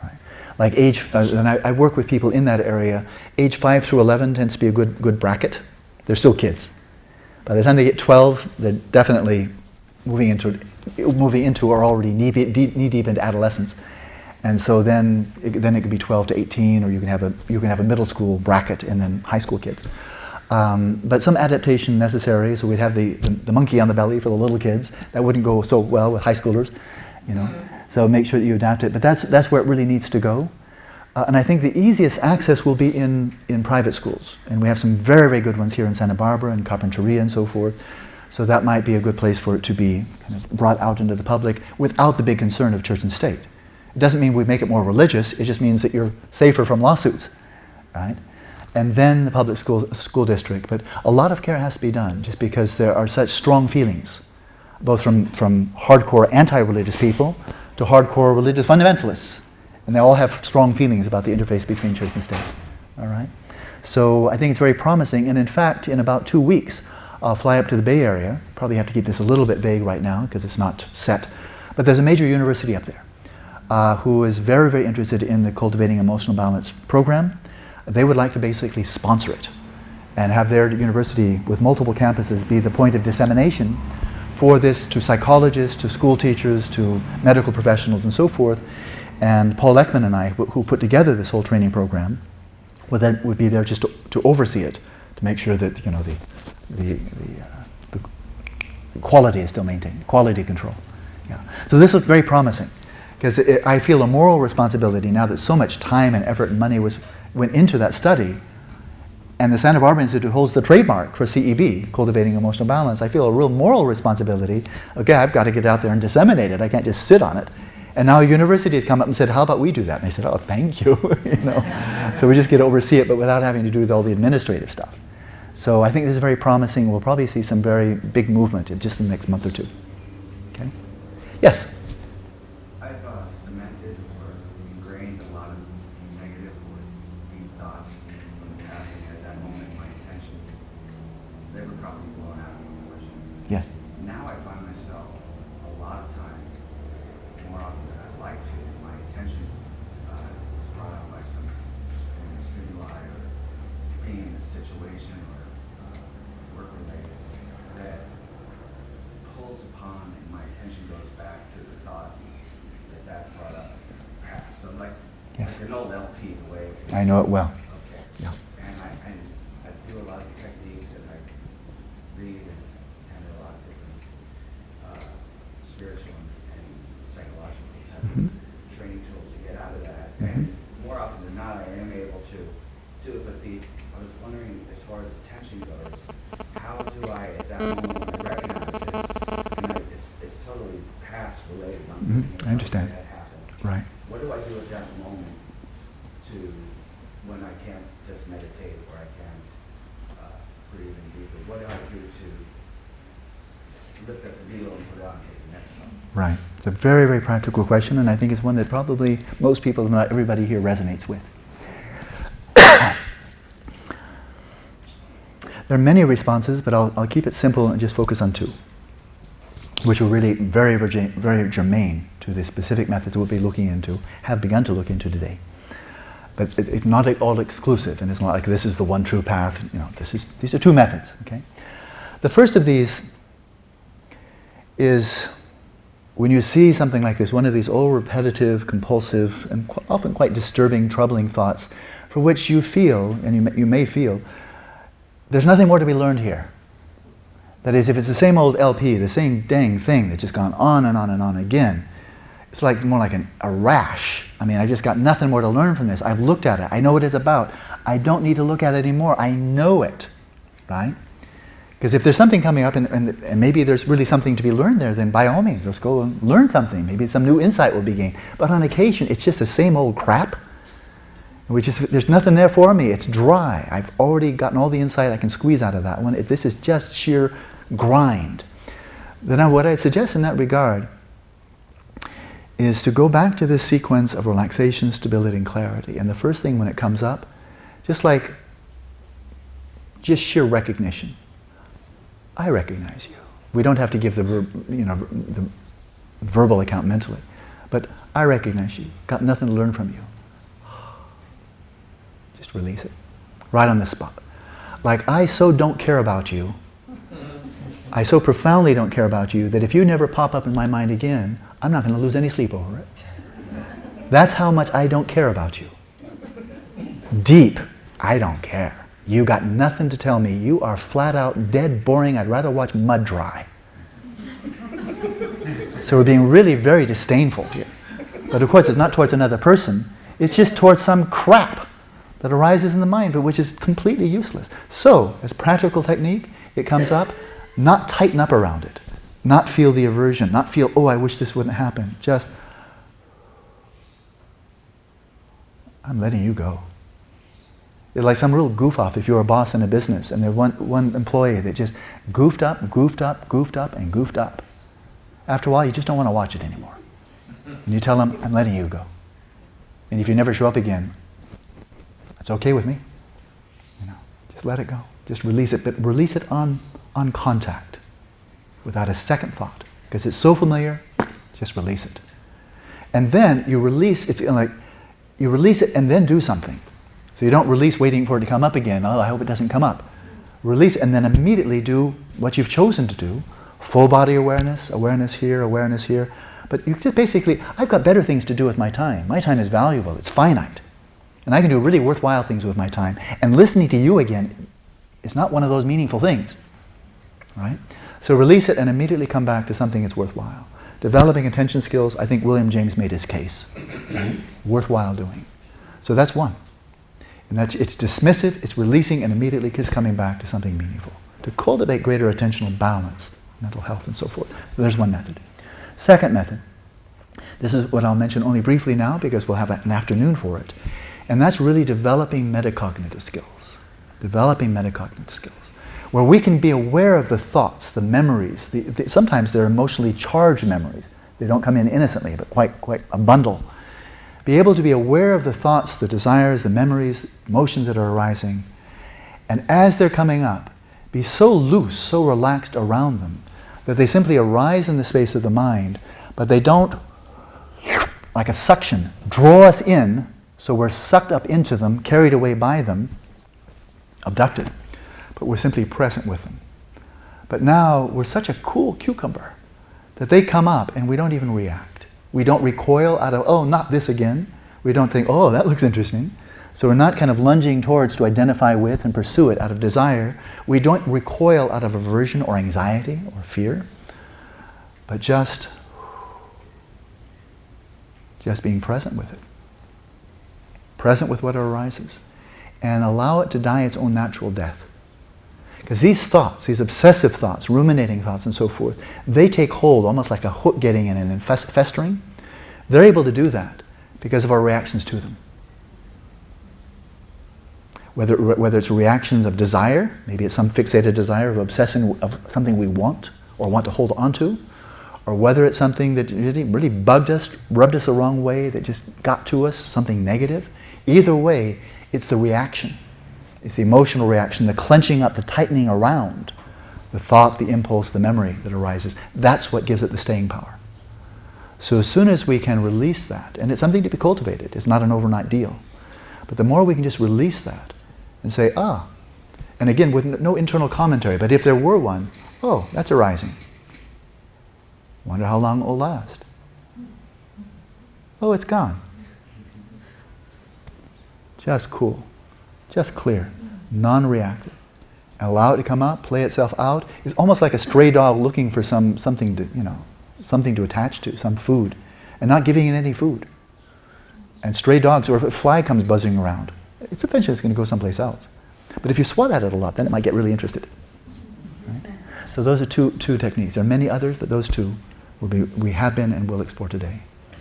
Right? Like and I work with people in that area. Age 5 through 11 tends to be a good bracket. They're still kids. By the time they get 12, they're definitely moving into or already knee deep into adolescence. And so then it could be 12 to 18, or you can have a middle school bracket and then high school kids. But some adaptation necessary. So we'd have the monkey on the belly for the little kids. That wouldn't go so well with high schoolers, you know. So make sure that you adapt it. But that's where it really needs to go. And I think the easiest access will be in private schools. And we have some very, very good ones here in Santa Barbara and Carpinteria and so forth. So that might be a good place for it to be kind of brought out into the public without the big concern of church and state. It doesn't mean we make it more religious. It just means that you're safer from lawsuits, right? And then the public school district. But a lot of care has to be done just because there are such strong feelings, both from hardcore anti-religious people to hardcore religious fundamentalists. And they all have strong feelings about the interface between church and state, all right? So I think it's very promising. And in fact, in about 2 weeks, I'll fly up to the Bay Area. Probably have to keep this a little bit vague right now because it's not set. But there's a major university up there who is very, very interested in the Cultivating Emotional Balance program. They would like to basically sponsor it and have their university with multiple campuses be the point of dissemination for this to psychologists, to school teachers, to medical professionals and so forth. And Paul Ekman and I, who put together this whole training program, would be there just to oversee it, to make sure that the quality is still maintained, quality control. Yeah. So this looks very promising. Because I feel a moral responsibility now that so much time and effort and money went into that study, and the Santa Barbara Institute holds the trademark for CEB, Cultivating Emotional Balance. I feel a real moral responsibility. Okay, I've got to get out there and disseminate it. I can't just sit on it. And now a university has come up and said, how about we do that? And I said, oh, thank you. So we just get to oversee it, but without having to do all the administrative stuff. So I think this is very promising. We'll probably see some very big movement in just the next month or two. Okay? Yes? Cemented or ingrained a lot of negative or deep thoughts from the past, and at that moment my attention, they were probably blown out of proportion. Yes. Now I find myself a lot of times, more often than I'd like to, my attention is brought up by some stimuli or being in a situation or work related that pulls upon, and my attention goes back to the thought that brought up perhaps. So like an old LP, the way I know it well. Okay. Yeah. And I do a lot of techniques, and I do it, but I was wondering, as far as attention goes, how do I, at that moment, when I recognize it, and it's totally past related, I'm thinking of I understand. something that happened. Right. What do I do at that moment when I can't just meditate or I can't breathe in deeply? What do I do to lift up the needle and put it on to the next one? Right. It's a very, very practical question, and I think it's one that probably most people, if not everybody here, resonates with. There are many responses, but I'll keep it simple and just focus on two, which are really very, very germane to the specific methods we'll be looking into, have begun to look into today. But it's not all exclusive, and it's not like this is the one true path. You know, these are two methods. Okay. The first of these is when you see something like this, one of these all repetitive, compulsive, and often quite disturbing, troubling thoughts, for which you feel, and you may feel, there's nothing more to be learned here. That is, if it's the same old LP, the same dang thing that's just gone on and on and on again, it's like more like a rash. I mean, I just got nothing more to learn from this. I've looked at it. I know what it's about. I don't need to look at it anymore. I know it, right? Because if there's something coming up and maybe there's really something to be learned there, then by all means, let's go and learn something. Maybe some new insight will be gained. But on occasion, it's just the same old crap. There's nothing there for me. It's dry. I've already gotten all the insight I can squeeze out of that one. This is just sheer grind. Then what I suggest in that regard is to go back to this sequence of relaxation, stability, and clarity. And the first thing when it comes up, just sheer recognition. I recognize you. We don't have to give the verbal account mentally, but I recognize you. Got nothing to learn from you. Just release it, right on the spot. Like, I so don't care about you. I so profoundly don't care about you that if you never pop up in my mind again, I'm not going to lose any sleep over it. That's how much I don't care about you. Deep, I don't care. You got nothing to tell me. You are flat out dead boring. I'd rather watch mud dry. So we're being really very disdainful here. But of course, it's not towards another person. It's just towards some crap that arises in the mind, but which is completely useless. So, as practical technique, it comes up, not tighten up around it. Not feel the aversion. Not feel, oh, I wish this wouldn't happen. Just, I'm letting you go. It's like some real goof-off if you're a boss in a business and there's one employee that just goofed up, and goofed up. After a while, you just don't want to watch it anymore. And you tell them, I'm letting you go. And if you never show up again, it's okay with me. Just let it go. Just release it, but release it on contact without a second thought. Because it's so familiar, just release it. And then you release, you release it and then do something. So you don't release waiting for it to come up again. Oh, I hope it doesn't come up. Release and then immediately do what you've chosen to do. Full body awareness, awareness here. But you just basically, I've got better things to do with my time. My time is valuable, it's finite. And I can do really worthwhile things with my time. And listening to you again is not one of those meaningful things. Right? So release it and immediately come back to something that's worthwhile. Developing attention skills, I think William James made his case. Right? Worthwhile doing. So that's one. And it's dismissive, it's releasing, and immediately just coming back to something meaningful. To cultivate greater attentional balance, mental health, and so forth. So there's one method. Second method. This is what I'll mention only briefly now because we'll have an afternoon for it. And that's really developing metacognitive skills. Where we can be aware of the thoughts, the memories. Sometimes they're emotionally charged memories. They don't come in innocently, but quite a bundle. Be able to be aware of the thoughts, the desires, the memories, emotions that are arising. And as they're coming up, be so loose, so relaxed around them, that they simply arise in the space of the mind, but they don't, like a suction, draw us in, so we're sucked up into them, carried away by them, abducted. But we're simply present with them. But now we're such a cool cucumber that they come up and we don't even react. We don't recoil out of, oh, not this again. We don't think, oh, that looks interesting. So we're not kind of lunging towards to identify with and pursue it out of desire. We don't recoil out of aversion or anxiety or fear, but just being present with it. Present with what arises. and allow it to die its own natural death. Because these thoughts, these obsessive thoughts, ruminating thoughts and so forth, they take hold almost like a hook getting in and festering. They're able to do that because of our reactions to them. Whether it's reactions of desire, maybe it's some fixated desire of obsessing of something we want or want to hold on to, or whether it's something that really bugged us, rubbed us the wrong way, that just got to us, something negative. Either way, it's the reaction. It's the emotional reaction, the clenching up, the tightening around the thought, the impulse, the memory that arises. That's what gives it the staying power. So as soon as we can release that, and it's something to be cultivated, it's not an overnight deal, but the more we can just release that and say, and again with no internal commentary, but if there were one, oh, that's arising. Wonder how long it will last. Oh, it's gone. Just cool. Just clear. Non-reactive. Allow it to come up, play itself out. It's almost like a stray dog looking for something to attach to, some food, and not giving it any food. And stray dogs, or if a fly comes buzzing around, it's eventually going to go someplace else. But if you swat at it a lot, then it might get really interested. Right? So those are two techniques. There are many others, but those two we have been and will explore today.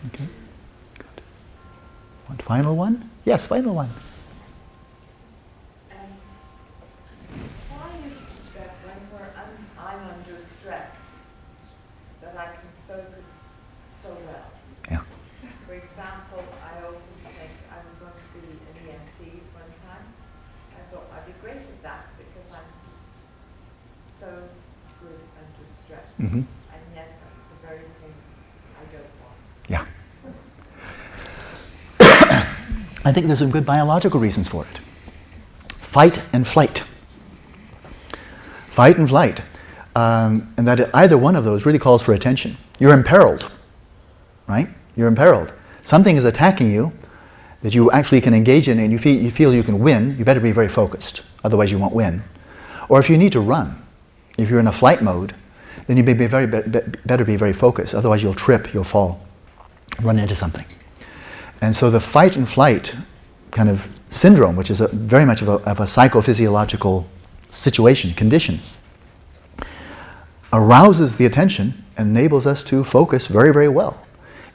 Okay? Good. One final one? Yes, final one. Why is it that when I'm under stress that I can focus so well? Yeah. For example, I often think I was going to be an EMT one time. I thought I'd be great at that because I'm just so good under stress. Mm-hmm. And yet that's the very thing I don't want. Yeah. I think there's some good biological reasons for it. Fight and flight. Fight and flight. And that either one of those really calls for attention. You're imperiled, right? You're imperiled. Something is attacking you that you actually can engage in, and you feel you can win. You better be very focused, otherwise you won't win. Or if you need to run, if you're in a flight mode, then you better be very focused, otherwise you'll trip, you'll fall, run into something. And so the fight and flight kind of syndrome, which is very much of a psychophysiological situation, condition, arouses the attention and enables us to focus very, very well.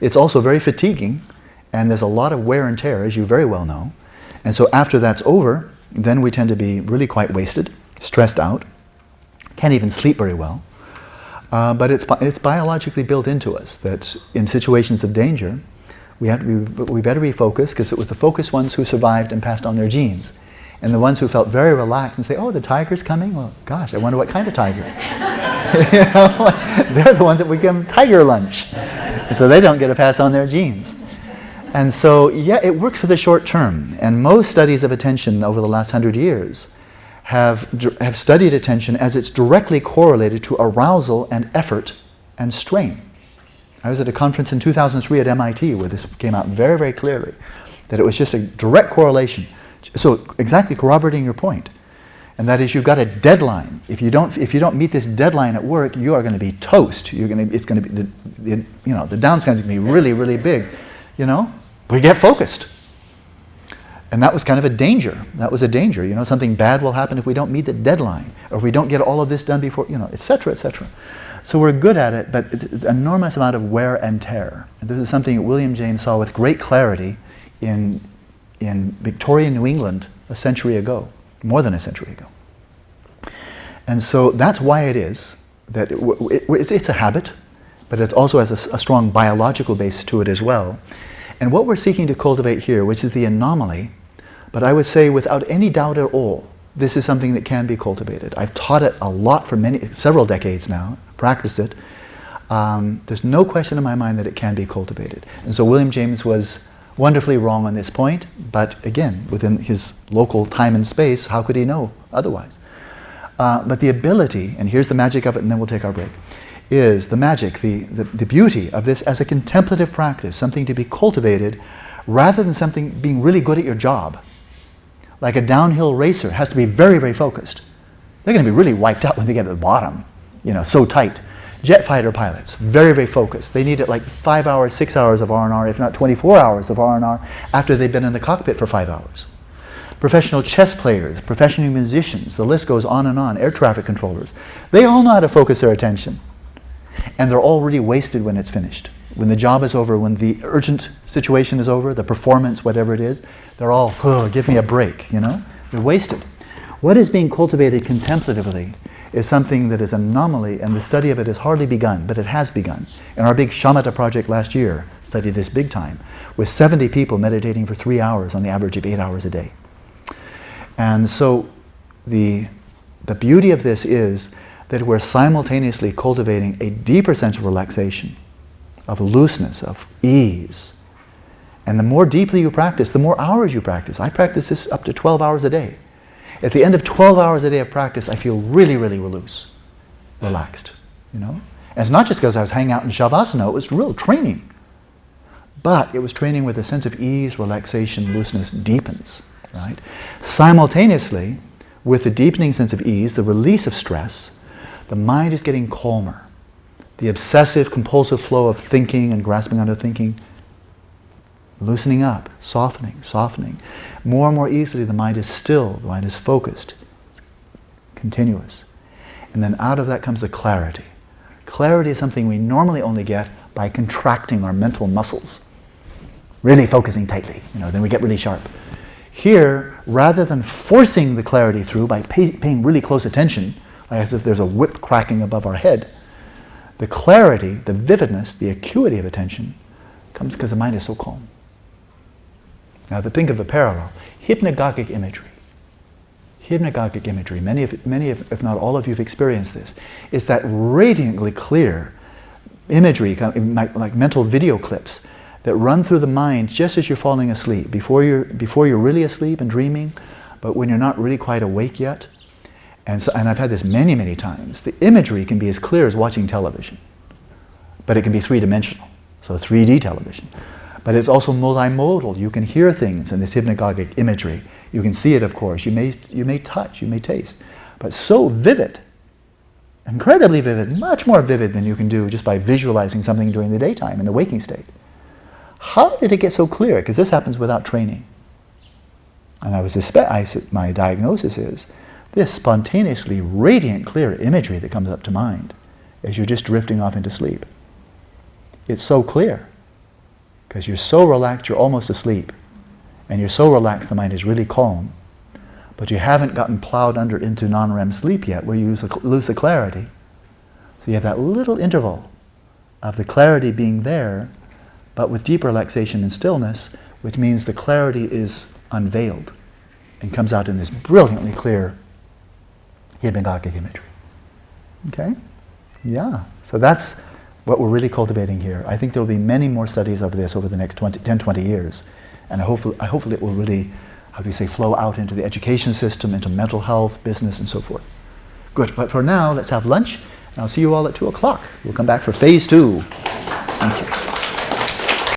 It's also very fatiguing, and there's a lot of wear and tear, as you very well know. And so after that's over, then we tend to be really quite wasted, stressed out, can't even sleep very well. But it's biologically built into us that in situations of danger, we better be focused, because it was the focused ones who survived and passed on their genes. And the ones who felt very relaxed and say, oh, the tiger's coming? Well, gosh, I wonder what kind of tiger. You know, they're the ones that become tiger lunch. So they don't get to pass on their genes. And so, yeah, it works for the short term. And most studies of attention over the last 100 years have studied attention as it's directly correlated to arousal and effort and strain. I was at a conference in 2003 at MIT where this came out very, very clearly, that it was just a direct correlation. So exactly corroborating your point. And that is, you've got a deadline. If you don't meet this deadline at work, you are going to be toast. It's going to be the downside's going to be really, really big. You know, we get focused. And that was kind of a danger. That was a danger. You know, something bad will happen if we don't meet the deadline, or if we don't get all of this done before, et cetera, et cetera. So we're good at it, but it's an enormous amount of wear and tear. And this is something that William James saw with great clarity in Victorian New England a century ago, more than a century ago. And so that's why it is that it's a habit, but it also has a strong biological base to it as well. And what we're seeking to cultivate here, which is the anomaly, but I would say without any doubt at all, this is something that can be cultivated. I've taught it a lot for several decades now, practiced it. There's no question in my mind that it can be cultivated. And so William James was wonderfully wrong on this point, but again, within his local time and space, how could he know otherwise? But the ability, and here's the magic of it, and then we'll take our break, is the magic, the beauty of this as a contemplative practice, something to be cultivated rather than something being really good at your job. Like a downhill racer has to be very, very focused. They're going to be really wiped out when they get to the bottom, so tight. Jet fighter pilots, very, very focused. They need it like 5 hours, 6 hours of R&R, if not 24 hours of R&R after they've been in the cockpit for 5 hours. Professional chess players, professional musicians, the list goes on and on, air traffic controllers. They all know how to focus their attention. And they're already wasted when it's finished. When the job is over, when the urgent situation is over, the performance, whatever it is, they're all, oh, give me a break, you know? They're wasted. What is being cultivated contemplatively is something that is an anomaly, and the study of it has hardly begun, but it has begun. In our big shamatha project last year, studied this big time, with 70 people meditating for 3 hours on the average of 8 hours a day. And so the beauty of this is that we're simultaneously cultivating a deeper sense of relaxation, of looseness, of ease. And the more deeply you practice, the more hours you practice. I practice this up to 12 hours a day. At the end of 12 hours a day of practice, I feel really, really loose, relaxed, you know? And it's not just because I was hanging out in Shavasana, it was real training. But it was training with a sense of ease, relaxation, looseness deepens, right? Simultaneously, with the deepening sense of ease, the release of stress, the mind is getting calmer. The obsessive, compulsive flow of thinking and grasping onto thinking, loosening up, softening, softening. More and more easily the mind is still, the mind is focused, continuous. And then out of that comes the clarity. Clarity is something we normally only get by contracting our mental muscles, really focusing tightly, you know, then we get really sharp. Here, rather than forcing the clarity through by paying really close attention, like as if there's a whip cracking above our head, the clarity, the vividness, the acuity of attention comes because the mind is so calm. Now, to think of a parallel, hypnagogic imagery. Hypnagogic imagery, many, if not all of you have experienced this, is that radiantly clear imagery, like mental video clips, that run through the mind just as you're falling asleep, before you're really asleep and dreaming, but when you're not really quite awake yet. And I've had this many, many times. The imagery can be as clear as watching television, but it can be three-dimensional, so 3D television. But it's also multimodal. You can hear things in this hypnagogic imagery. You can see it, of course. You may touch, you may taste. But so vivid, incredibly vivid, much more vivid than you can do just by visualizing something during the daytime in the waking state. How did it get so clear? Because this happens without training. And my diagnosis is this spontaneously radiant, clear imagery that comes up to mind as you're just drifting off into sleep. It's so clear because you're so relaxed, you're almost asleep. And you're so relaxed, the mind is really calm. But you haven't gotten plowed under into non-REM sleep yet, where you lose the clarity. So you have that little interval of the clarity being there, but with deep relaxation and stillness, which means the clarity is unveiled and comes out in this brilliantly clear hypnagogic imagery. Okay? Yeah. So that's what we're really cultivating here. I think there will be many more studies of this over the next 10, 20 years. And hopefully it will really, how do you say, flow out into the education system, into mental health, business, and so forth. Good. But for now, let's have lunch, and I'll see you all at 2 o'clock. We'll come back for phase 2. Thank you.